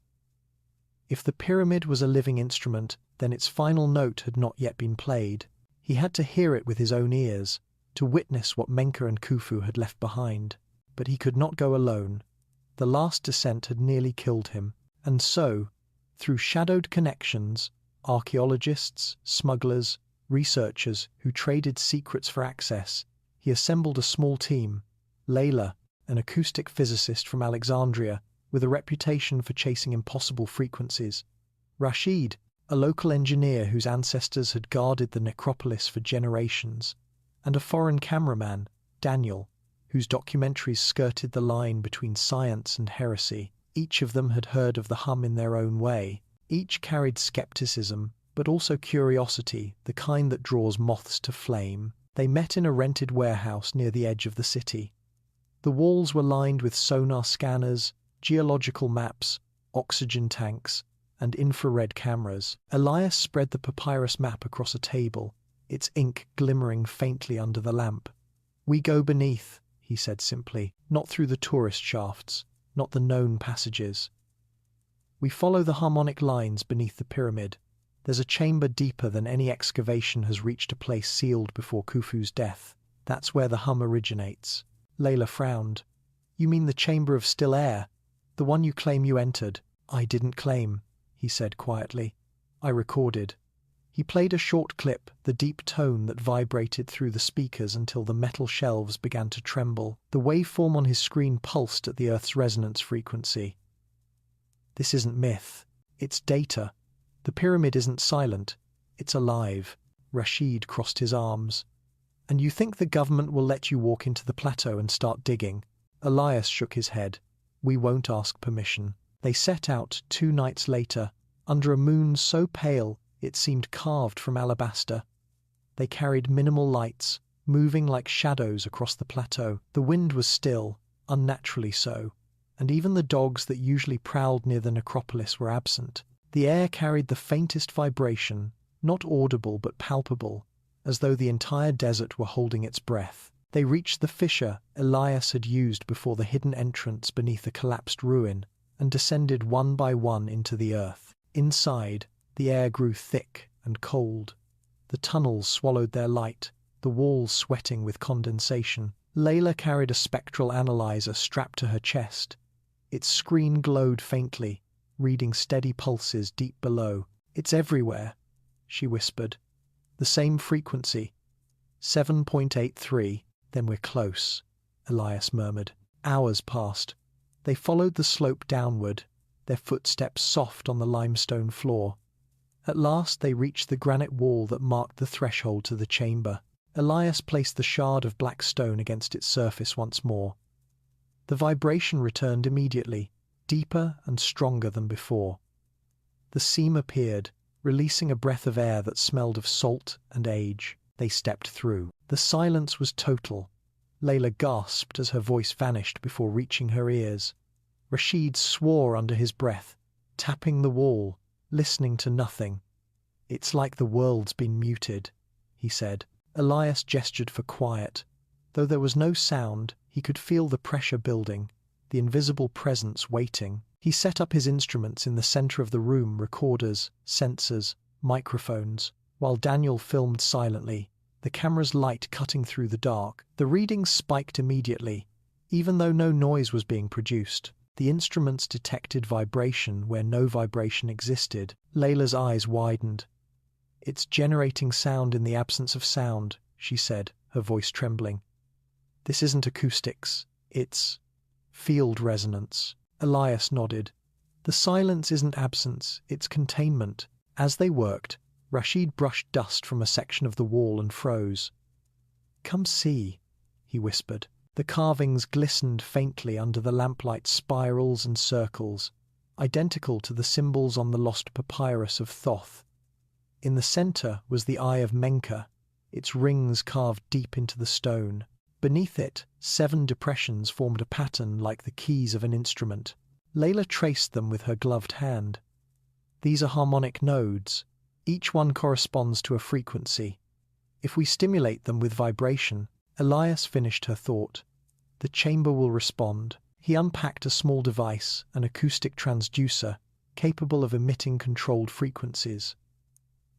If the pyramid was a living instrument, then its final note had not yet been played. He had to hear it with his own ears, to witness what Menka and Khufu had left behind. But he could not go alone. The last descent had nearly killed him, and so, through shadowed connections, archaeologists, smugglers, researchers who traded secrets for access, he assembled a small team. Layla, an acoustic physicist from Alexandria, with a reputation for chasing impossible frequencies. Rashid, a local engineer whose ancestors had guarded the necropolis for generations. And a foreign cameraman, Daniel, whose documentaries skirted the line between science and heresy. Each of them had heard of the hum in their own way. Each carried skepticism, but also curiosity, the kind that draws moths to flame. They met in a rented warehouse near the edge of the city. The walls were lined with sonar scanners, geological maps, oxygen tanks, and infrared cameras. Elias spread the papyrus map across a table, its ink glimmering faintly under the lamp. "We go beneath," he said simply, "not through the tourist shafts, not the known passages. We follow the harmonic lines beneath the pyramid. There's a chamber deeper than any excavation has reached, a place sealed before Khufu's death. That's where the hum originates." Layla frowned. "You mean the chamber of still air? The one you claim you entered?" "I didn't claim," he said quietly. "I recorded." He played a short clip, the deep tone that vibrated through the speakers until the metal shelves began to tremble. The waveform on his screen pulsed at the Earth's resonance frequency. "This isn't myth. It's data. The pyramid isn't silent. It's alive." Rashid crossed his arms. "And you think the government will let you walk into the plateau and start digging?" Elias shook his head. "We won't ask permission." They set out 2 nights later, under a moon so pale it seemed carved from alabaster. They carried minimal lights, moving like shadows across the plateau. The wind was still, unnaturally so, and even the dogs that usually prowled near the necropolis were absent. The air carried the faintest vibration, not audible but palpable, as though the entire desert were holding its breath. They reached the fissure Elias had used before the hidden entrance beneath a collapsed ruin, and descended one by one into the earth. Inside, the air grew thick and cold. The tunnels swallowed their light, the walls sweating with condensation. Layla carried a spectral analyzer strapped to her chest. Its screen glowed faintly, reading steady pulses deep below. "It's everywhere," she whispered. "The same frequency. 7.83. "Then we're close," Elias murmured. Hours passed. They followed the slope downward, their footsteps soft on the limestone floor. At last they reached the granite wall that marked the threshold to the chamber. Elias placed the shard of black stone against its surface once more. The vibration returned immediately, deeper and stronger than before. The seam appeared, releasing a breath of air that smelled of salt and age. They stepped through. The silence was total. Layla gasped as her voice vanished before reaching her ears. Rashid swore under his breath, tapping the wall, listening to nothing. "It's like the world's been muted," he said. Elias gestured for quiet. Though there was no sound, he could feel the pressure building, the invisible presence waiting. He set up his instruments in the center of the room, recorders, sensors, microphones, while Daniel filmed silently, the camera's light cutting through the dark. The readings spiked immediately, even though no noise was being produced. The instruments detected vibration where no vibration existed. Layla's eyes widened. "It's generating sound in the absence of sound," she said, her voice trembling. "This isn't acoustics. It's field resonance." Elias nodded. "The silence isn't absence, it's containment." As they worked, Rashid brushed dust from a section of the wall and froze. "Come see," he whispered. The carvings glistened faintly under the lamplight's spirals and circles, identical to the symbols on the lost papyrus of Thoth. In the center was the eye of Menka, its rings carved deep into the stone. Beneath it, 7 depressions formed a pattern like the keys of an instrument. Layla traced them with her gloved hand. "These are harmonic nodes. Each one corresponds to a frequency. If we stimulate them with vibration," Elias finished her thought, "the chamber will respond." He unpacked a small device, an acoustic transducer, capable of emitting controlled frequencies.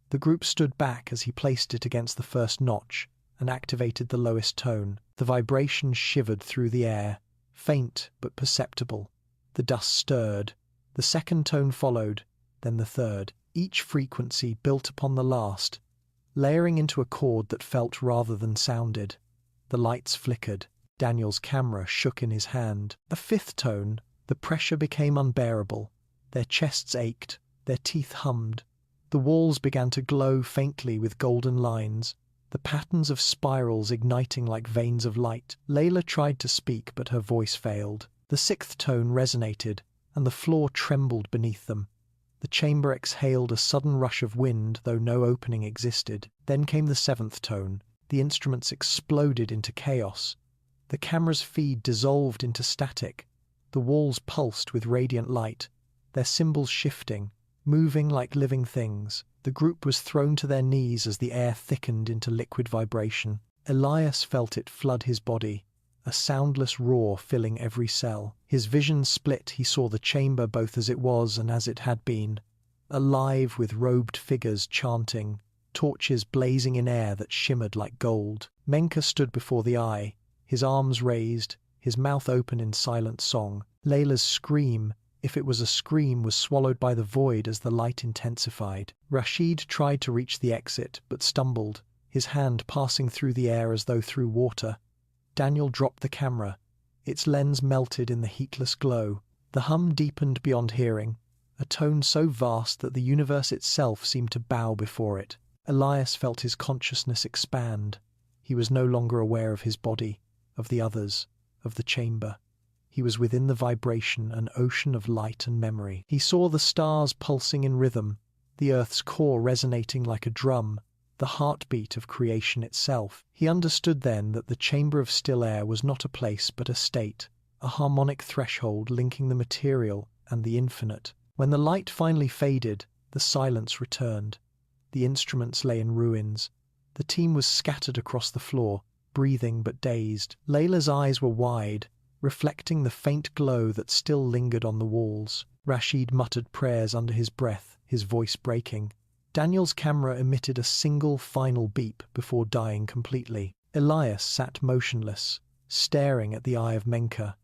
The group stood back as he placed it against the first notch and activated the lowest tone. The vibration shivered through the air, faint but perceptible. The dust stirred. The second tone followed, then the third. Each frequency built upon the last, layering into a chord that felt rather than sounded. The lights flickered. Daniel's camera shook in his hand. A fifth tone. The pressure became unbearable. Their chests ached. Their teeth hummed. The walls began to glow faintly with golden lines, the patterns of spirals igniting like veins of light. Layla tried to speak, but her voice failed. The sixth tone resonated, and the floor trembled beneath them. The chamber exhaled a sudden rush of wind, though no opening existed. Then came the seventh tone. The instruments exploded into chaos. The camera's feed dissolved into static. The walls pulsed with radiant light, their symbols shifting, moving like living things. The group was thrown to their knees as the air thickened into liquid vibration. Elias felt it flood his body, a soundless roar filling every cell. His vision split. He saw the chamber both as it was and as it had been, alive with robed figures chanting, torches blazing in air that shimmered like gold. Menka stood before the eye, his arms raised, his mouth open in silent song. Layla's scream, if it was a scream, was swallowed by the void as the light intensified. Rashid tried to reach the exit, but stumbled, his hand passing through the air as though through water. Daniel dropped the camera. Its lens melted in the heatless glow. The hum deepened beyond hearing, a tone so vast that the universe itself seemed to bow before it. Elias felt his consciousness expand. He was no longer aware of his body, of the others, of the chamber. He was within the vibration, an ocean of light and memory. He saw the stars pulsing in rhythm, the earth's core resonating like a drum, the heartbeat of creation itself. He understood then that the chamber of still air was not a place but a state, a harmonic threshold linking the material and the infinite. When the light finally faded, the silence returned. The instruments lay in ruins. The team was scattered across the floor, breathing but dazed. Layla's eyes were wide, reflecting the faint glow that still lingered on the walls. Rashid muttered prayers under his breath, his voice breaking. Daniel's camera emitted a single final beep before dying completely. Elias sat motionless, staring at the eye of Menka.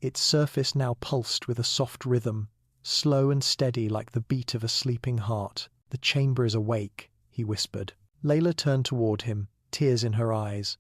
Its surface now pulsed with a soft rhythm, slow and steady like the beat of a sleeping heart. "The chamber is awake," he whispered. Layla turned toward him, tears in her eyes.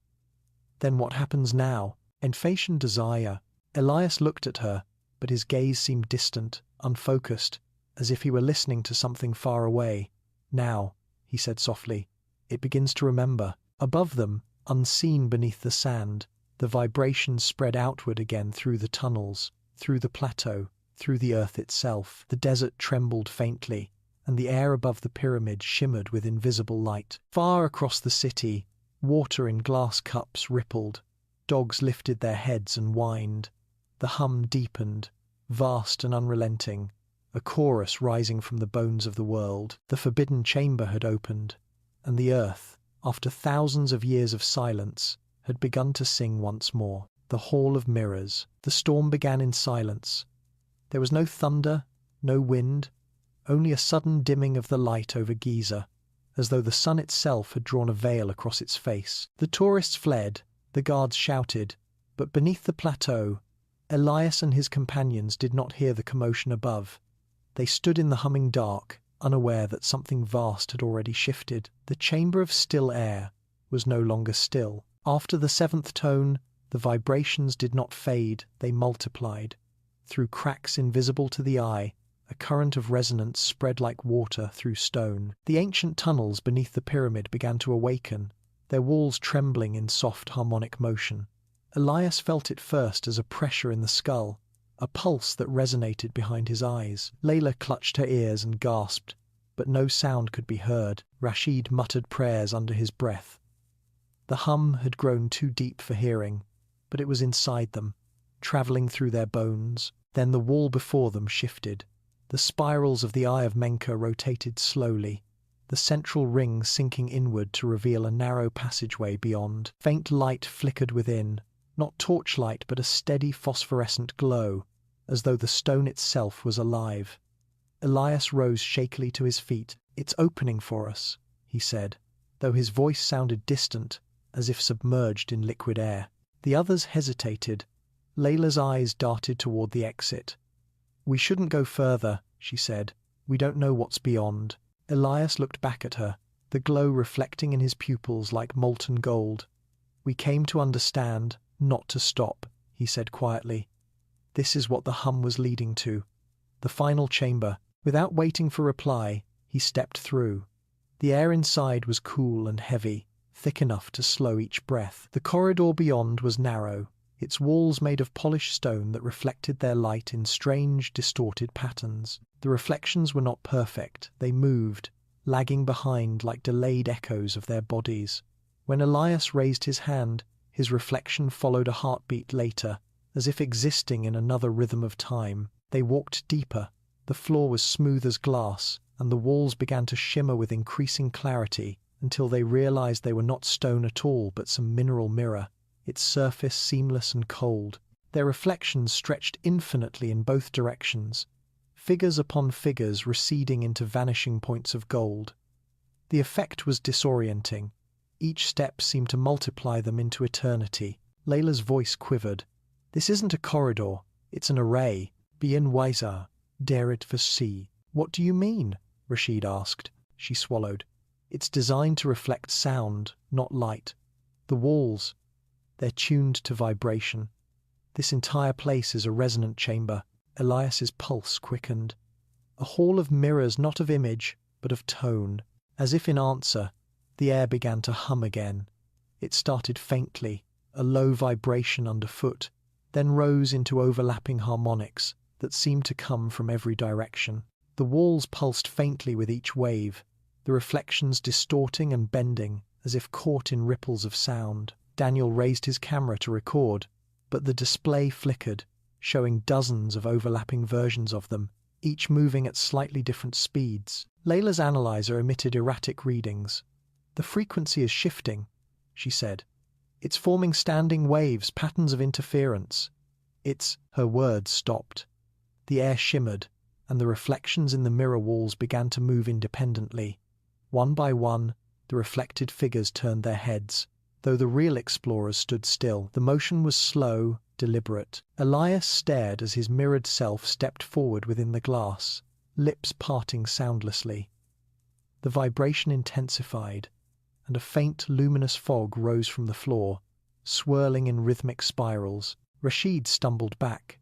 "Then what happens now?" Enfation desire. Elias looked at her, but his gaze seemed distant, unfocused, as if he were listening to something far away. "Now," he said softly, "it begins to remember." Above them, unseen beneath the sand, the vibrations spread outward again through the tunnels, through the plateau, through the earth itself. The desert trembled faintly, and the air above the pyramid shimmered with invisible light. Far across the city, water in glass cups rippled. Dogs lifted their heads and whined. The hum deepened, vast and unrelenting, a chorus rising from the bones of the world. The forbidden chamber had opened, and the earth, after thousands of years of silence, had begun to sing once more. The Hall of Mirrors. The storm began in silence. There was no thunder, no wind, only a sudden dimming of the light over Giza, as though the sun itself had drawn a veil across its face. The tourists fled. The guards shouted, but beneath the plateau, Elias and his companions did not hear the commotion above. They stood in the humming dark, unaware that something vast had already shifted. The chamber of still air was no longer still. After the seventh tone, the vibrations did not fade, they multiplied. Through cracks invisible to the eye, a current of resonance spread like water through stone. The ancient tunnels beneath the pyramid began to awaken, their walls trembling in soft harmonic motion. Elias felt it first as a pressure in the skull, a pulse that resonated behind his eyes. Layla clutched her ears and gasped, but no sound could be heard. Rashid muttered prayers under his breath. The hum had grown too deep for hearing, but it was inside them, travelling through their bones. Then the wall before them shifted. The spirals of the Eye of Menka rotated slowly, the central ring sinking inward to reveal a narrow passageway beyond. Faint light flickered within, not torchlight but a steady phosphorescent glow, as though the stone itself was alive. Elias rose shakily to his feet. "It's opening for us," he said, though his voice sounded distant, as if submerged in liquid air. The others hesitated. Layla's eyes darted toward the exit. "We shouldn't go further," she said. "We don't know what's beyond." Elias looked back at her, the glow reflecting in his pupils like molten gold. "We came to understand, not to stop," he said quietly. This is what the hum was leading to. The final chamber. Without waiting for reply, he stepped through. The air inside was cool and heavy, thick enough to slow each breath. The corridor beyond was narrow, its walls made of polished stone that reflected their light in strange, distorted patterns. The reflections were not perfect. They moved, lagging behind like delayed echoes of their bodies. When Elias raised his hand, his reflection followed a heartbeat later, as if existing in another rhythm of time. They walked deeper. The floor was smooth as glass, and the walls began to shimmer with increasing clarity until they realized they were not stone at all but some mineral mirror, its surface seamless and cold. Their reflections stretched infinitely in both directions, figures upon figures receding into vanishing points of gold. The effect was disorienting. Each step seemed to multiply them into eternity. Layla's voice quivered. "This isn't a corridor, it's an array. Bien wiser, dare it for see." "What do you mean?" Rashid asked. She swallowed. "It's designed to reflect sound, not light. The walls, they're tuned to vibration. This entire place is a resonant chamber." Elias's pulse quickened. A hall of mirrors, not of image, but of tone. As if in answer, the air began to hum again. It started faintly, a low vibration underfoot, then rose into overlapping harmonics that seemed to come from every direction. The walls pulsed faintly with each wave, the reflections distorting and bending as if caught in ripples of sound. Daniel raised his camera to record, but the display flickered, showing dozens of overlapping versions of them, each moving at slightly different speeds. Layla's analyzer emitted erratic readings. "The frequency is shifting," she said. "It's forming standing waves, patterns of interference. It's—" Her words stopped. The air shimmered, and the reflections in the mirror walls began to move independently. One by one, the reflected figures turned their heads, though the real explorers stood still. The motion was slow, deliberate. Elias stared as his mirrored self stepped forward within the glass, lips parting soundlessly. The vibration intensified, and a faint, luminous fog rose from the floor, swirling in rhythmic spirals. Rashid stumbled back.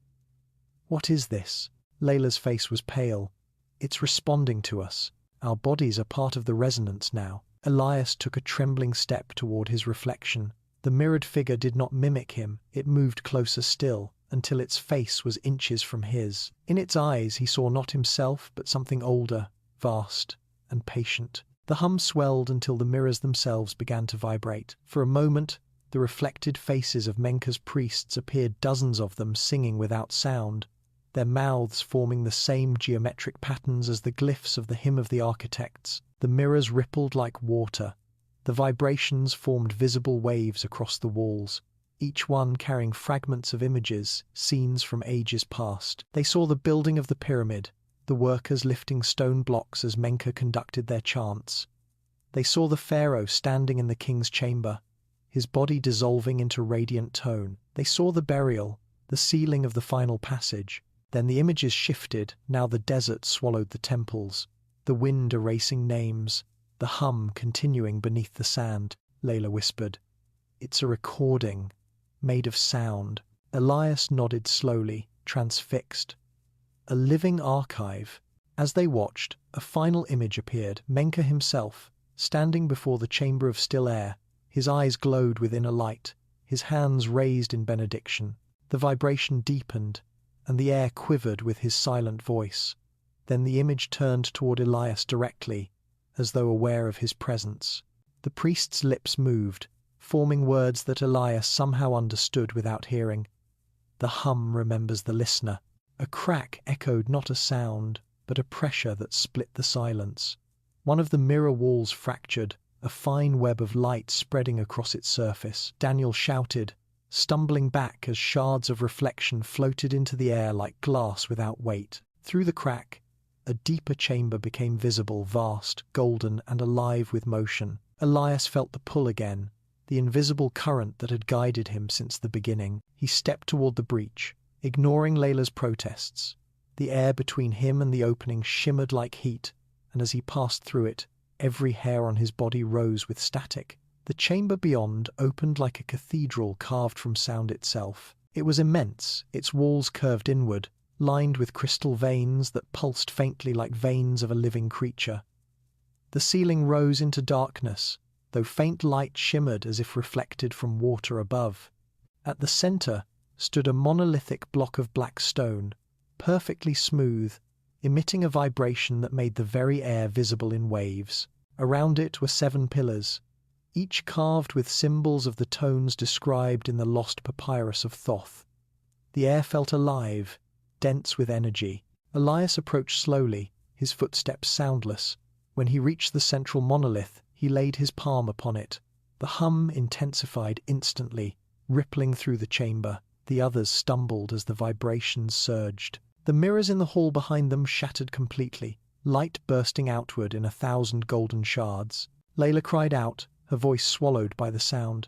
"What is this?" Layla's face was pale. "It's responding to us. Our bodies are part of the resonance now." Elias took a trembling step toward his reflection. The mirrored figure did not mimic him. It moved closer still, until its face was inches from his. In its eyes he saw not himself, but something older, vast, and patient. The hum swelled until the mirrors themselves began to vibrate. For a moment, the reflected faces of Menka's priests appeared, dozens of them singing without sound, their mouths forming the same geometric patterns as the glyphs of the hymn of the architects. The mirrors rippled like water. The vibrations formed visible waves across the walls, each one carrying fragments of images, scenes from ages past. They saw the building of the pyramid, the workers lifting stone blocks as Menka conducted their chants. They saw the pharaoh standing in the king's chamber, his body dissolving into radiant tone. They saw the burial, the sealing of the final passage. Then the images shifted. Now the desert swallowed the temples, the wind erasing names, the hum continuing beneath the sand. Layla whispered, "It's a recording, made of sound." Elias nodded slowly, transfixed. A living archive. As they watched, a final image appeared. Menka himself, standing before the chamber of still air. His eyes glowed with inner light, his hands raised in benediction. The vibration deepened, and the air quivered with his silent voice. Then the image turned toward Elias directly, as though aware of his presence. The priest's lips moved, forming words that Elias somehow understood without hearing. The hum remembers the listener. A crack echoed not a sound, but a pressure that split the silence. One of the mirror walls fractured, a fine web of light spreading across its surface. Daniel shouted, stumbling back as shards of reflection floated into the air like glass without weight. Through the crack, a deeper chamber became visible, vast, golden, and alive with motion. Elias felt the pull again, the invisible current that had guided him since the beginning. He stepped toward the breach, ignoring Layla's protests. The air between him and the opening shimmered like heat, and as he passed through it, every hair on his body rose with static. The chamber beyond opened like a cathedral carved from sound itself. It was immense, its walls curved inward, lined with crystal veins that pulsed faintly like veins of a living creature. The ceiling rose into darkness, though faint light shimmered as if reflected from water above. At the center stood a monolithic block of black stone, perfectly smooth, emitting a vibration that made the very air visible in waves. Around it were 7 pillars, each carved with symbols of the tones described in the lost papyrus of Thoth. The air felt alive, dense with energy. Elias approached slowly, his footsteps soundless. When he reached the central monolith, he laid his palm upon it. The hum intensified instantly, rippling through the chamber. The others stumbled as the vibrations surged. The mirrors in the hall behind them shattered completely, light bursting outward in 1,000 golden shards. Layla cried out, her voice swallowed by the sound.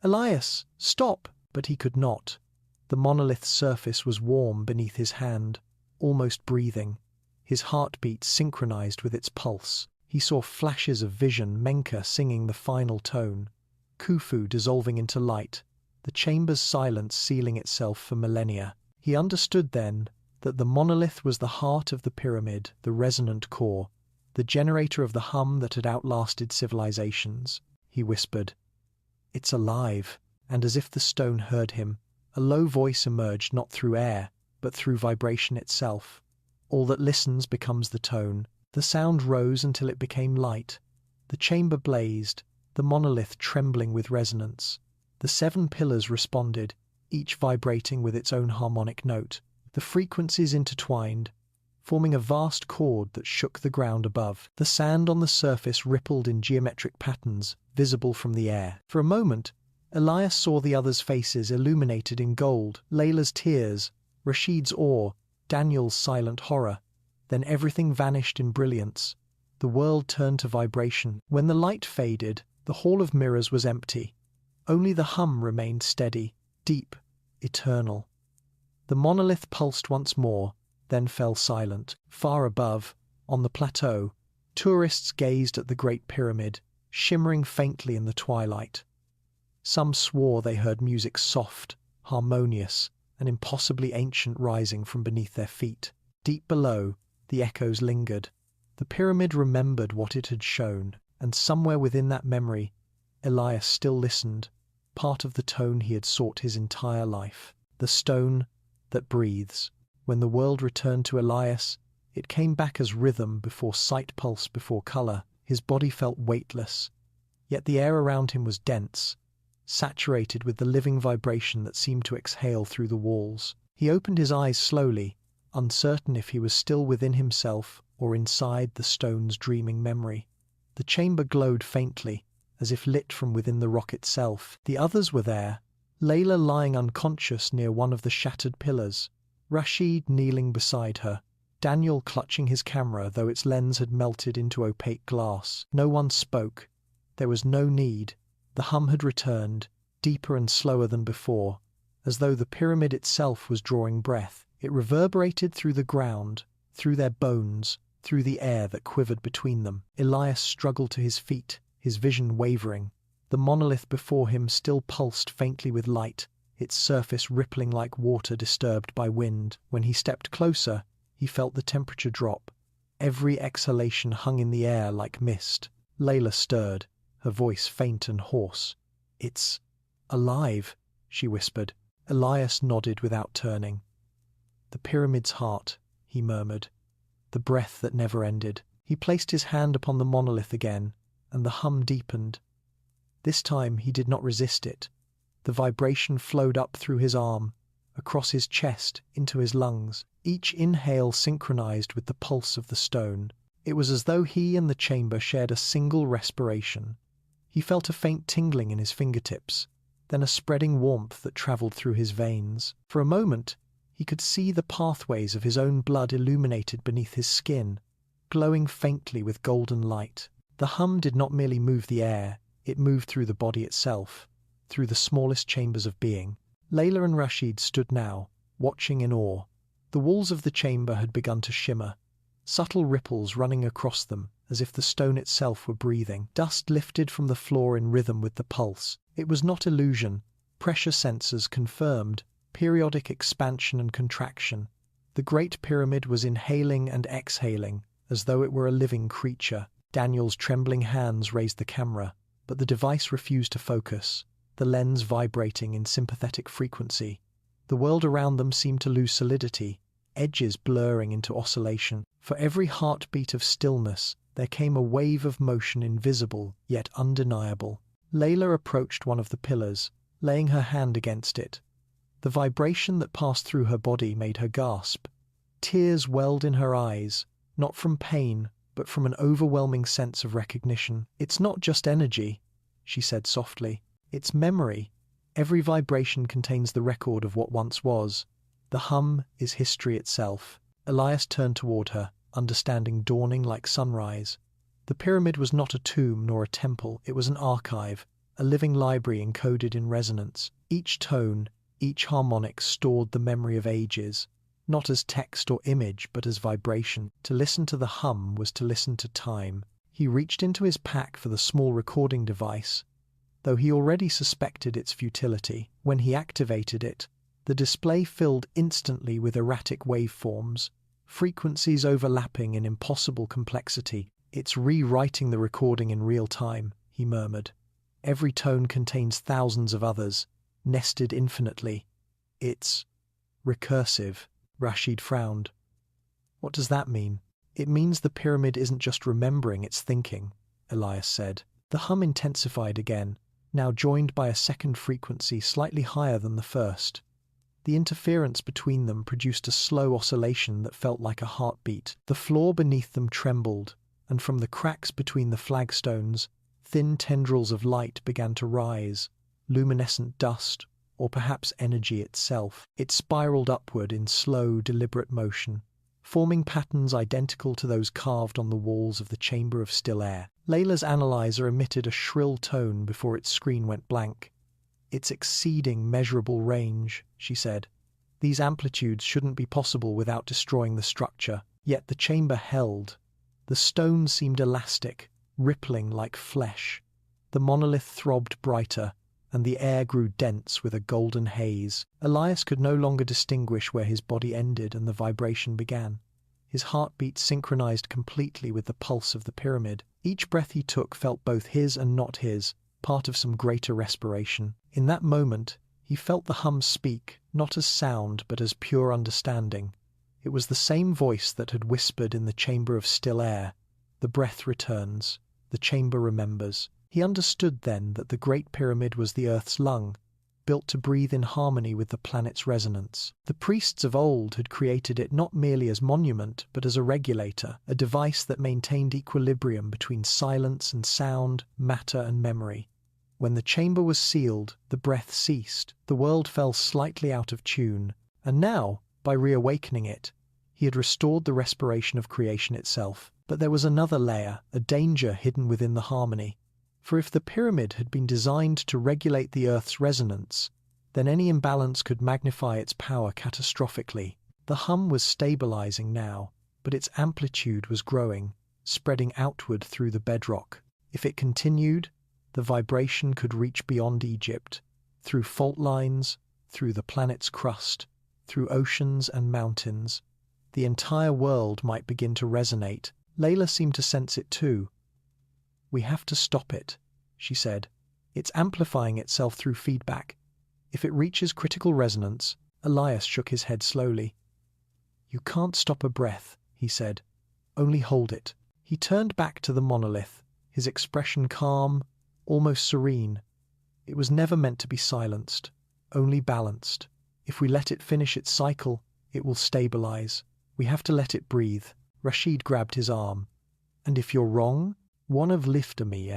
"Elias, stop!" But he could not. The monolith's surface was warm beneath his hand, almost breathing. His heartbeat synchronized with its pulse. He saw flashes of vision, Menka singing the final tone, Khufu dissolving into light, the chamber's silence sealing itself for millennia. He understood then that the monolith was the heart of the pyramid, the resonant core, the generator of the hum that had outlasted civilizations. He whispered, "It's alive," and as if the stone heard him, a low voice emerged not through air, but through vibration itself. All that listens becomes the tone. The sound rose until it became light. The chamber blazed, the monolith trembling with resonance. The 7 pillars responded, each vibrating with its own harmonic note. The frequencies intertwined, forming a vast chord that shook the ground above. The sand on the surface rippled in geometric patterns, visible from the air. For a moment, Elias saw the others' faces illuminated in gold, Layla's tears, Rashid's awe, Daniel's silent horror. Then everything vanished in brilliance. The world turned to vibration. When the light faded, the hall of mirrors was empty. Only the hum remained steady, deep, eternal. The monolith pulsed once more, then fell silent. Far above, on the plateau, tourists gazed at the Great Pyramid, shimmering faintly in the twilight. Some swore they heard music soft, harmonious, and impossibly ancient rising from beneath their feet. Deep below, the echoes lingered. The pyramid remembered what it had shown, and somewhere within that memory, Elias still listened, part of the tone he had sought his entire life. The stone that breathes. When the world returned to Elias, it came back as rhythm before sight, pulse before color. His body felt weightless, yet the air around him was dense, saturated with the living vibration that seemed to exhale through the walls. He opened his eyes slowly, uncertain if he was still within himself or inside the stone's dreaming memory. The chamber glowed faintly, as if lit from within the rock itself. The others were there, Layla lying unconscious near one of the shattered pillars, Rashid kneeling beside her, Daniel clutching his camera though its lens had melted into opaque glass. No one spoke. There was no need. The hum had returned, deeper and slower than before, as though the pyramid itself was drawing breath. It reverberated through the ground, through their bones, through the air that quivered between them. Elias struggled to his feet, his vision wavering. The monolith before him still pulsed faintly with light, its surface rippling like water disturbed by wind. When he stepped closer, he felt the temperature drop. Every exhalation hung in the air like mist. Layla stirred, her voice faint and hoarse. "It's alive," she whispered. Elias nodded without turning. "The pyramid's heart," he murmured. "The breath that never ended." He placed his hand upon the monolith again, and the hum deepened. This time he did not resist it. The vibration flowed up through his arm, across his chest, into his lungs. Each inhale synchronized with the pulse of the stone. It was as though he and the chamber shared a single respiration. He felt a faint tingling in his fingertips, then a spreading warmth that traveled through his veins. For a moment, he could see the pathways of his own blood illuminated beneath his skin, glowing faintly with golden light. The hum did not merely move the air, it moved through the body itself, through the smallest chambers of being. Layla and Rashid stood now, watching in awe. The walls of the chamber had begun to shimmer, subtle ripples running across them, as if the stone itself were breathing. Dust lifted from the floor in rhythm with the pulse. It was not illusion. Pressure sensors confirmed periodic expansion and contraction. The Great Pyramid was inhaling and exhaling, as though it were a living creature. Daniel's trembling hands raised the camera, but the device refused to focus, the lens vibrating in sympathetic frequency. The world around them seemed to lose solidity, edges blurring into oscillation. For every heartbeat of stillness, there came a wave of motion invisible, yet undeniable. Layla approached one of the pillars, laying her hand against it. The vibration that passed through her body made her gasp. Tears welled in her eyes, not from pain, but from an overwhelming sense of recognition. "It's not just energy," she said softly. "It's memory. Every vibration contains the record of what once was. The hum is history itself." Elias turned toward her, understanding dawning like sunrise. The pyramid was not a tomb nor a temple, it was an archive, a living library encoded in resonance. Each tone, each harmonic stored the memory of ages, not as text or image, but as vibration. To listen to the hum was to listen to time. He reached into his pack for the small recording device, though he already suspected its futility. When he activated it, the display filled instantly with erratic waveforms, frequencies overlapping in impossible complexity. "It's rewriting the recording in real time," he murmured. "Every tone contains thousands of others, nested infinitely. It's recursive." Rashid frowned. "What does that mean?" "It means the pyramid isn't just remembering, it's thinking," Elias said. The hum intensified again, now joined by a second frequency slightly higher than the first. The interference between them produced a slow oscillation that felt like a heartbeat. The floor beneath them trembled, and from the cracks between the flagstones, thin tendrils of light began to rise, luminescent dust, or perhaps energy itself. It spiraled upward in slow, deliberate motion, forming patterns identical to those carved on the walls of the chamber of still air. Layla's analyzer emitted a shrill tone before its screen went blank. "It's exceeding measurable range," she said. "These amplitudes shouldn't be possible without destroying the structure." Yet the chamber held. The stone seemed elastic, rippling like flesh. The monolith throbbed brighter, and the air grew dense with a golden haze. Elias could no longer distinguish where his body ended and the vibration began. His heartbeat synchronized completely with the pulse of the pyramid. Each breath he took felt both his and not his, part of some greater respiration. In that moment, he felt the hum speak, not as sound but as pure understanding. It was the same voice that had whispered in the chamber of still air. "The breath returns, the chamber remembers." He understood then that the Great Pyramid was the Earth's lung, built to breathe in harmony with the planet's resonance. The priests of old had created it not merely as monument, but as a regulator, a device that maintained equilibrium between silence and sound, matter and memory. When the chamber was sealed, the breath ceased, the world fell slightly out of tune, and now, by reawakening it, he had restored the respiration of creation itself. But there was another layer, a danger hidden within the harmony. For if the pyramid had been designed to regulate the Earth's resonance, then any imbalance could magnify its power catastrophically. The hum was stabilizing now, but its amplitude was growing, spreading outward through the bedrock. If it continued, the vibration could reach beyond Egypt, through fault lines, through the planet's crust, through oceans and mountains. The entire world might begin to resonate. Layla seemed to sense it too. "We have to stop it," she said. "It's amplifying itself through feedback. If it reaches critical resonance." Elias shook his head slowly. "You can't stop a breath," he said. "Only hold it." He turned back to the monolith, his expression calm, almost serene. It was never meant to be silenced, only balanced. If we let it finish its cycle, it will stabilize. We have to let it breathe. Rashid grabbed his arm. "And if you're wrong?" "One of lifter me,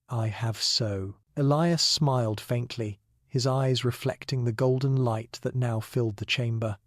I have so." Elias smiled faintly, his eyes reflecting the golden light that now filled the chamber.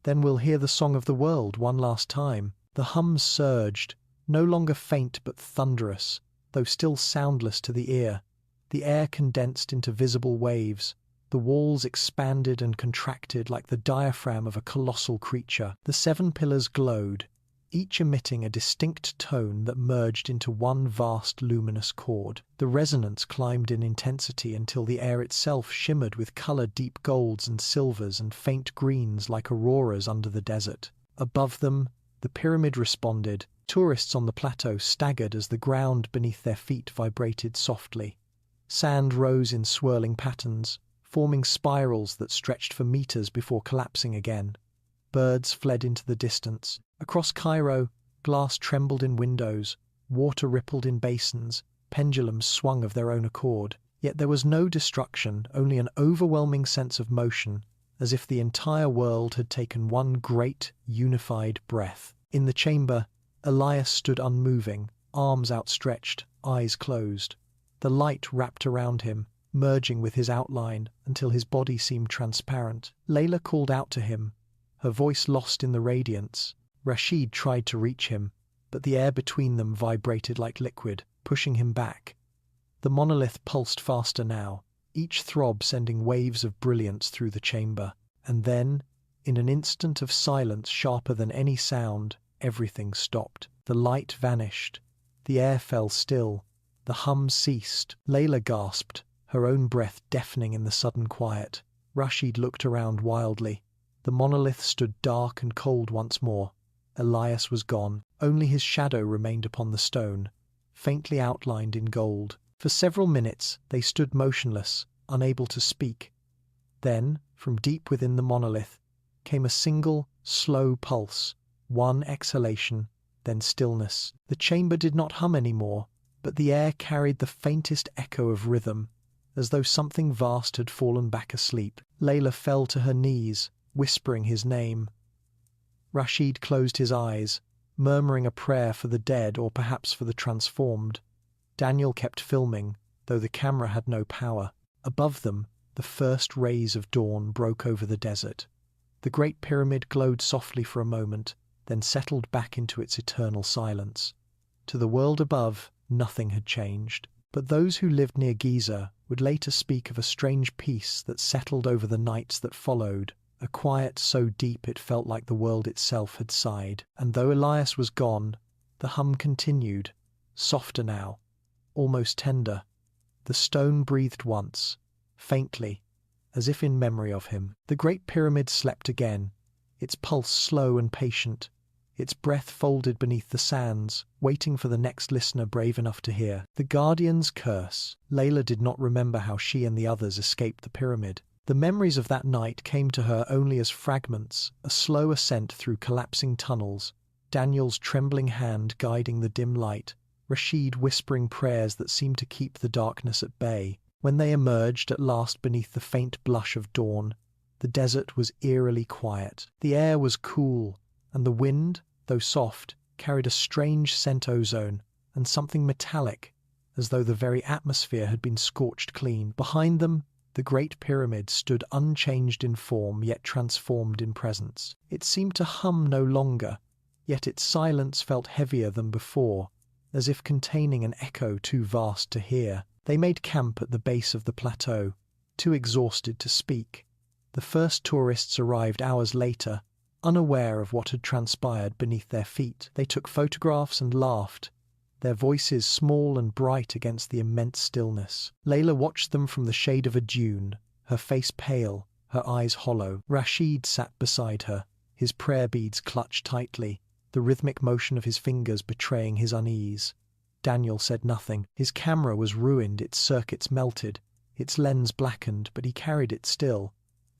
"Then we'll hear the song of the world one last time." The hums surged, no longer faint but thunderous, though still soundless to the ear. The air condensed into visible waves. The walls expanded and contracted like the diaphragm of a colossal creature. The 7 pillars glowed, each emitting a distinct tone that merged into one vast luminous chord. The resonance climbed in intensity until the air itself shimmered with colored deep golds and silvers and faint greens like auroras under the desert. Above them, the pyramid responded. Tourists on the plateau staggered as the ground beneath their feet vibrated softly. Sand rose in swirling patterns, forming spirals that stretched for meters before collapsing again. Birds fled into the distance. Across Cairo, glass trembled in windows, water rippled in basins, pendulums swung of their own accord. Yet there was no destruction, only an overwhelming sense of motion, as if the entire world had taken one great, unified breath. In the chamber, Elias stood unmoving, arms outstretched, eyes closed. The light wrapped around him, merging with his outline until his body seemed transparent. Layla called out to him, her voice lost in the radiance. Rashid tried to reach him, but the air between them vibrated like liquid, pushing him back. The monolith pulsed faster now, each throb sending waves of brilliance through the chamber. And then, in an instant of silence sharper than any sound, everything stopped. The light vanished. The air fell still. The hum ceased. Layla gasped, her own breath deafening in the sudden quiet. Rashid looked around wildly. The monolith stood dark and cold once more. Elias was gone. Only his shadow remained upon the stone, faintly outlined in gold. For several minutes they stood motionless, unable to speak. Then, from deep within the monolith, came a single, slow pulse, one exhalation, then stillness. The chamber did not hum anymore, but the air carried the faintest echo of rhythm, as though something vast had fallen back asleep. Layla fell to her knees, whispering his name. Rashid closed his eyes, murmuring a prayer for the dead or perhaps for the transformed. Daniel kept filming, though the camera had no power. Above them, the first rays of dawn broke over the desert. The Great Pyramid glowed softly for a moment, then settled back into its eternal silence. To the world above, nothing had changed. But those who lived near Giza would later speak of a strange peace that settled over the nights that followed, a quiet so deep it felt like the world itself had sighed. And though Elias was gone, the hum continued, softer now, almost tender. The stone breathed once, faintly, as if in memory of him. The Great Pyramid slept again, its pulse slow and patient, its breath folded beneath the sands, waiting for the next listener brave enough to hear. The Guardian's curse. Layla did not remember how she and the others escaped the pyramid. The memories of that night came to her only as fragments, a slow ascent through collapsing tunnels, Daniel's trembling hand guiding the dim light, Rashid whispering prayers that seemed to keep the darkness at bay. When they emerged at last beneath the faint blush of dawn, the desert was eerily quiet. The air was cool, and the wind, though soft, carried a strange scent ozone and something metallic, as though the very atmosphere had been scorched clean. Behind them, the Great Pyramid stood unchanged in form yet transformed in presence. It seemed to hum no longer, yet its silence felt heavier than before, as if containing an echo too vast to hear. They made camp at the base of the plateau, too exhausted to speak. The first tourists arrived hours later, unaware of what had transpired beneath their feet. They took photographs and laughed, their voices small and bright against the immense stillness. Layla watched them from the shade of a dune, her face pale, her eyes hollow. Rashid sat beside her, his prayer beads clutched tightly, the rhythmic motion of his fingers betraying his unease. Daniel said nothing. His camera was ruined, its circuits melted, its lens blackened, but he carried it still,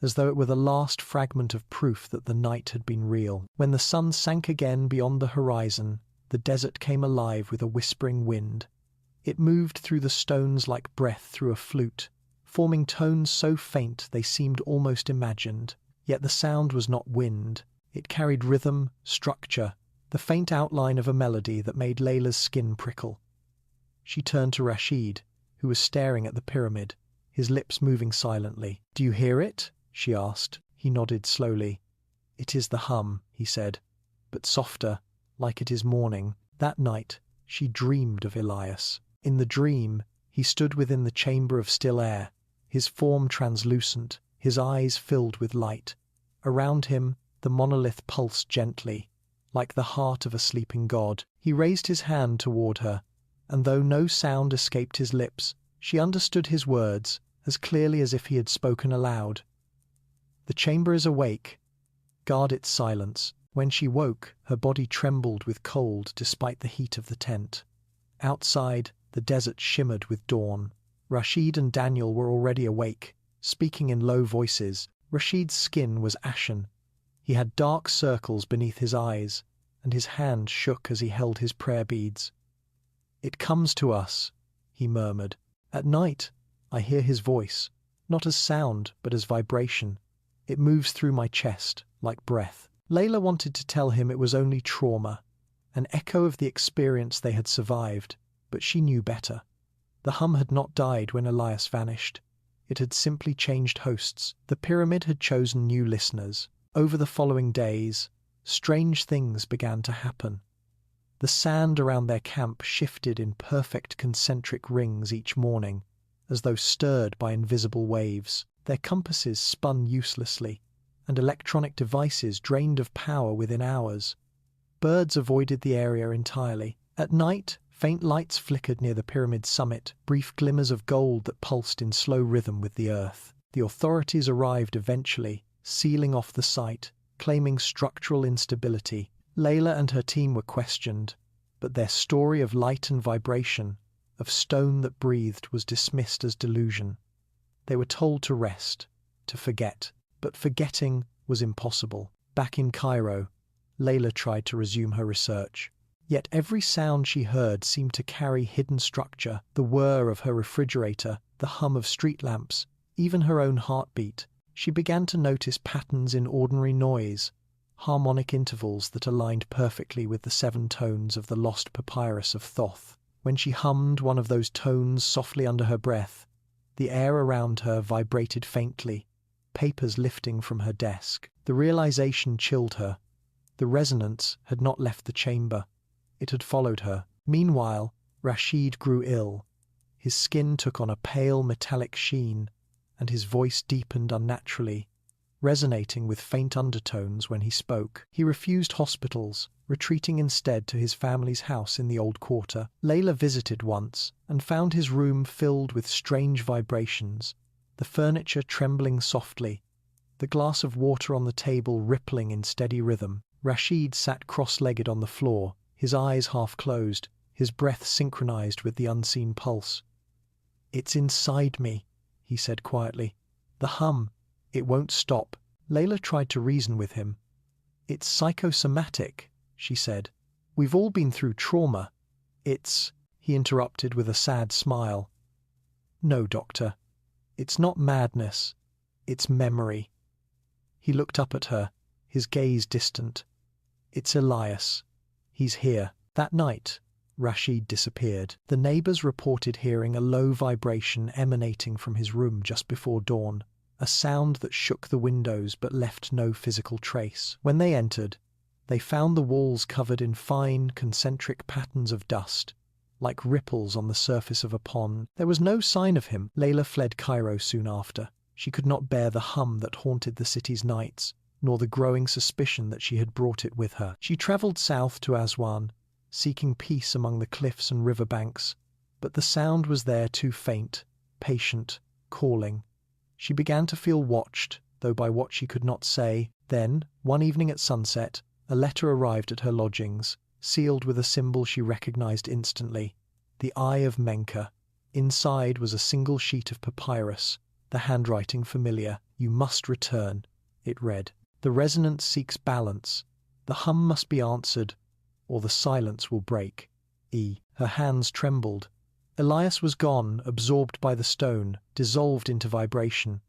as though it were the last fragment of proof that the night had been real. When the sun sank again beyond the horizon, the desert came alive with a whispering wind. It moved through the stones like breath through a flute, forming tones so faint they seemed almost imagined. Yet the sound was not wind. It carried rhythm, structure, the faint outline of a melody that made Layla's skin prickle. She turned to Rashid, who was staring at the pyramid, his lips moving silently. "Do you hear it?" she asked. He nodded slowly. "It is the hum," he said, "but softer, like it is morning." That night, she dreamed of Elias. In the dream, he stood within the chamber of still air, his form translucent, his eyes filled with light. Around him, the monolith pulsed gently, like the heart of a sleeping god. He raised his hand toward her, and though no sound escaped his lips, she understood his words as clearly as if he had spoken aloud. "The chamber is awake. Guard its silence." When she woke, her body trembled with cold despite the heat of the tent. Outside, the desert shimmered with dawn. Rashid and Daniel were already awake, speaking in low voices. Rashid's skin was ashen. He had dark circles beneath his eyes, and his hand shook as he held his prayer beads. "It comes to us," he murmured. "At night, I hear his voice, not as sound, but as vibration. It moves through my chest, like breath." Layla wanted to tell him it was only trauma, an echo of the experience they had survived, but she knew better. The hum had not died when Elias vanished. It had simply changed hosts. The pyramid had chosen new listeners. Over the following days, strange things began to happen. The sand around their camp shifted in perfect concentric rings each morning, as though stirred by invisible waves. Their compasses spun uselessly, and electronic devices drained of power within hours. Birds avoided the area entirely. At night, faint lights flickered near the pyramid's summit, brief glimmers of gold that pulsed in slow rhythm with the earth. The authorities arrived eventually, sealing off the site, claiming structural instability. Layla and her team were questioned, but their story of light and vibration, of stone that breathed, was dismissed as delusion. They were told to rest, to forget. But forgetting was impossible. Back in Cairo, Layla tried to resume her research. Yet every sound she heard seemed to carry hidden structure, the whir of her refrigerator, the hum of street lamps, even her own heartbeat. She began to notice patterns in ordinary noise, harmonic intervals that aligned perfectly with the 7 tones of the lost papyrus of Thoth. When she hummed one of those tones softly under her breath, the air around her vibrated faintly, papers lifting from her desk. The realization chilled her. The resonance had not left the chamber. It had followed her. Meanwhile, Rashid grew ill. His skin took on a pale metallic sheen, and his voice deepened unnaturally, resonating with faint undertones when he spoke. He refused hospitals, retreating instead to his family's house in the old quarter. Layla visited once and found his room filled with strange vibrations, the furniture trembling softly, the glass of water on the table rippling in steady rhythm. Rashid sat cross-legged on the floor, his eyes half closed, his breath synchronized with the unseen pulse. "It's inside me," he said quietly. "The hum, it won't stop." Layla tried to reason with him. "It's psychosomatic," she said. "We've all been through trauma." He interrupted with a sad smile. "No, doctor. It's not madness. It's memory." He looked up at her, his gaze distant. "It's Elias. He's here." That night, Rashid disappeared. The neighbors reported hearing a low vibration emanating from his room just before dawn, a sound that shook the windows but left no physical trace. When they entered, they found the walls covered in fine, concentric patterns of dust, like ripples on the surface of a pond. There was no sign of him. Layla fled Cairo soon after. She could not bear the hum that haunted the city's nights, nor the growing suspicion that she had brought it with her. She traveled south to Aswan, seeking peace among the cliffs and riverbanks, but the sound was there too faint, patient, calling. She began to feel watched, though by what she could not say. Then, one evening at sunset, a letter arrived at her lodgings, sealed with a symbol she recognized instantly, the Eye of Menka. Inside was a single sheet of papyrus, the handwriting familiar. "You must return," it read. "The resonance seeks balance. The hum must be answered, or the silence will break." Her hands trembled. Elias was gone, absorbed by the stone, dissolved into vibration.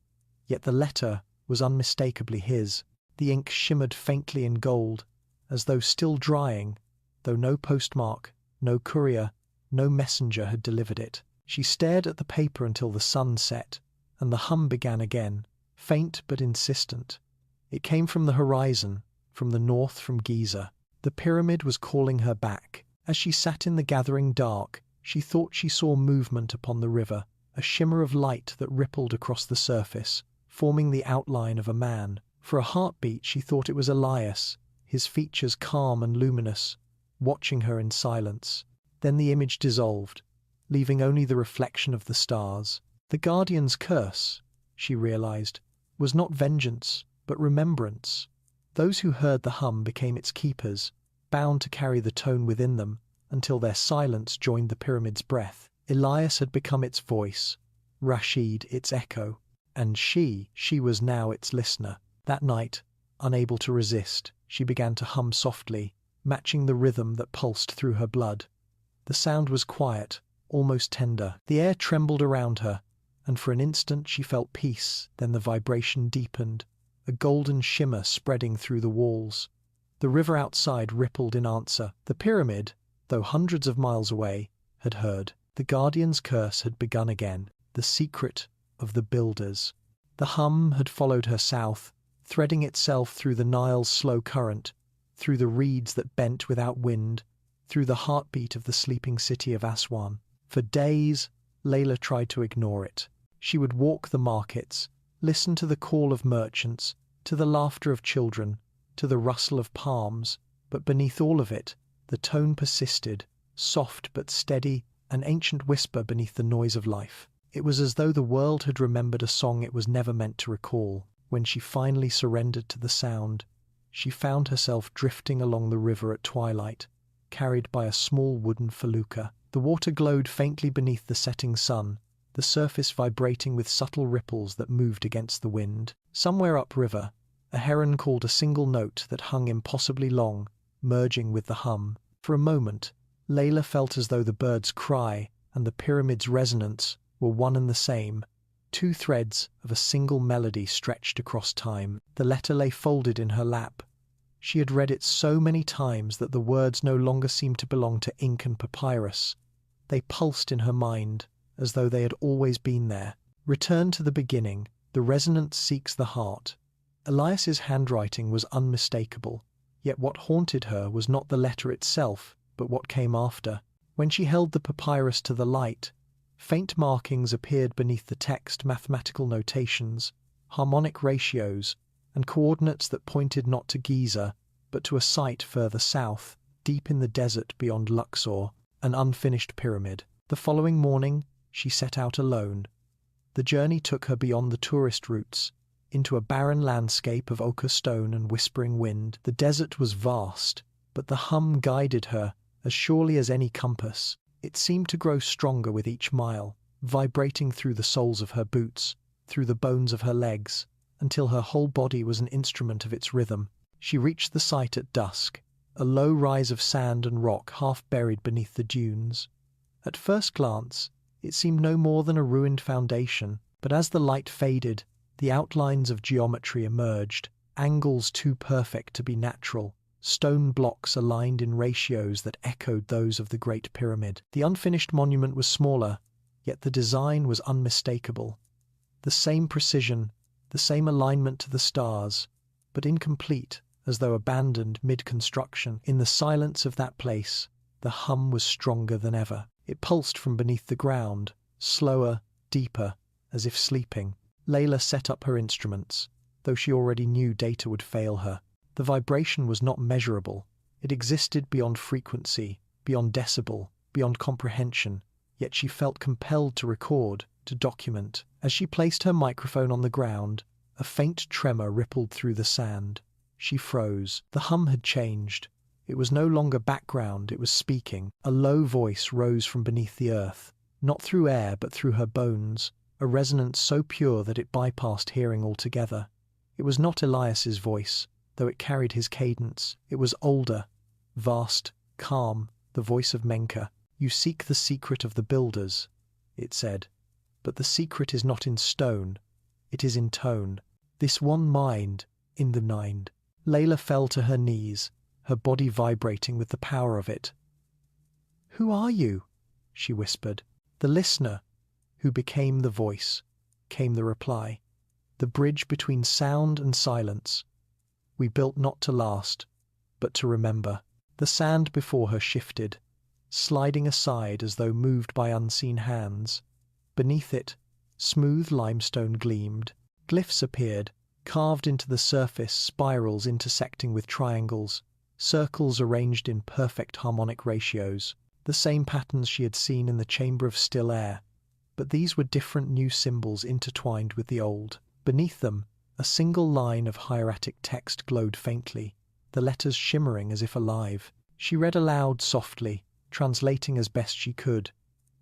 Yet the letter was unmistakably his. The ink shimmered faintly in gold, as though still drying, though no postmark, no courier, no messenger had delivered it. She stared at the paper until the sun set, and the hum began again, faint but insistent. It came from the horizon, from the north, from Giza. The pyramid was calling her back. As she sat in the gathering dark, she thought she saw movement upon the river, a shimmer of light that rippled across the surface, forming the outline of a man. For a heartbeat she thought it was Elias, his features calm and luminous, watching her in silence. Then the image dissolved, leaving only the reflection of the stars. The Guardian's curse, she realized, was not vengeance, but remembrance. Those who heard the hum became its keepers, bound to carry the tone within them until their silence joined the pyramid's breath. Elias had become its voice, Rashid its echo, and she was now its listener. That night, unable to resist, she began to hum softly, matching the rhythm that pulsed through her blood. The sound was quiet, almost tender. The air trembled around her, and for an instant she felt peace. Then the vibration deepened, a golden shimmer spreading through the walls. The river outside rippled in answer. The pyramid, though hundreds of miles away, had heard. The Guardian's curse had begun again, the secret of the builders. The hum had followed her south, threading itself through the Nile's slow current, through the reeds that bent without wind, through the heartbeat of the sleeping city of Aswan. For days, Layla tried to ignore it. She would walk the markets, listen to the call of merchants, to the laughter of children, to the rustle of palms, but beneath all of it, the tone persisted, soft but steady, an ancient whisper beneath the noise of life. It was as though the world had remembered a song it was never meant to recall. When she finally surrendered to the sound, she found herself drifting along the river at twilight, carried by a small wooden felucca. The water glowed faintly beneath the setting sun, the surface vibrating with subtle ripples that moved against the wind. Somewhere upriver, a heron called a single note that hung impossibly long, merging with the hum. For a moment, Layla felt as though the bird's cry and the pyramid's resonance were one and the same, two threads of a single melody stretched across time. The letter lay folded in her lap. She had read it so many times that the words no longer seemed to belong to ink and papyrus. They pulsed in her mind, as though they had always been there. Return to the beginning, the resonance seeks the heart. Elias's handwriting was unmistakable, yet what haunted her was not the letter itself, but what came after. When she held the papyrus to the light, faint markings appeared beneath the text, mathematical notations, harmonic ratios, and coordinates that pointed not to Giza, but to a site further south, deep in the desert beyond Luxor, an unfinished pyramid. The following morning, she set out alone. The journey took her beyond the tourist routes, into a barren landscape of ochre stone and whispering wind. The desert was vast, but the hum guided her as surely as any compass. It seemed to grow stronger with each mile, vibrating through the soles of her boots, through the bones of her legs, until her whole body was an instrument of its rhythm. She reached the site at dusk, a low rise of sand and rock half buried beneath the dunes. At first glance, it seemed no more than a ruined foundation, but as the light faded, the outlines of geometry emerged, angles too perfect to be natural, stone blocks aligned in ratios that echoed those of the Great Pyramid. The unfinished monument was smaller, yet the design was unmistakable. The same precision, the same alignment to the stars, but incomplete, as though abandoned mid-construction. In the silence of that place, the hum was stronger than ever. It pulsed from beneath the ground, slower, deeper, as if sleeping. Layla set up her instruments, though she already knew data would fail her. The vibration was not measurable. It existed beyond frequency, beyond decibel, beyond comprehension, yet she felt compelled to record, to document. As she placed her microphone on the ground, a faint tremor rippled through the sand. She froze. The hum had changed. It was no longer background, it was speaking. A low voice rose from beneath the earth, not through air but through her bones, a resonance so pure that it bypassed hearing altogether. It was not Elias's voice, though it carried his cadence. It was older, vast, calm, the voice of Menka. "You seek the secret of the builders," it said, "but the secret is not in stone, it is in tone. This one mind, in the mind." Layla fell to her knees, her body vibrating with the power of it. "Who are you?" she whispered. The listener, who became the voice, came the reply. The bridge between sound and silence. We built not to last, but to remember. The sand before her shifted, sliding aside as though moved by unseen hands. Beneath it, smooth limestone gleamed. Glyphs appeared, carved into the surface, spirals intersecting with triangles, circles arranged in perfect harmonic ratios, the same patterns she had seen in the chamber of still air. But these were different new symbols intertwined with the old. Beneath them, a single line of hieratic text glowed faintly, the letters shimmering as if alive. She read aloud softly, translating as best she could.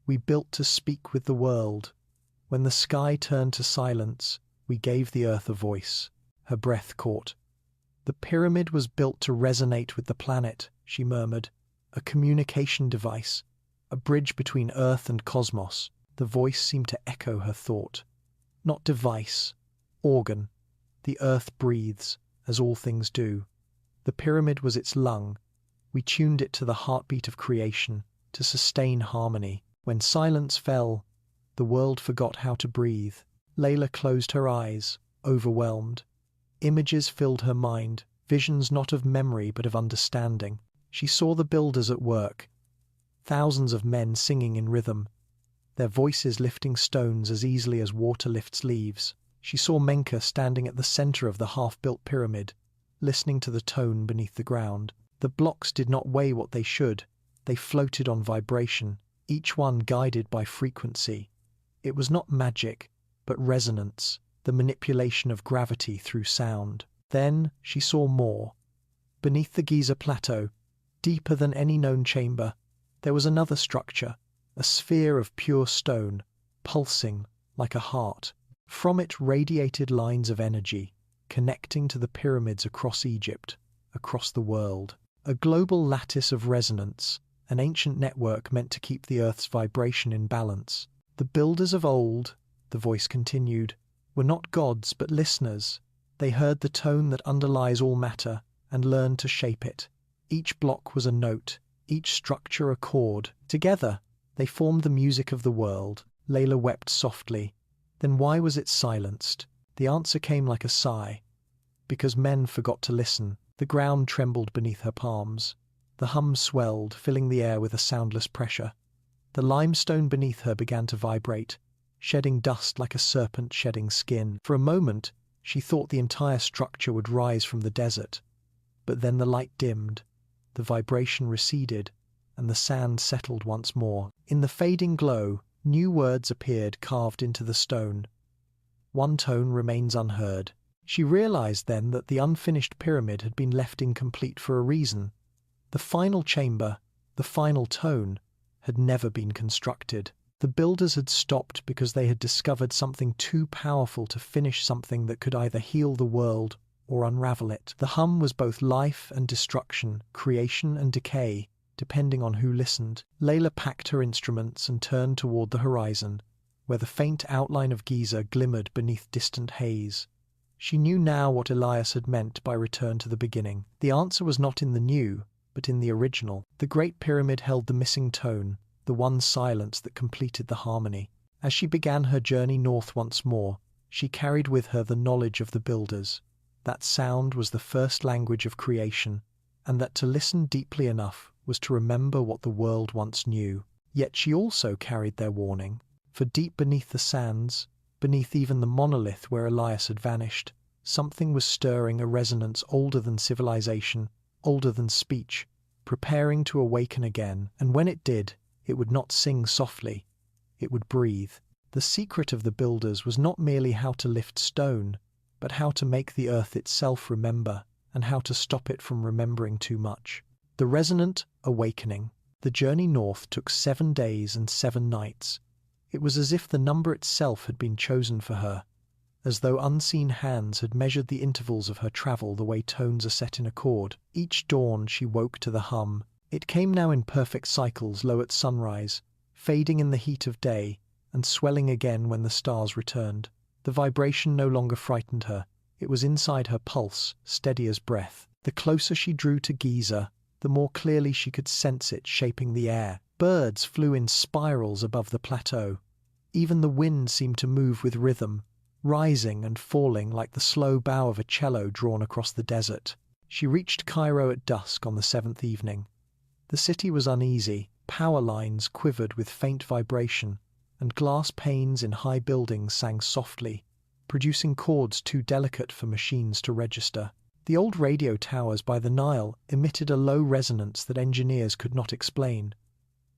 We built to speak with the world. When the sky turned to silence, we gave the earth a voice. Her breath caught. The pyramid was built to resonate with the planet, she murmured. A communication device, a bridge between earth and cosmos. The voice seemed to echo her thought. Not device, organ. The earth breathes, as all things do. The pyramid was its lung. We tuned it to the heartbeat of creation, to sustain harmony. When silence fell, the world forgot how to breathe. Layla closed her eyes, overwhelmed. Images filled her mind, visions not of memory but of understanding. She saw the builders at work, thousands of men singing in rhythm, their voices lifting stones as easily as water lifts leaves. She saw Menka standing at the center of the half-built pyramid, listening to the tone beneath the ground. The blocks did not weigh what they should. They floated on vibration, each one guided by frequency. It was not magic, but resonance, the manipulation of gravity through sound. Then she saw more. Beneath the Giza plateau, deeper than any known chamber, there was another structure, a sphere of pure stone, pulsing like a heart. From it radiated lines of energy, connecting to the pyramids across Egypt, across the world. A global lattice of resonance, an ancient network meant to keep the Earth's vibration in balance. The builders of old, the voice continued, were not gods but listeners. They heard the tone that underlies all matter and learned to shape it. Each block was a note, each structure a chord. Together, they formed the music of the world. Layla wept softly. Then why was it silenced? The answer came like a sigh. Because men forgot to listen. The ground trembled beneath her palms. The hum swelled, filling the air with a soundless pressure. The limestone beneath her began to vibrate, shedding dust like a serpent shedding skin. For a moment, she thought the entire structure would rise from the desert. But then the light dimmed, the vibration receded, and the sand settled once more. In the fading glow, new words appeared carved into the stone. One tone remains unheard. She realized then that the unfinished pyramid had been left incomplete for a reason. The final chamber, the final tone, had never been constructed. The builders had stopped because they had discovered something too powerful to finish something that could either heal the world or unravel it. The hum was both life and destruction, creation and decay, depending on who listened. Layla packed her instruments and turned toward the horizon, where the faint outline of Giza glimmered beneath distant haze. She knew now what Elias had meant by return to the beginning. The answer was not in the new, but in the original. The Great Pyramid held the missing tone, the one silence that completed the harmony. As she began her journey north once more, she carried with her the knowledge of the builders. That sound was the first language of creation, and that to listen deeply enough was to remember what the world once knew. Yet she also carried their warning, for deep beneath the sands, beneath even the monolith where Elias had vanished, something was stirring a resonance older than civilization, older than speech, preparing to awaken again, and when it did, it would not sing softly, it would breathe. The secret of the builders was not merely how to lift stone, but how to make the earth itself remember, and how to stop it from remembering too much. The resonant awakening. The journey north took 7 days and 7 nights. It was as if the number itself had been chosen for her, as though unseen hands had measured the intervals of her travel the way tones are set in a chord. Each dawn she woke to the hum. It came now in perfect cycles, low at sunrise, fading in the heat of day, and swelling again when the stars returned. The vibration no longer frightened her. It was inside her pulse, steady as breath. The closer she drew to Giza, the more clearly she could sense it shaping the air, Birds flew in spirals above the plateau. Even the wind seemed to move with rhythm, rising and falling like the slow bow of a cello drawn across the desert. She reached Cairo at dusk on the 7th evening. The city was uneasy, power lines quivered with faint vibration, and glass panes in high buildings sang softly, producing chords too delicate for machines to register. The old radio towers by the Nile emitted a low resonance that engineers could not explain.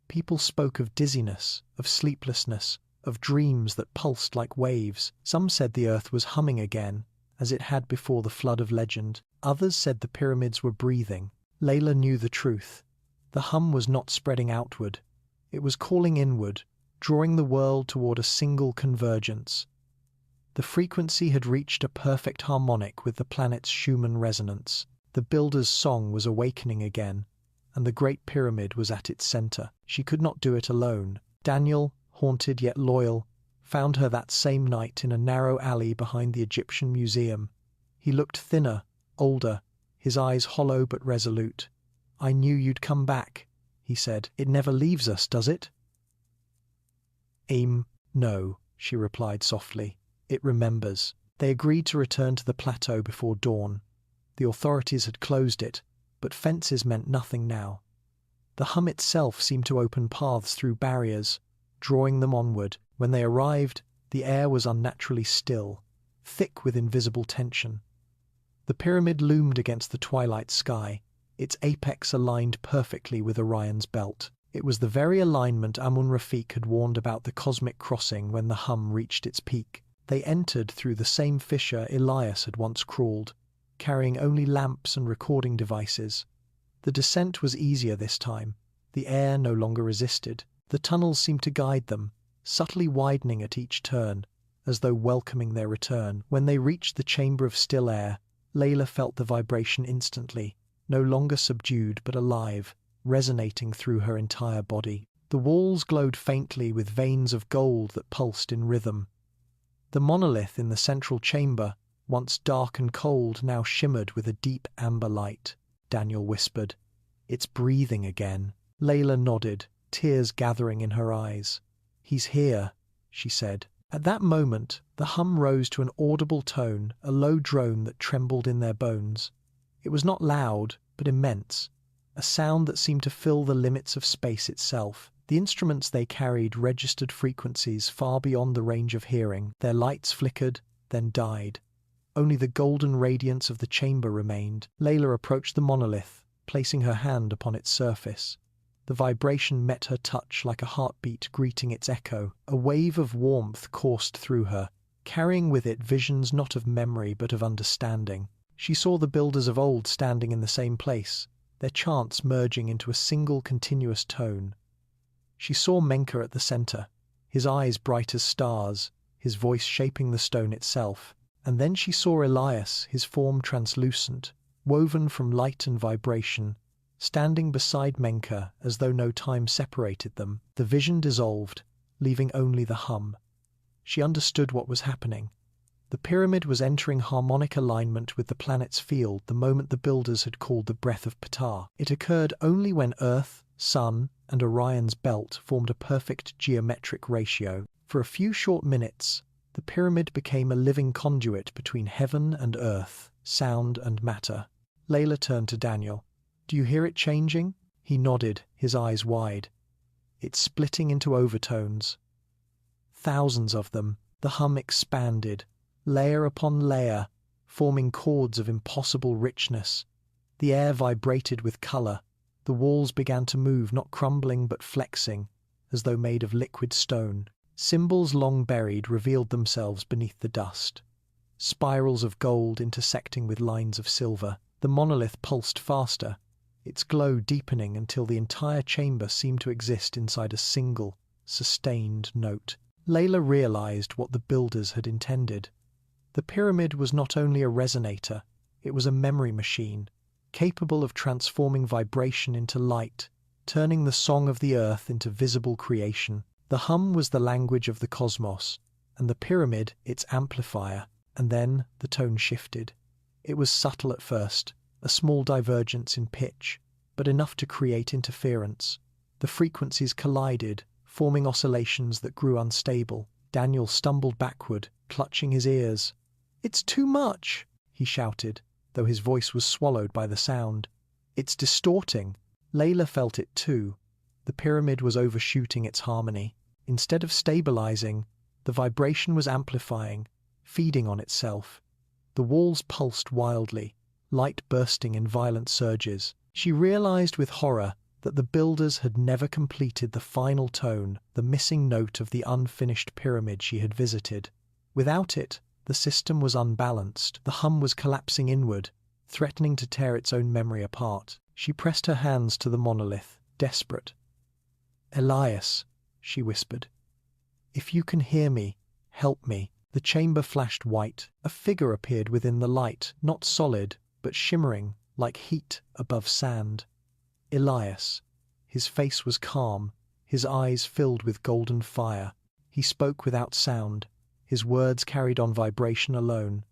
People spoke of dizziness, of sleeplessness, of dreams that pulsed like waves. Some said the earth was humming again, as it had before the flood of legend. Others said the pyramids were breathing. Layla knew the truth. The hum was not spreading outward. It was calling inward, drawing the world toward a single convergence. The frequency had reached a perfect harmonic with the planet's Schumann resonance. The builder's song was awakening again, and the Great Pyramid was at its center. She could not do it alone. Daniel, haunted yet loyal, found her that same night in a narrow alley behind the Egyptian Museum. He looked thinner, older, his eyes hollow but resolute. "I knew you'd come back," he said. "It never leaves us, does it?" No," she replied softly. "It remembers." They agreed to return to the plateau before dawn. The authorities had closed it, but fences meant nothing now. The hum itself seemed to open paths through barriers, drawing them onward. When they arrived, the air was unnaturally still, thick with invisible tension. The pyramid loomed against the twilight sky, its apex aligned perfectly with Orion's belt. It was the very alignment Amun Rafiq had warned about the cosmic crossing when the hum reached its peak. They entered through the same fissure Elias had once crawled, carrying only lamps and recording devices. The descent was easier this time. The air no longer resisted. The tunnels seemed to guide them, subtly widening at each turn, as though welcoming their return. When they reached the chamber of still air, Layla felt the vibration instantly, no longer subdued but alive, resonating through her entire body. The walls glowed faintly with veins of gold that pulsed in rhythm. The monolith in the central chamber, once dark and cold, now shimmered with a deep amber light. Daniel whispered, "It's breathing again." Layla nodded, tears gathering in her eyes. "He's here," she said. At that moment, the hum rose to an audible tone, a low drone that trembled in their bones. It was not loud, but immense, a sound that seemed to fill the limits of space itself. The instruments they carried registered frequencies far beyond the range of hearing. Their lights flickered, then died. Only the golden radiance of the chamber remained. Layla approached the monolith, placing her hand upon its surface. The vibration met her touch like a heartbeat greeting its echo. A wave of warmth coursed through her, carrying with it visions not of memory but of understanding. She saw the builders of old standing in the same place, their chants merging into a single continuous tone. She saw Menka at the center, his eyes bright as stars, his voice shaping the stone itself. And then she saw Elias, his form translucent, woven from light and vibration, standing beside Menka as though no time separated them. The vision dissolved, leaving only the hum. She understood what was happening. The pyramid was entering harmonic alignment with the planet's field the moment the builders had called the breath of Ptah. It occurred only when Earth, Sun, and Orion's belt formed a perfect geometric ratio. For a few short minutes, the pyramid became a living conduit between heaven and earth, sound and matter. Layla turned to Daniel. "Do you hear it changing?" He nodded, his eyes wide. "It's splitting into overtones. Thousands of them." The hum expanded, layer upon layer, forming chords of impossible richness. The air vibrated with color. The walls began to move, not crumbling but flexing, as though made of liquid stone. Symbols long buried revealed themselves beneath the dust. Spirals of gold intersecting with lines of silver. The monolith pulsed faster, its glow deepening until the entire chamber seemed to exist inside a single, sustained note. Layla realized what the builders had intended. The pyramid was not only a resonator, it was a memory machine, capable of transforming vibration into light, turning the song of the earth into visible creation. The hum was the language of the cosmos, and the pyramid its amplifier. And then the tone shifted. It was subtle at first, a small divergence in pitch, but enough to create interference. The frequencies collided, forming oscillations that grew unstable. Daniel stumbled backward, clutching his ears. "It's too much!" he shouted, though his voice was swallowed by the sound. "It's distorting." Layla felt it too. The pyramid was overshooting its harmony. Instead of stabilizing, the vibration was amplifying, feeding on itself. The walls pulsed wildly, light bursting in violent surges. She realized with horror that the builders had never completed the final tone, the missing note of the unfinished pyramid she had visited. Without it, the system was unbalanced. The hum was collapsing inward, threatening to tear its own memory apart. She pressed her hands to the monolith, desperate. "Elias," she whispered. "If you can hear me, help me." The chamber flashed white. A figure appeared within the light, not solid, but shimmering, like heat above sand. Elias. His face was calm, his eyes filled with golden fire. He spoke without sound. His words carried on vibration alone.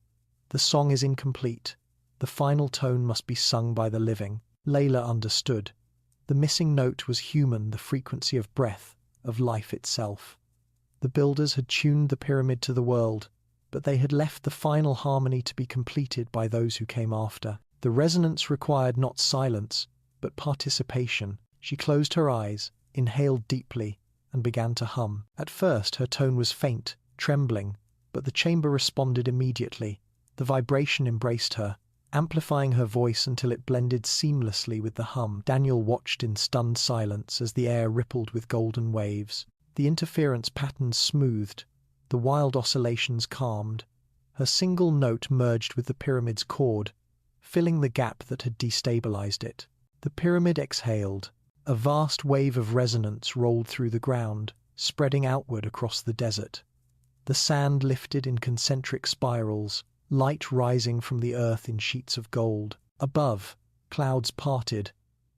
"The song is incomplete. The final tone must be sung by the living." Layla understood. The missing note was human, the frequency of breath, of life itself. The builders had tuned the pyramid to the world, but they had left the final harmony to be completed by those who came after. The resonance required not silence, but participation. She closed her eyes, inhaled deeply, and began to hum. At first her tone was faint, trembling, but the chamber responded immediately. The vibration embraced her, amplifying her voice until it blended seamlessly with the hum. Daniel watched in stunned silence as the air rippled with golden waves. The interference patterns smoothed, the wild oscillations calmed. Her single note merged with the pyramid's chord, filling the gap that had destabilized it. The pyramid exhaled. A vast wave of resonance rolled through the ground, spreading outward across the desert. The sand lifted in concentric spirals, light rising from the earth in sheets of gold. Above, clouds parted,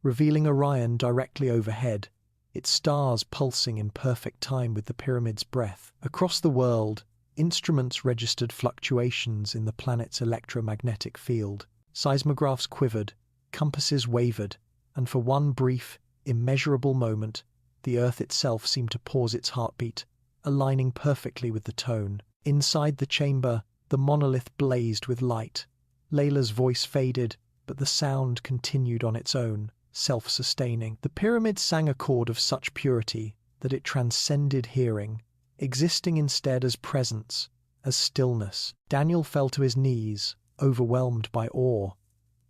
revealing Orion directly overhead, its stars pulsing in perfect time with the pyramid's breath. Across the world, instruments registered fluctuations in the planet's electromagnetic field. Seismographs quivered, compasses wavered, and for one brief, immeasurable moment, the Earth itself seemed to pause its heartbeat, aligning perfectly with the tone. Inside the chamber, the monolith blazed with light. Layla's voice faded, but the sound continued on its own, self-sustaining. The pyramid sang a chord of such purity that it transcended hearing, existing instead as presence, as stillness. Daniel fell to his knees, overwhelmed by awe.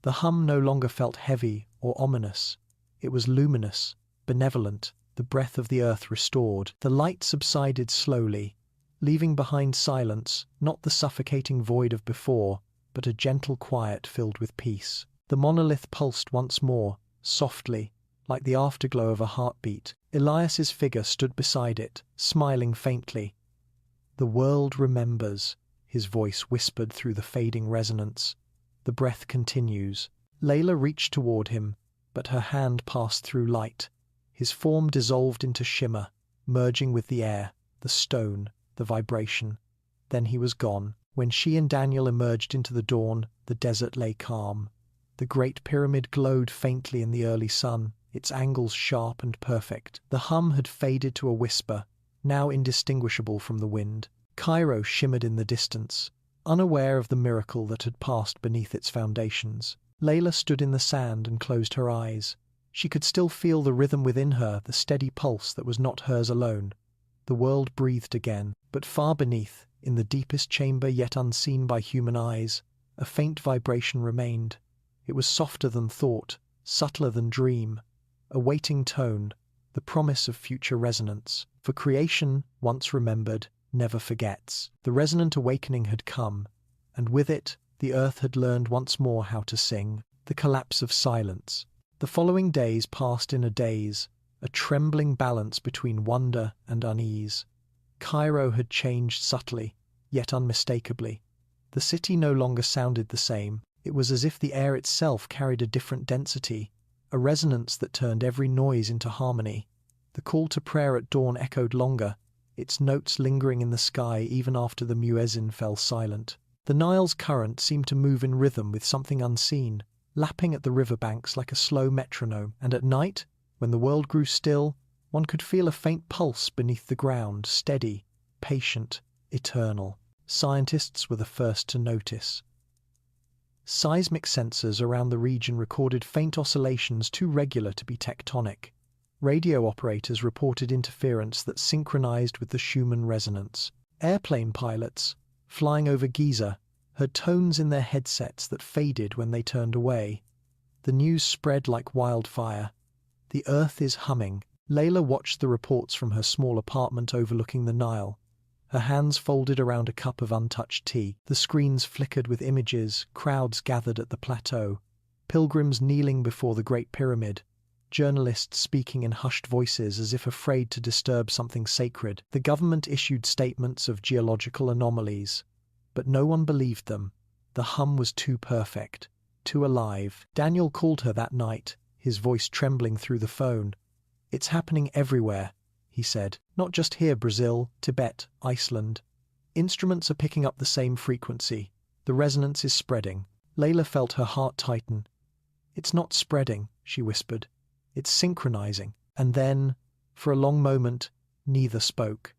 The hum no longer felt heavy or ominous. It was luminous, benevolent, the breath of the earth restored. The light subsided slowly, leaving behind silence, not the suffocating void of before, but a gentle quiet filled with peace. The monolith pulsed once more, softly, like the afterglow of a heartbeat. Elias's figure stood beside it, smiling faintly. "The world remembers," his voice whispered through the fading resonance. "The breath continues." Layla reached toward him, but her hand passed through light. His form dissolved into shimmer, merging with the air, the stone, the vibration. Then he was gone. When she and Daniel emerged into the dawn, the desert lay calm. The Great Pyramid glowed faintly in the early sun, its angles sharp and perfect. The hum had faded to a whisper, now indistinguishable from the wind. Cairo shimmered in the distance, unaware of the miracle that had passed beneath its foundations. Layla stood in the sand and closed her eyes. She could still feel the rhythm within her, the steady pulse that was not hers alone. The world breathed again, but far beneath, in the deepest chamber yet unseen by human eyes, a faint vibration remained. It was softer than thought, subtler than dream, a waiting tone, the promise of future resonance. For creation, once remembered, never forgets. The resonant awakening had come, and with it, the earth had learned once more how to sing. The collapse of silence. The following days passed in a daze, a trembling balance between wonder and unease. Cairo had changed subtly, yet unmistakably. The city no longer sounded the same. It was as if the air itself carried a different density, a resonance that turned every noise into harmony. The call to prayer at dawn echoed longer, its notes lingering in the sky even after the muezzin fell silent. The Nile's current seemed to move in rhythm with something unseen, lapping at the riverbanks like a slow metronome, and at night, When the world grew still, one could feel a faint pulse beneath the ground, steady, patient, eternal. Scientists were the first to notice. Seismic sensors around the region recorded faint oscillations too regular to be tectonic. Radio operators reported interference that synchronized with the Schumann resonance. Airplane pilots, flying over Giza, heard tones in their headsets that faded when they turned away. The news spread like wildfire. The Earth is humming. Layla watched the reports from her small apartment overlooking the Nile. Her hands folded around a cup of untouched tea. The screens flickered with images, crowds gathered at the plateau, pilgrims kneeling before the Great Pyramid, journalists speaking in hushed voices as if afraid to disturb something sacred. The government issued statements of geological anomalies, but no one believed them. The hum was too perfect, too alive. Daniel called her that night, his voice trembling through the phone. "It's happening everywhere," he said. "Not just here, Brazil, Tibet, Iceland. Instruments are picking up the same frequency. The resonance is spreading." Layla felt her heart tighten. "It's not spreading," she whispered. "It's synchronizing." And then, for a long moment, neither spoke.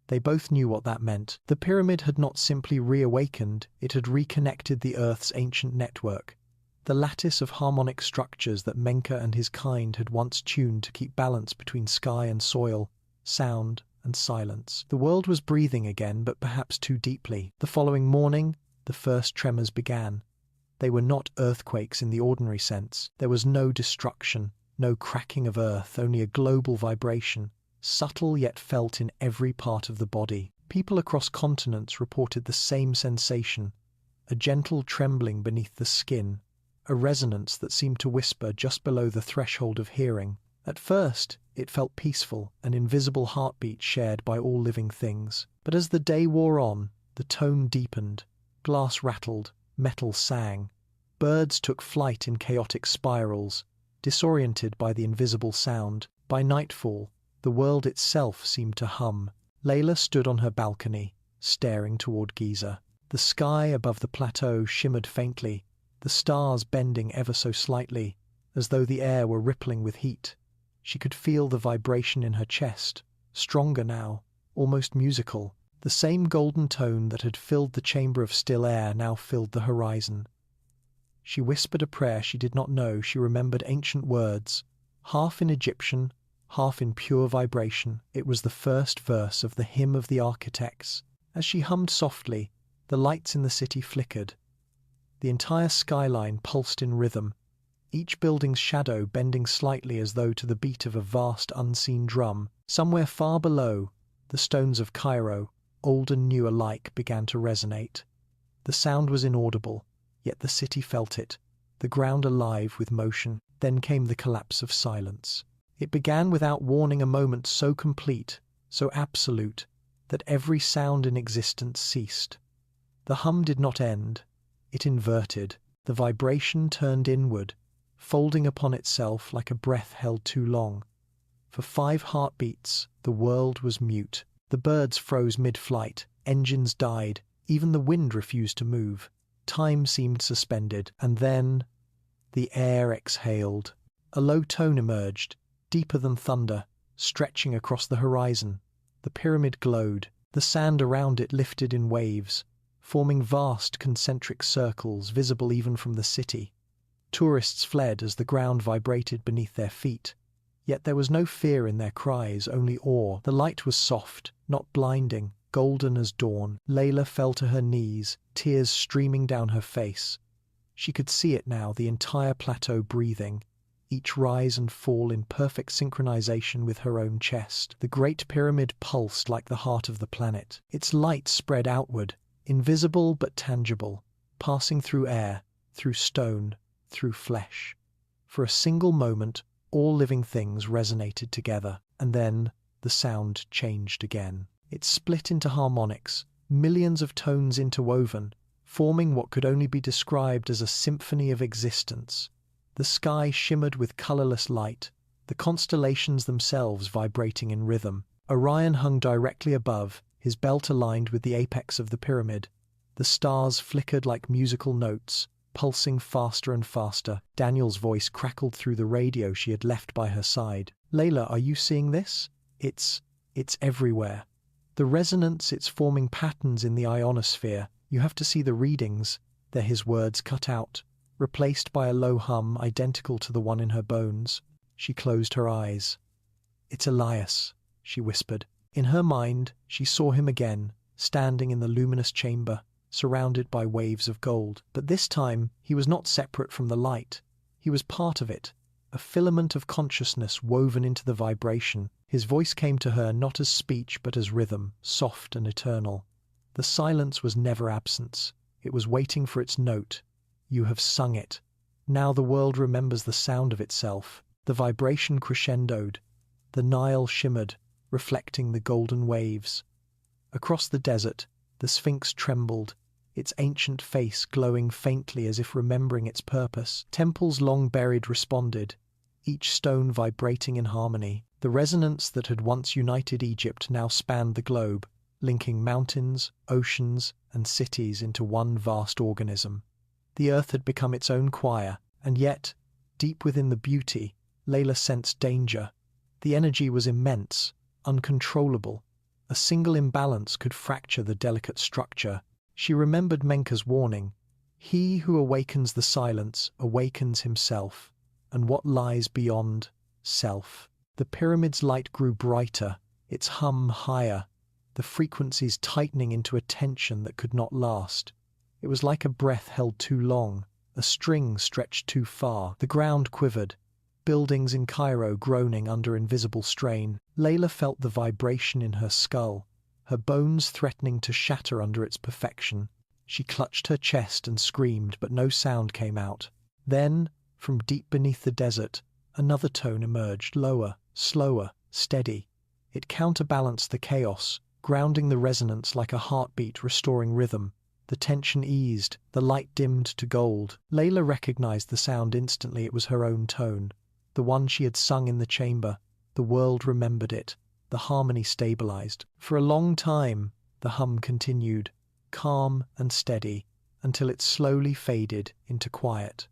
They both knew what that meant. The pyramid had not simply reawakened, it had reconnected the Earth's ancient network. The lattice of harmonic structures that Menka and his kind had once tuned to keep balance between sky and soil, sound and silence. The world was breathing again, but perhaps too deeply. The following morning, the first tremors began. They were not earthquakes in the ordinary sense. There was no destruction, no cracking of earth, only a global vibration, subtle yet felt in every part of the body. People across continents reported the same sensation, a gentle trembling beneath the skin, a resonance that seemed to whisper just below the threshold of hearing. At first, it felt peaceful, an invisible heartbeat shared by all living things. But as the day wore on, the tone deepened. Glass rattled, metal sang. Birds took flight in chaotic spirals, disoriented by the invisible sound. By nightfall, the world itself seemed to hum. Layla stood on her balcony, staring toward Giza. The sky above the plateau shimmered faintly, the stars bending ever so slightly, as though the air were rippling with heat. She could feel the vibration in her chest, stronger now, almost musical. The same golden tone that had filled the chamber of still air now filled the horizon. She whispered a prayer she did not know. She remembered ancient words, half in Egyptian, half in pure vibration. It was the first verse of the Hymn of the Architects. As she hummed softly, the lights in the city flickered. The entire skyline pulsed in rhythm, each building's shadow bending slightly as though to the beat of a vast unseen drum. Somewhere far below, the stones of Cairo, old and new alike, began to resonate. The sound was inaudible, yet the city felt it, the ground alive with motion. Then came the collapse of silence. It began without warning, a moment so complete, so absolute, that every sound in existence ceased. The hum did not end. It inverted. The vibration turned inward, folding upon itself like a breath held too long. For 5 heartbeats, the world was mute. The birds froze mid-flight, engines died, even the wind refused to move. Time seemed suspended, and then the air exhaled. A low tone emerged, deeper than thunder, stretching across the horizon. The pyramid glowed. The sand around it lifted in waves, forming vast concentric circles visible even from the city. Tourists fled as the ground vibrated beneath their feet. Yet there was no fear in their cries, only awe. The light was soft, not blinding, golden as dawn. Layla fell to her knees, tears streaming down her face. She could see it now, the entire plateau breathing, each rise and fall in perfect synchronization with her own chest. The Great Pyramid pulsed like the heart of the planet. Its light spread outward, invisible but tangible, passing through air, through stone, through flesh. For a single moment, all living things resonated together, and then the sound changed again. It split into harmonics, millions of tones interwoven, forming what could only be described as a symphony of existence. The sky shimmered with colorless light, the constellations themselves vibrating in rhythm. Orion hung directly above, his belt aligned with the apex of the pyramid. The stars flickered like musical notes, pulsing faster and faster. Daniel's voice crackled through the radio she had left by her side. "Layla, are you seeing this? It's everywhere. The resonance, it's forming patterns in the ionosphere. You have to see the readings." They're his words cut out, replaced by a low hum identical to the one in her bones. She closed her eyes. "It's Elias," she whispered. In her mind, she saw him again, standing in the luminous chamber, surrounded by waves of gold. But this time, he was not separate from the light. He was part of it, a filament of consciousness woven into the vibration. His voice came to her not as speech but as rhythm, soft and eternal. The silence was never absence. It was waiting for its note. "You have sung it. Now the world remembers the sound of itself." The vibration crescendoed. The Nile shimmered, reflecting the golden waves. Across the desert, the Sphinx trembled, its ancient face glowing faintly as if remembering its purpose. Temples long buried responded, each stone vibrating in harmony. The resonance that had once united Egypt now spanned the globe, linking mountains, oceans, and cities into one vast organism. The earth had become its own choir, and yet, deep within the beauty, Layla sensed danger. The energy was immense, uncontrollable. A single imbalance could fracture the delicate structure. She remembered Menka's warning. He who awakens the silence awakens himself, and what lies beyond self. The pyramid's light grew brighter, its hum higher, the frequencies tightening into a tension that could not last. It was like a breath held too long, a string stretched too far. The ground quivered, buildings in Cairo groaning under invisible strain. Layla felt the vibration in her skull, her bones threatening to shatter under its perfection. She clutched her chest and screamed, but no sound came out. Then, from deep beneath the desert, another tone emerged, lower, slower, steady. It counterbalanced the chaos, grounding the resonance like a heartbeat restoring rhythm. The tension eased, the light dimmed to gold. Layla recognized the sound instantly. It was her own tone, the one she had sung in the chamber. The world remembered it. The harmony stabilized. For a long time, the hum continued, calm and steady, until it slowly faded into quiet.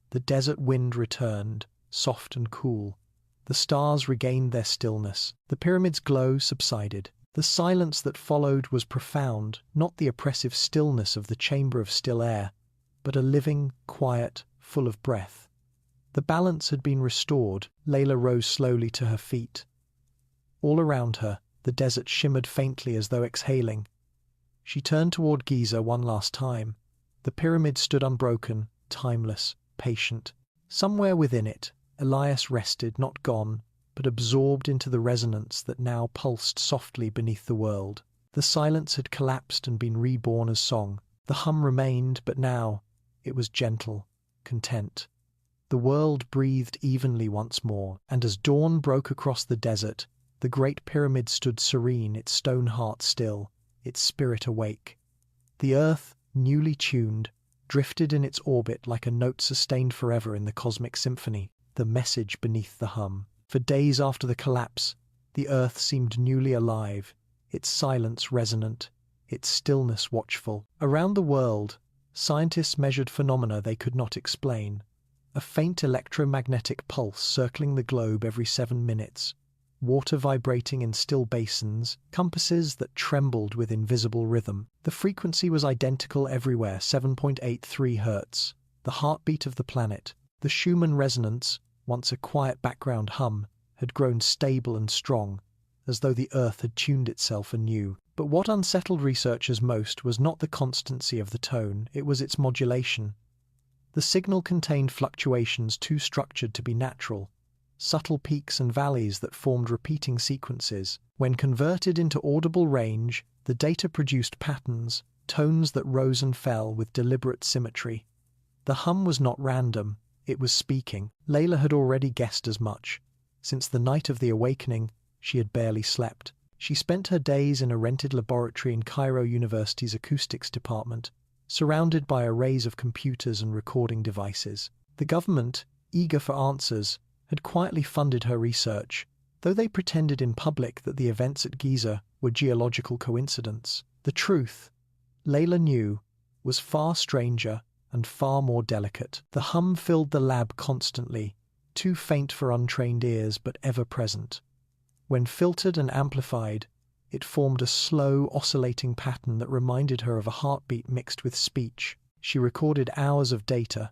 The desert wind returned, soft and cool. The stars regained their stillness. The pyramid's glow subsided. The silence that followed was profound, not the oppressive stillness of the chamber of still air, but a living, quiet, full of breath. The balance had been restored. Layla rose slowly to her feet. All around her, the desert shimmered faintly as though exhaling. She turned toward Giza one last time. The pyramid stood unbroken, timeless, patient. Somewhere within it, Elias rested, not gone, but absorbed into the resonance that now pulsed softly beneath the world. The silence had collapsed and been reborn as song. The hum remained, but now it was gentle, content. The world breathed evenly once more, and as dawn broke across the desert, the great pyramid stood serene, its stone heart still, its spirit awake. The earth, newly tuned, drifted in its orbit like a note sustained forever in the cosmic symphony, the message beneath the hum. For days after the collapse, the earth seemed newly alive, its silence resonant, its stillness watchful. Around the world, scientists measured phenomena they could not explain. A faint electromagnetic pulse circling the globe every 7 minutes, water vibrating in still basins, compasses that trembled with invisible rhythm. The frequency was identical everywhere, 7.83 Hz, the heartbeat of the planet. The Schumann resonance, once a quiet background hum, had grown stable and strong, as though the earth had tuned itself anew. But what unsettled researchers most was not the constancy of the tone, it was its modulation. The signal contained fluctuations too structured to be natural, subtle peaks and valleys that formed repeating sequences. When converted into audible range, the data produced patterns, tones that rose and fell with deliberate symmetry. The hum was not random, it was speaking. Layla had already guessed as much. Since the night of the awakening, she had barely slept. She spent her days in a rented laboratory in Cairo University's acoustics department, surrounded by arrays of computers and recording devices. The government, eager for answers, had quietly funded her research, though they pretended in public that the events at Giza were geological coincidence. The truth, Layla knew, was far stranger, and far more delicate. The hum filled the lab constantly, too faint for untrained ears but ever present. When filtered and amplified, it formed a slow, oscillating pattern that reminded her of a heartbeat mixed with speech. She recorded hours of data,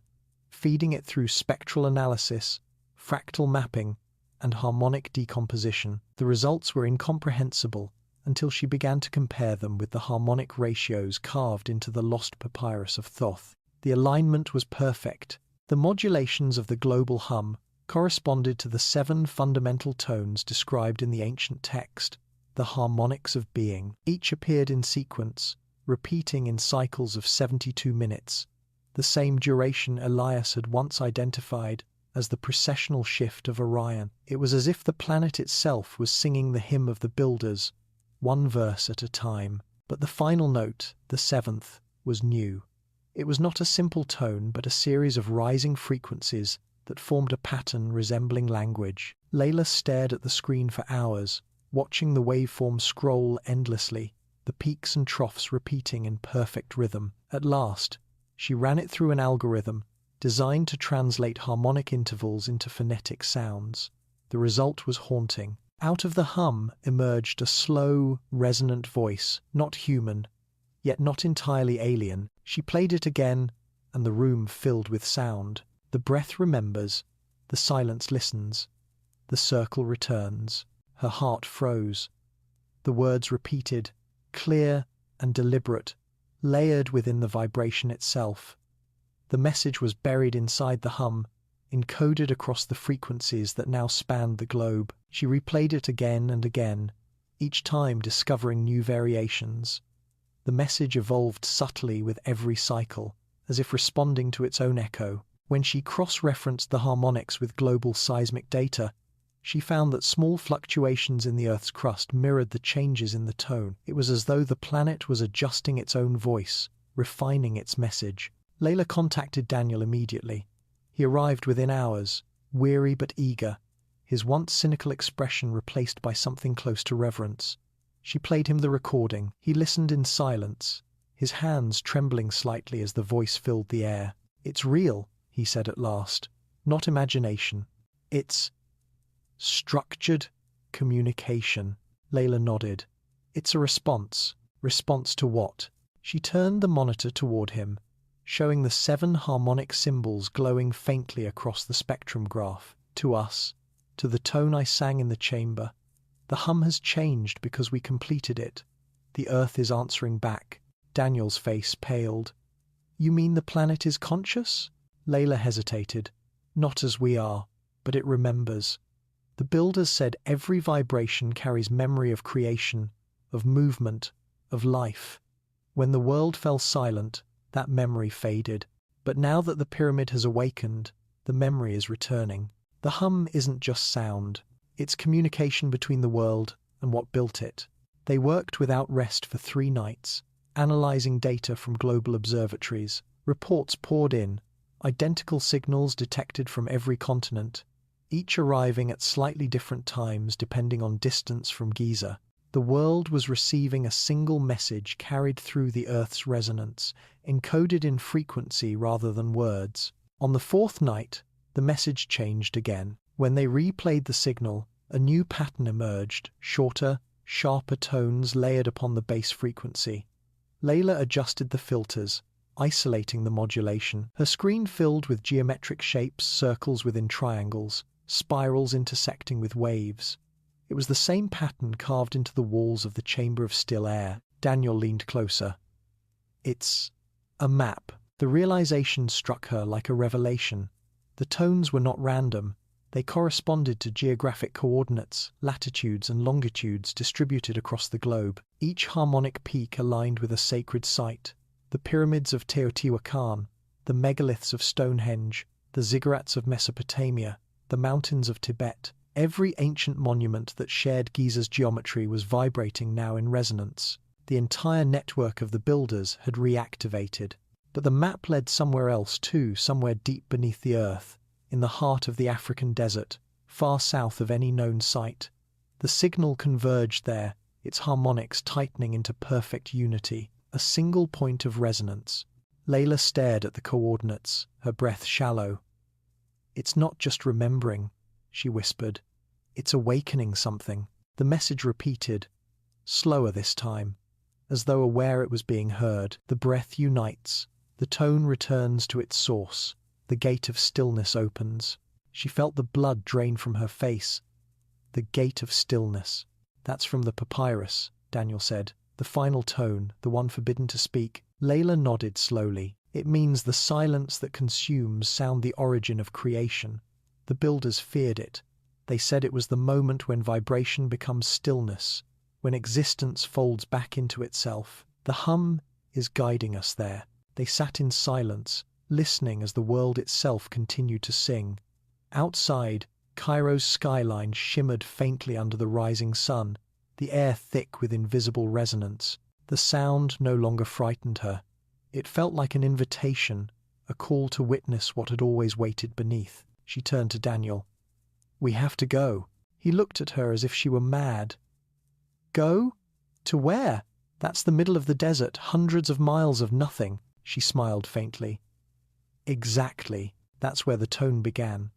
feeding it through spectral analysis, fractal mapping, and harmonic decomposition. The results were incomprehensible until she began to compare them with the harmonic ratios carved into the lost papyrus of Thoth. The alignment was perfect. The modulations of the global hum corresponded to the 7 fundamental tones described in the ancient text, the harmonics of being. Each appeared in sequence, repeating in cycles of 72 minutes, the same duration Elias had once identified as the precessional shift of Orion. It was as if the planet itself was singing the hymn of the builders, one verse at a time. But the final note, the 7th, was new. It was not a simple tone, but a series of rising frequencies that formed a pattern resembling language. Layla stared at the screen for hours, watching the waveform scroll endlessly, the peaks and troughs repeating in perfect rhythm. At last, she ran it through an algorithm designed to translate harmonic intervals into phonetic sounds. The result was haunting. Out of the hum emerged a slow, resonant voice, not human, yet not entirely alien. She played it again, and the room filled with sound. The breath remembers, the silence listens, the circle returns. Her heart froze. The words repeated, clear and deliberate, layered within the vibration itself. The message was buried inside the hum, encoded across the frequencies that now spanned the globe. She replayed it again and again, each time discovering new variations. The message evolved subtly with every cycle, as if responding to its own echo. When she cross-referenced the harmonics with global seismic data, she found that small fluctuations in the Earth's crust mirrored the changes in the tone. It was as though the planet was adjusting its own voice, refining its message. Layla contacted Daniel immediately. He arrived within hours, weary but eager, his once cynical expression replaced by something close to reverence. She played him the recording. He listened in silence, his hands trembling slightly as the voice filled the air. "It's real," he said at last, "not imagination. It's structured communication." Layla nodded. "It's a response." Response to what? She turned the monitor toward him, showing the 7 harmonic symbols glowing faintly across the spectrum graph. "To us, to the tone I sang in the chamber. The hum has changed because we completed it. The Earth is answering back." Daniel's face paled. "You mean the planet is conscious?" Layla hesitated. "Not as we are, but it remembers. The builders said every vibration carries memory of creation, of movement, of life. When the world fell silent, that memory faded. But now that the pyramid has awakened, the memory is returning. The hum isn't just sound. It's communication between the world and what built it." They worked without rest for 3 nights, analyzing data from global observatories. Reports poured in, identical signals detected from every continent, each arriving at slightly different times depending on distance from Giza. The world was receiving a single message carried through the Earth's resonance, encoded in frequency rather than words. On the 4th night, the message changed again. When they replayed the signal, a new pattern emerged, shorter, sharper tones layered upon the base frequency. Layla adjusted the filters, isolating the modulation. Her screen filled with geometric shapes, circles within triangles, spirals intersecting with waves. It was the same pattern carved into the walls of the chamber of still air. Daniel leaned closer. "It's a map." The realization struck her like a revelation. The tones were not random. They corresponded to geographic coordinates, latitudes and longitudes distributed across the globe. Each harmonic peak aligned with a sacred site. The pyramids of Teotihuacan, the megaliths of Stonehenge, the ziggurats of Mesopotamia, the mountains of Tibet. Every ancient monument that shared Giza's geometry was vibrating now in resonance. The entire network of the builders had reactivated. But the map led somewhere else too, somewhere deep beneath the earth, in the heart of the African desert, far south of any known site. The signal converged there, its harmonics tightening into perfect unity, a single point of resonance. Layla stared at the coordinates, her breath shallow. "It's not just remembering," she whispered. "It's awakening something." The message repeated, slower this time, as though aware it was being heard. The breath unites. The tone returns to its source. The gate of stillness opens. She felt the blood drain from her face. The gate of stillness. "That's from the papyrus," Daniel said. "The final tone, the one forbidden to speak." Layla nodded slowly. "It means the silence that consumes sound the origin of creation. The builders feared it. They said it was the moment when vibration becomes stillness, when existence folds back into itself. The hum is guiding us there." They sat in silence, listening as the world itself continued to sing. Outside, Cairo's skyline shimmered faintly under the rising sun, the air thick with invisible resonance. The sound no longer frightened her. It felt like an invitation, a call to witness what had always waited beneath. She turned to Daniel. "We have to go." He looked at her as if she were mad. "Go? To where?" "That's the middle of the desert, hundreds of miles of nothing." She smiled faintly. "Exactly. That's where the tone began.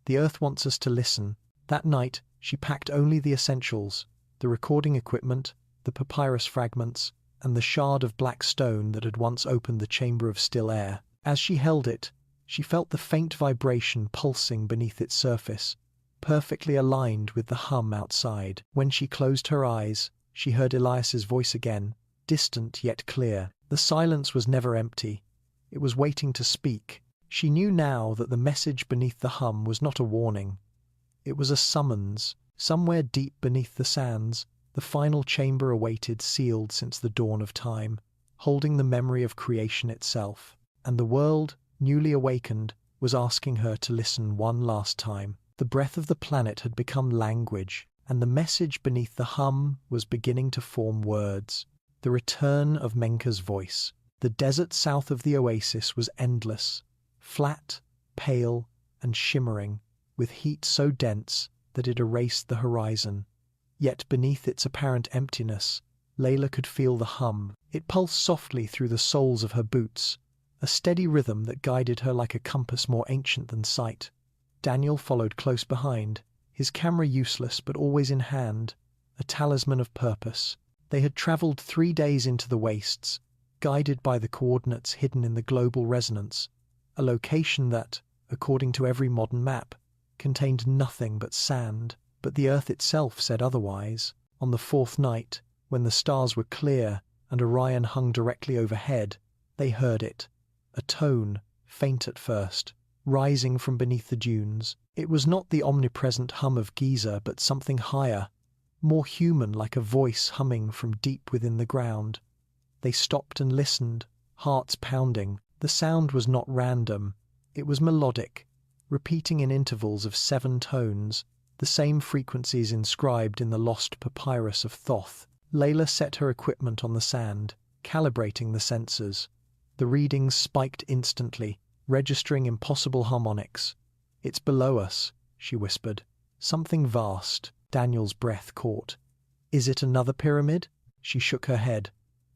The earth wants us to listen." That night, she packed only the essentials, the recording equipment, the papyrus fragments, and the shard of black stone that had once opened the chamber of still air. As she held it, she felt the faint vibration pulsing beneath its surface, perfectly aligned with the hum outside. When she closed her eyes, she heard Elias's voice again, distant yet clear. The silence was never empty. It was waiting to speak. She knew now that the message beneath the hum was not a warning. It was a summons. Somewhere deep beneath the sands, the final chamber awaited, sealed since the dawn of time, holding the memory of creation itself. And the world, newly awakened, was asking her to listen one last time. The breath of the planet had become language, and the message beneath the hum was beginning to form words. The return of Menka's voice. The desert south of the oasis was endless, flat, pale, and shimmering, with heat so dense that it erased the horizon. Yet beneath its apparent emptiness, Layla could feel the hum. It pulsed softly through the soles of her boots, a steady rhythm that guided her like a compass more ancient than sight. Daniel followed close behind, his camera useless but always in hand, a talisman of purpose. They had traveled 3 days into the wastes, guided by the coordinates hidden in the global resonance, a location that, according to every modern map, contained nothing but sand. But the earth itself said otherwise. On the 4th night, when the stars were clear and Orion hung directly overhead, they heard it. A tone, faint at first, rising from beneath the dunes. It was not the omnipresent hum of Giza, but something higher, more human, like a voice humming from deep within the ground. They stopped and listened, hearts pounding. The sound was not random. It was melodic, repeating in intervals of 7 tones, the same frequencies inscribed in the lost papyrus of Thoth. Layla set her equipment on the sand, calibrating the sensors. The readings spiked instantly, registering impossible harmonics. "It's below us," she whispered. "Something vast." Daniel's breath caught. "Is it another pyramid?" She shook her head.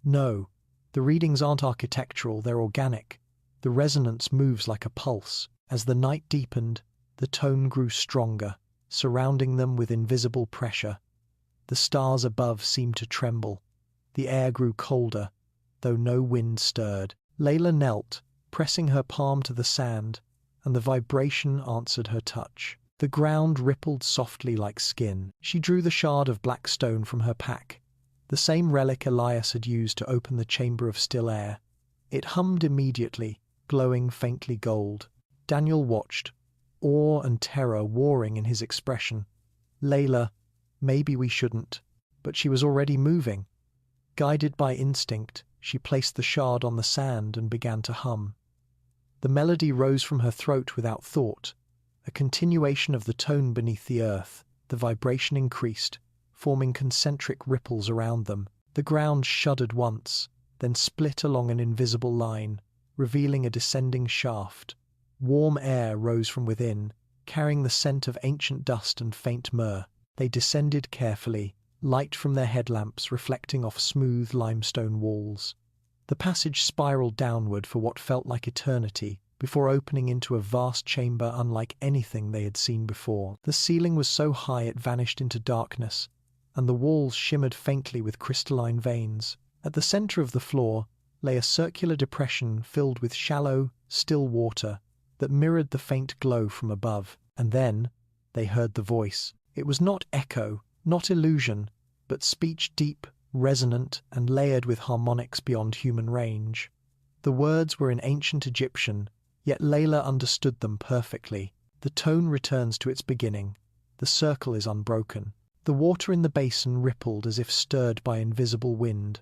"No. The readings aren't architectural, they're organic. The resonance moves like a pulse." As the night deepened, the tone grew stronger, surrounding them with invisible pressure. The stars above seemed to tremble. The air grew colder, though no wind stirred. Layla knelt, pressing her palm to the sand, and the vibration answered her touch. The ground rippled softly like skin. She drew the shard of black stone from her pack, the same relic Elias had used to open the chamber of still air. It hummed immediately, glowing faintly gold. Daniel watched, awe and terror warring in his expression. "Layla, maybe we shouldn't." But she was already moving. Guided by instinct, she placed the shard on the sand and began to hum. The melody rose from her throat without thought, a continuation of the tone beneath the earth. The vibration increased, forming concentric ripples around them. The ground shuddered once, then split along an invisible line, revealing a descending shaft. Warm air rose from within, carrying the scent of ancient dust and faint myrrh. They descended carefully, light from their headlamps reflecting off smooth limestone walls. The passage spiraled downward for what felt like eternity, before opening into a vast chamber unlike anything they had seen before. The ceiling was so high it vanished into darkness, and the walls shimmered faintly with crystalline veins. At the center of the floor lay a circular depression filled with shallow, still water that mirrored the faint glow from above. And then they heard the voice. It was not echo, not illusion, but speech deep, resonant, and layered with harmonics beyond human range. The words were in ancient Egyptian, yet Layla understood them perfectly. The tone returns to its beginning. The circle is unbroken. The water in the basin rippled as if stirred by invisible wind.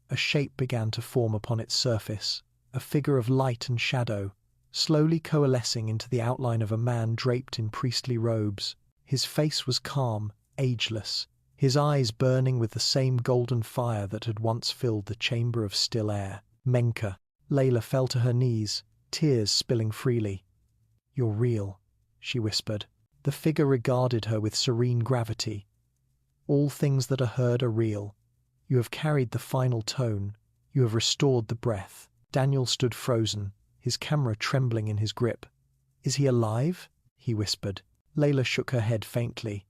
A shape began to form upon its surface, a figure of light and shadow, slowly coalescing into the outline of a man draped in priestly robes. His face was calm, ageless, his eyes burning with the same golden fire that had once filled the chamber of still air. Menka. Layla fell to her knees, tears spilling freely. "You're real," she whispered. The figure regarded her with serene gravity. "All things that are heard are real. You have carried the final tone. You have restored the breath." Daniel stood frozen, his camera trembling in his grip. "Is he alive?" he whispered. Layla shook her head faintly.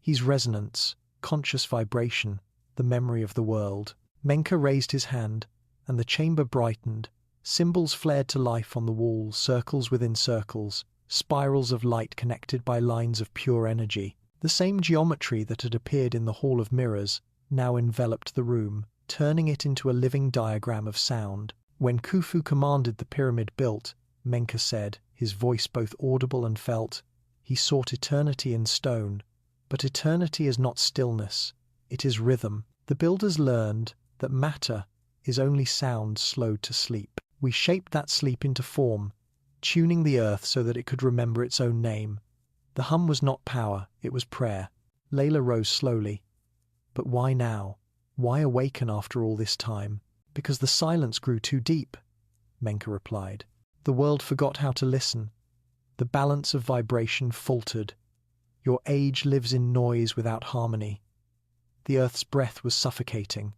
"He's resonance, conscious vibration, the memory of the world." Menka raised his hand, and the chamber brightened. Symbols flared to life on the walls, circles within circles, spirals of light connected by lines of pure energy. The same geometry that had appeared in the Hall of Mirrors now enveloped the room, turning it into a living diagram of sound. "When Khufu commanded the pyramid built," Menka said, his voice both audible and felt, "he sought eternity in stone. But eternity is not stillness, it is rhythm. The builders learned that matter is only sound slowed to sleep. We shaped that sleep into form, tuning the earth so that it could remember its own name. The hum was not power, it was prayer." Layla rose slowly. "But why now? Why awaken after all this time?" "Because the silence grew too deep," Menka replied. "The world forgot how to listen. The balance of vibration faltered. Your age lives in noise without harmony. The earth's breath was suffocating.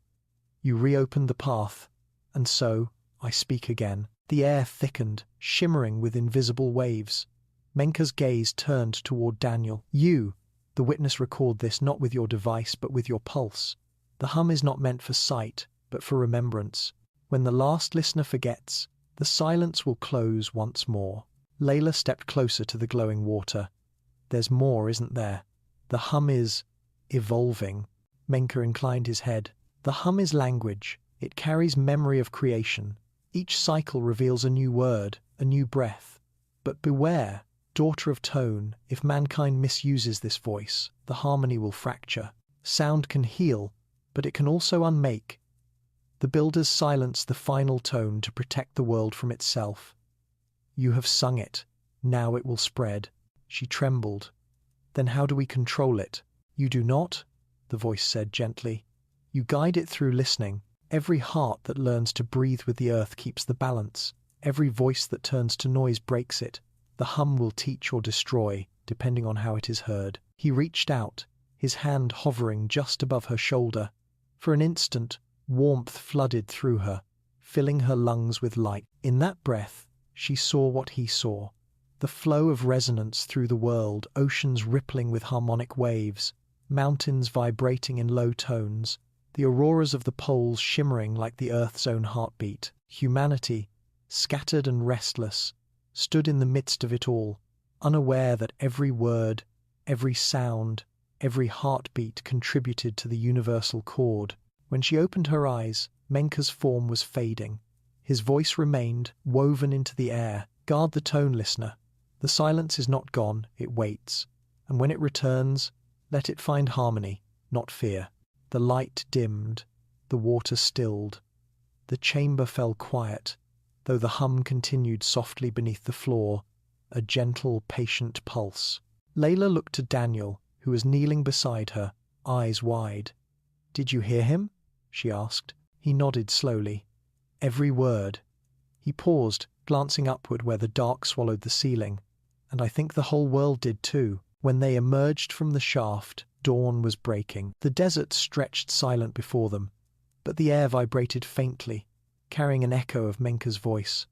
You reopened the path, and so I speak again." The air thickened, shimmering with invisible waves. Menka's gaze turned toward Daniel. "You, the witness, record this not with your device but with your pulse. The hum is not meant for sight, but for remembrance. When the last listener forgets, the silence will close once more." Layla stepped closer to the glowing water. "There's more, isn't there? The hum is evolving." Menka inclined his head. "The hum is language. It carries memory of creation. Each cycle reveals a new word, a new breath. But beware, daughter of tone, if mankind misuses this voice, the harmony will fracture. Sound can heal, but it can also unmake. The builders silenced the final tone to protect the world from itself. You have sung it. Now it will spread." She trembled. "Then how do we control it?" "You do not," the voice said gently. "You guide it through listening. Every heart that learns to breathe with the earth keeps the balance. Every voice that turns to noise breaks it. The hum will teach or destroy, depending on how it is heard." He reached out, his hand hovering just above her shoulder. For an instant, warmth flooded through her, filling her lungs with light. In that breath, she saw what he saw. The flow of resonance through the world, oceans rippling with harmonic waves, mountains vibrating in low tones, the auroras of the poles shimmering like the earth's own heartbeat. Humanity, scattered and restless, stood in the midst of it all, unaware that every word, every sound, every heartbeat contributed to the universal chord. When she opened her eyes, Menka's form was fading. His voice remained, woven into the air. "Guard the tone, listener. The silence is not gone, it waits. And when it returns, let it find harmony, not fear." The light dimmed, the water stilled. The chamber fell quiet, though the hum continued softly beneath the floor, a gentle, patient pulse. Layla looked to Daniel, who was kneeling beside her, eyes wide. "Did you hear him?" she asked. He nodded slowly. "Every word." He paused, glancing upward where the dark swallowed the ceiling. "And I think the whole world did too." When they emerged from the shaft, dawn was breaking. The desert stretched silent before them, but the air vibrated faintly. carrying an echo of Menka's voice.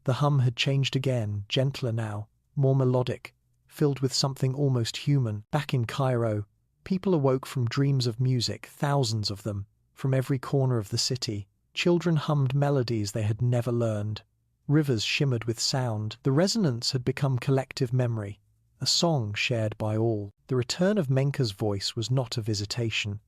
The hum had changed again, gentler now, more melodic, filled with something almost human. Back in Cairo, people awoke from dreams of music, thousands of them, from every corner of the city. Children hummed melodies they had never learned. Rivers shimmered with sound. The resonance had become collective memory, a song shared by all. The return of Menka's voice was not a visitation.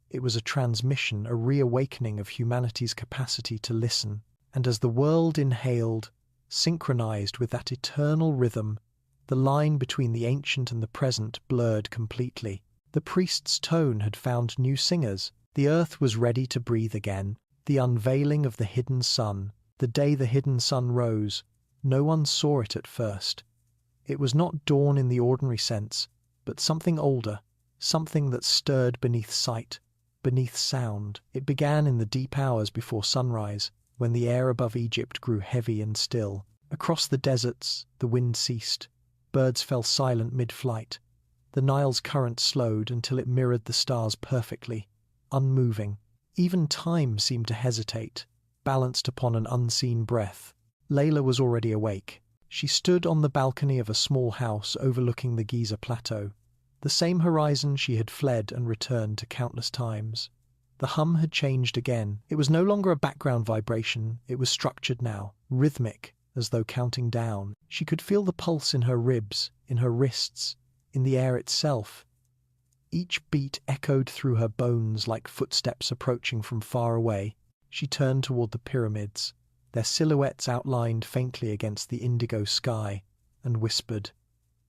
It was a transmission, a reawakening of humanity's capacity to listen. And as the world inhaled, synchronized with that eternal rhythm, the line between the ancient and the present blurred completely. The priest's tone had found new singers. The earth was ready to breathe again. The unveiling of the hidden sun. The day the hidden sun rose, no one saw it at first. It was not dawn in the ordinary sense, but something older, something that stirred beneath sight, beneath sound. It began in the deep hours before sunrise, when the air above Egypt grew heavy and still. Across the deserts, the wind ceased. Birds fell silent mid-flight. The Nile's current slowed until it mirrored the stars perfectly, unmoving. Even time seemed to hesitate, balanced upon an unseen breath. Layla was already awake. She stood on the balcony of a small house overlooking the Giza plateau, the same horizon she had fled and returned to countless times. The hum had changed again. It was no longer a background vibration, it was structured now, rhythmic, as though counting down. She could feel the pulse in her ribs, in her wrists, in the air itself. Each beat echoed through her bones like footsteps approaching from far away. She turned toward the pyramids, their silhouettes outlined faintly against the indigo sky, and whispered,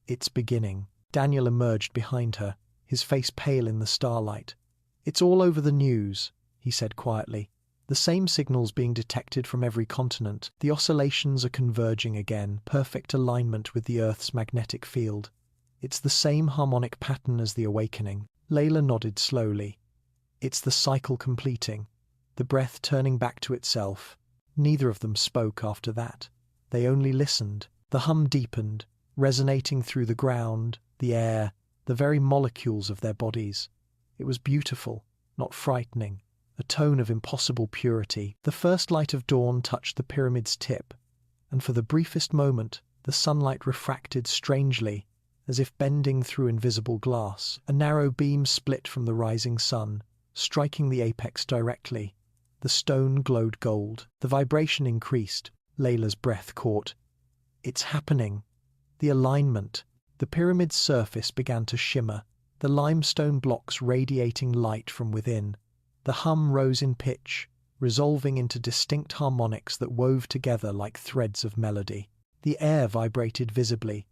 "It's beginning." Daniel emerged behind her, his face pale in the starlight. "It's all over the news," he said quietly. "The same signals being detected from every continent. The oscillations are converging again, perfect alignment with the Earth's magnetic field. It's the same harmonic pattern as the awakening." Layla nodded slowly. "It's the cycle completing, the breath turning back to itself." Neither of them spoke after that. They only listened. The hum deepened, resonating through the ground, the air, the very molecules of their bodies. It was beautiful, not frightening, a tone of impossible purity. The first light of dawn touched the pyramid's tip, and for the briefest moment the sunlight refracted strangely, as if bending through invisible glass. A narrow beam split from the rising sun, striking the apex directly. The stone glowed gold. The vibration increased. Layla's breath caught. "It's happening." The alignment. The pyramid's surface began to shimmer, the limestone blocks radiating light from within. The hum rose in pitch, resolving into distinct harmonics that wove together like threads of melody. The air vibrated visibly,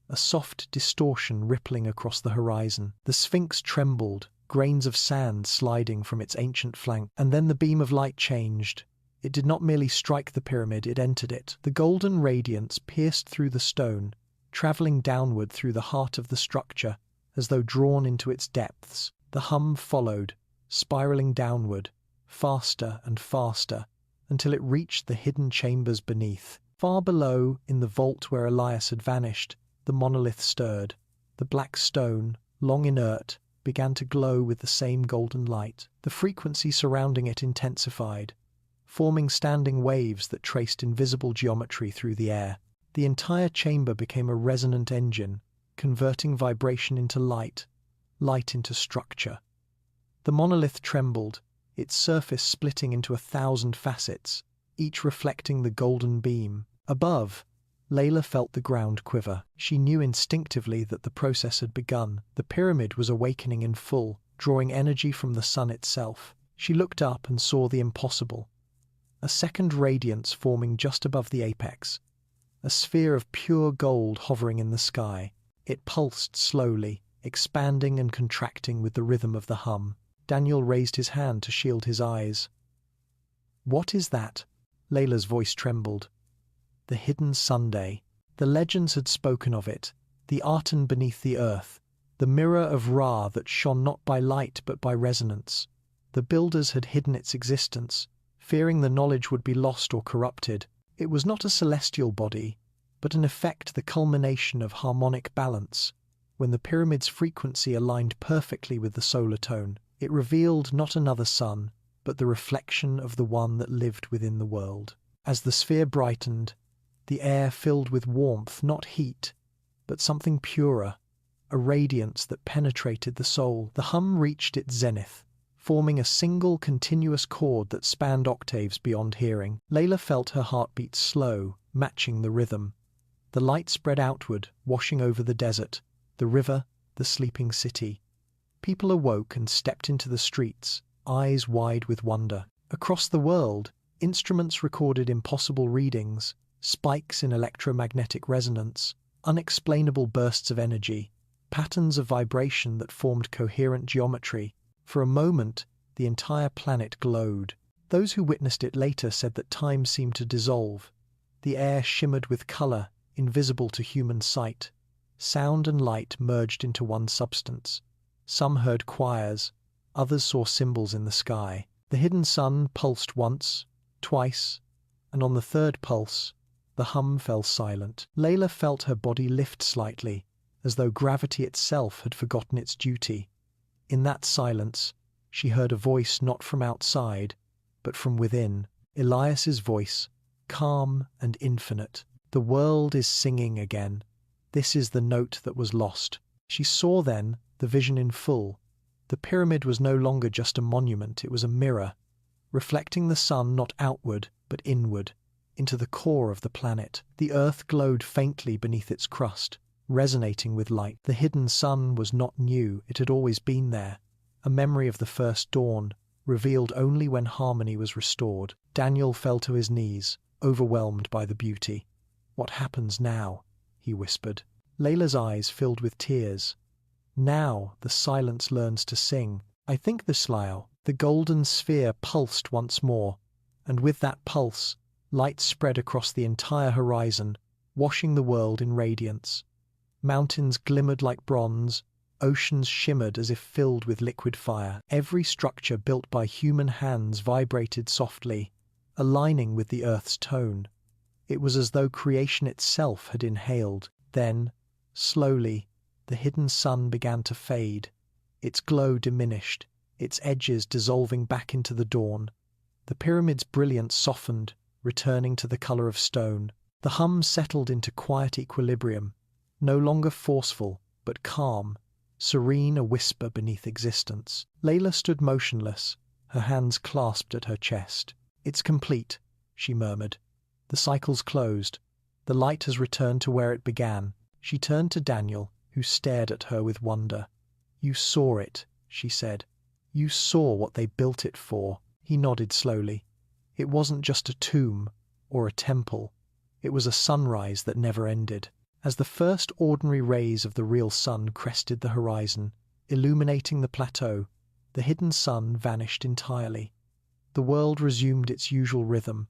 a soft distortion rippling across the horizon. The Sphinx trembled, grains of sand sliding from its ancient flank. And then the beam of light changed. It did not merely strike the pyramid, it entered it. The golden radiance pierced through the stone, traveling downward through the heart of the structure, as though drawn into its depths. The hum followed, spiraling downward, faster and faster, until it reached the hidden chambers beneath. Far below, in the vault where Elias had vanished, the monolith stirred. The black stone, long inert, began to glow with the same golden light. The frequency surrounding it intensified, forming standing waves that traced invisible geometry through the air. The entire chamber became a resonant engine, converting vibration into light, light into structure. The monolith trembled, its surface splitting into 1,000 facets, each reflecting the golden beam. Above, Layla felt the ground quiver. She knew instinctively that the process had begun. The pyramid was awakening in full, drawing energy from the sun itself. She looked up and saw the impossible. A second radiance forming just above the apex. A sphere of pure gold hovering in the sky. It pulsed slowly, expanding and contracting with the rhythm of the hum. Daniel raised his hand to shield his eyes. "What is that?" Layla's voice trembled. "The hidden Sunday." The legends had spoken of it, the Aten beneath the earth, the mirror of Ra that shone not by light but by resonance. The builders had hidden its existence, fearing the knowledge would be lost or corrupted. It was not a celestial body, but in effect the culmination of harmonic balance. When the pyramid's frequency aligned perfectly with the solar tone, it revealed not another sun, but the reflection of the one that lived within the world. As the sphere brightened, the air filled with warmth, not heat, but something purer, a radiance that penetrated the soul. The hum reached its zenith, forming a single continuous chord that spanned octaves beyond hearing. Layla felt her heartbeat slow, matching the rhythm. The light spread outward, washing over the desert, the river, the sleeping city. People awoke and stepped into the streets, eyes wide with wonder. Across the world, instruments recorded impossible readings, spikes in electromagnetic resonance, unexplainable bursts of energy, patterns of vibration that formed coherent geometry. For a moment, the entire planet glowed. Those who witnessed it later said that time seemed to dissolve. The air shimmered with color, invisible to human sight. Sound and light merged into one substance. Some heard choirs, others saw symbols in the sky. The hidden sun pulsed once, twice, and on the third pulse, the hum fell silent. Layla felt her body lift slightly, as though gravity itself had forgotten its duty. In that silence, she heard a voice not from outside, but from within. Elias's voice, calm and infinite. The world is singing again. This is the note that was lost. She saw then the vision in full. The pyramid was no longer just a monument, it was a mirror, reflecting the sun not outward, but inward, into the core of the planet. The earth glowed faintly beneath its crust, resonating with light. The hidden sun was not new, it had always been there, a memory of the first dawn, revealed only when harmony was restored. Daniel fell to his knees, overwhelmed by the beauty. "What happens now?" he whispered. Layla's eyes filled with tears. "Now the silence learns to sing. I think the Slough." The golden sphere pulsed once more, and with that pulse, light spread across the entire horizon, washing the world in radiance. Mountains glimmered like bronze, oceans shimmered as if filled with liquid fire. Every structure built by human hands vibrated softly, aligning with the earth's tone. It was as though creation itself had inhaled. Then, slowly, the hidden sun began to fade. Its glow diminished, its edges dissolving back into the dawn. The pyramid's brilliance softened, returning to the color of stone. The hum settled into quiet equilibrium, no longer forceful, but calm, serene, a whisper beneath existence. Layla stood motionless, her hands clasped at her chest. "It's complete," she murmured. "The cycle's closed. The light has returned to where it began." She turned to Daniel, who stared at her with wonder. "You saw it," she said. "You saw what they built it for." He nodded slowly. "It wasn't just a tomb or a temple. It was a sunrise that never ended." As the first ordinary rays of the real sun crested the horizon, illuminating the plateau, the hidden sun vanished entirely. The world resumed its usual rhythm.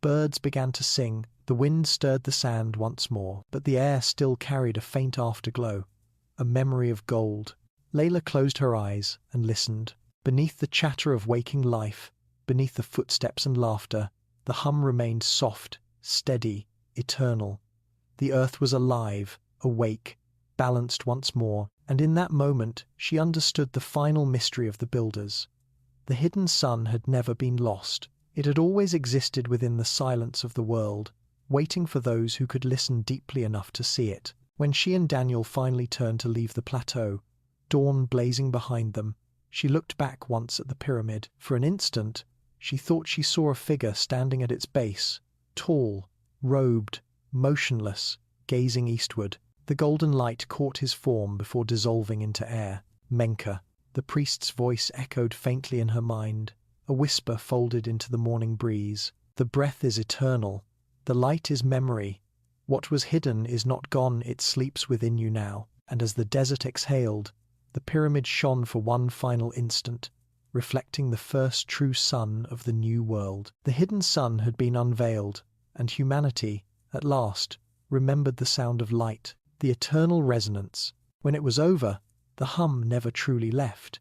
Birds began to sing, the wind stirred the sand once more, but the air still carried a faint afterglow, a memory of gold. Layla closed her eyes and listened. Beneath the chatter of waking life, beneath the footsteps and laughter, the hum remained soft, steady, eternal. The earth was alive, awake, balanced once more, and in that moment she understood the final mystery of the builders. The hidden sun had never been lost. It had always existed within the silence of the world, waiting for those who could listen deeply enough to see it. When she and Daniel finally turned to leave the plateau, dawn blazing behind them, she looked back once at the pyramid. For an instant, she thought she saw a figure standing at its base, tall, robed, motionless, gazing eastward. The golden light caught his form before dissolving into air. "Menka." The priest's voice echoed faintly in her mind, a whisper folded into the morning breeze. "The breath is eternal. The light is memory. What was hidden is not gone, it sleeps within you now." And as the desert exhaled, the pyramid shone for one final instant, reflecting the first true sun of the new world. The hidden sun had been unveiled, and humanity, at last, remembered the sound of light, the eternal resonance. When it was over, the hum never truly left.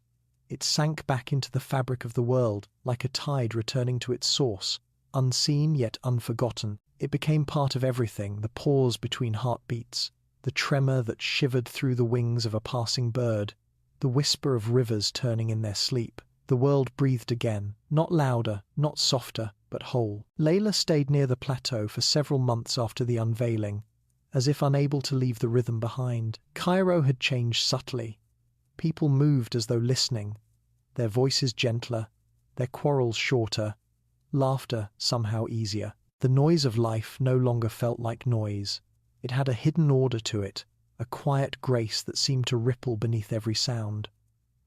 It sank back into the fabric of the world, like a tide returning to its source, unseen yet unforgotten. It became part of everything, the pause between heartbeats, the tremor that shivered through the wings of a passing bird, the whisper of rivers turning in their sleep. The world breathed again, not louder, not softer, but whole. Layla stayed near the plateau for several months after the unveiling, as if unable to leave the rhythm behind. Cairo had changed subtly. People moved as though listening, their voices gentler, their quarrels shorter, laughter somehow easier. The noise of life no longer felt like noise. It had a hidden order to it, a quiet grace that seemed to ripple beneath every sound.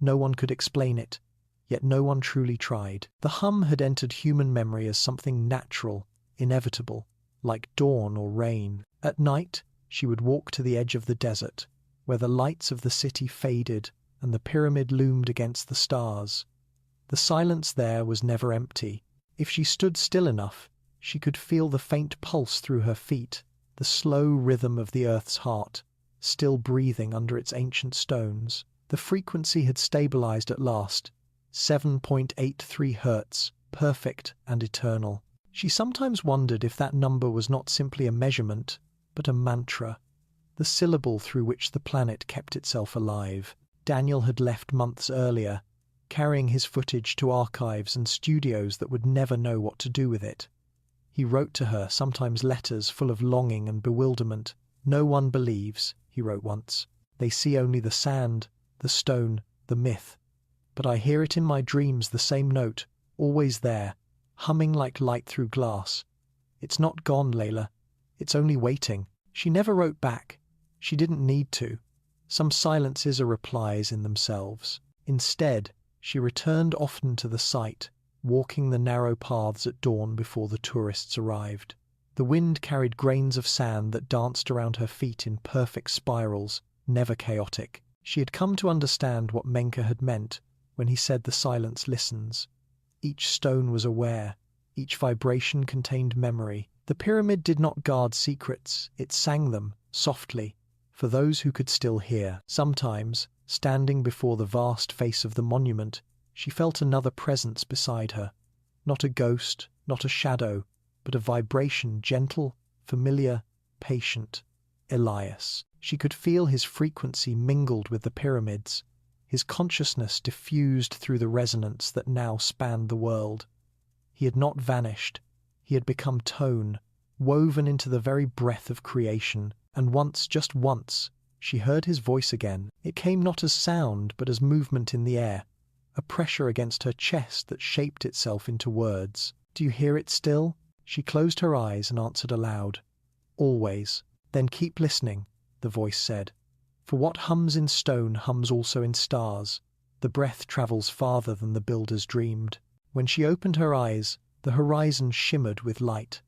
No one could explain it, yet no one truly tried. The hum had entered human memory as something natural, inevitable, like dawn or rain. At night, she would walk to the edge of the desert, where the lights of the city faded and the pyramid loomed against the stars. The silence there was never empty. If she stood still enough, she could feel the faint pulse through her feet, the slow rhythm of the earth's heart, still breathing under its ancient stones. The frequency had stabilized at last, 7.83 hertz, perfect and eternal. She sometimes wondered if that number was not simply a measurement, but a mantra, the syllable through which the planet kept itself alive. Daniel had left months earlier, carrying his footage to archives and studios that would never know what to do with it. He wrote to her, sometimes letters full of longing and bewilderment. "No one believes," he wrote once. "They see only the sand, the stone, the myth. But I hear it in my dreams, the same note, always there, humming like light through glass. It's not gone, Layla. It's only waiting." She never wrote back. She didn't need to. Some silences are replies in themselves. Instead, she returned often to the site, walking the narrow paths at dawn before the tourists arrived. The wind carried grains of sand that danced around her feet in perfect spirals, never chaotic. She had come to understand what Menka had meant when he said the silence listens. Each stone was aware, each vibration contained memory. The pyramid did not guard secrets, it sang them, softly, for those who could still hear. Sometimes, standing before the vast face of the monument, she felt another presence beside her. Not a ghost, not a shadow, but a vibration, gentle, familiar, patient. Elias. She could feel his frequency mingled with the pyramids, his consciousness diffused through the resonance that now spanned the world. He had not vanished. He had become tone, woven into the very breath of creation. And once, just once, she heard his voice again. It came not as sound, but as movement in the air, a pressure against her chest that shaped itself into words. "Do you hear it still?" She closed her eyes and answered aloud. "Always." "Then keep listening," the voice said. "For what hums in stone hums also in stars. The breath travels farther than the builders dreamed." When she opened her eyes, the horizon shimmered with light.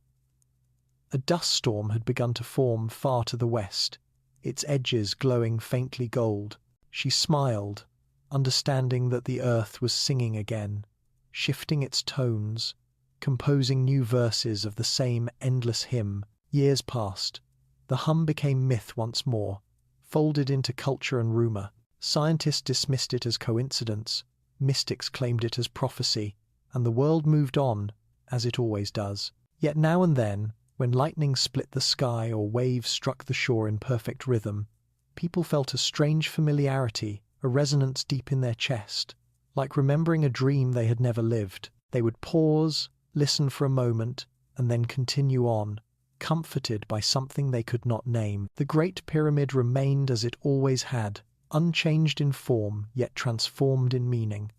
A dust storm had begun to form far to the west, its edges glowing faintly gold. She smiled, understanding that the earth was singing again, shifting its tones, composing new verses of the same endless hymn. Years passed. The hum became myth once more, folded into culture and rumor. Scientists dismissed it as coincidence, mystics claimed it as prophecy, and the world moved on, as it always does. Yet now and then, when lightning split the sky or waves struck the shore in perfect rhythm, people felt a strange familiarity, a resonance deep in their chest, like remembering a dream they had never lived. They would pause, listen for a moment, and then continue on, comforted by something they could not name. The Great Pyramid remained as it always had, unchanged in form, yet transformed in meaning.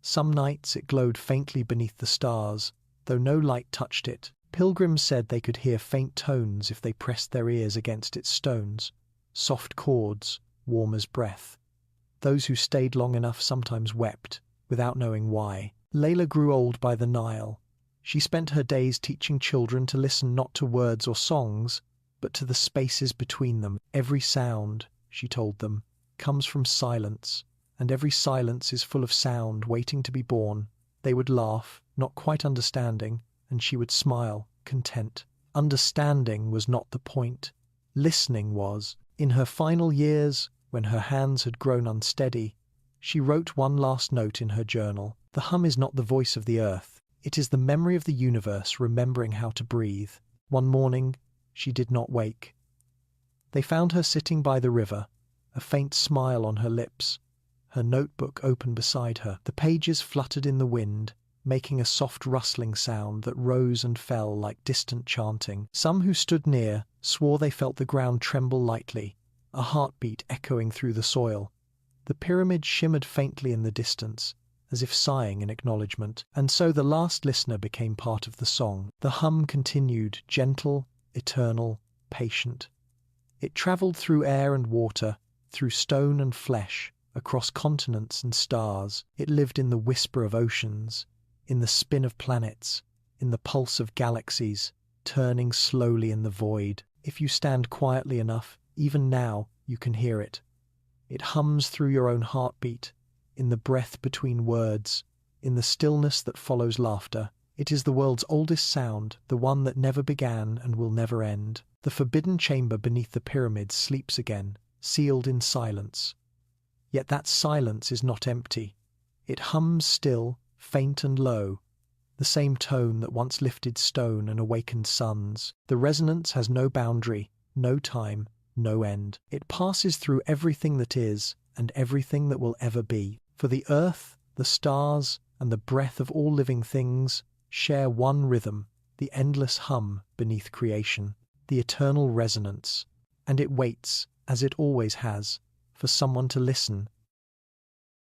Some nights it glowed faintly beneath the stars, though no light touched it. Pilgrims said they could hear faint tones if they pressed their ears against its stones, soft chords, warm as breath. Those who stayed long enough sometimes wept, without knowing why. Layla grew old by the Nile. She spent her days teaching children to listen not to words or songs, but to the spaces between them. Every sound, she told them, comes from silence, and every silence is full of sound waiting to be born. They would laugh, not quite understanding, and she would smile, content. Understanding was not the point. Listening was. In her final years, when her hands had grown unsteady, she wrote one last note in her journal. "The hum is not the voice of the earth. It is the memory of the universe remembering how to breathe." One morning, she did not wake. They found her sitting by the river, a faint smile on her lips, her notebook open beside her. The pages fluttered in the wind, making a soft rustling sound that rose and fell like distant chanting. Some who stood near swore they felt the ground tremble lightly, a heartbeat echoing through the soil. The pyramid shimmered faintly in the distance, as if sighing in acknowledgement, and so the last listener became part of the song. The hum continued, gentle, eternal, patient. It travelled through air and water, through stone and flesh, across continents and stars. It lived in the whisper of oceans, in the spin of planets, in the pulse of galaxies, turning slowly in the void. If you stand quietly enough, even now, you can hear it. It hums through your own heartbeat, in the breath between words, in the stillness that follows laughter. It is the world's oldest sound, the one that never began and will never end. The forbidden chamber beneath the pyramids sleeps again, sealed in silence. Yet that silence is not empty. It hums still, faint and low, the same tone that once lifted stone and awakened suns. The resonance has no boundary, no time, no end. It passes through everything that is and everything that will ever be. For the earth, the stars, and the breath of all living things share one rhythm, the endless hum beneath creation, the eternal resonance. And it waits, as it always has, for someone to listen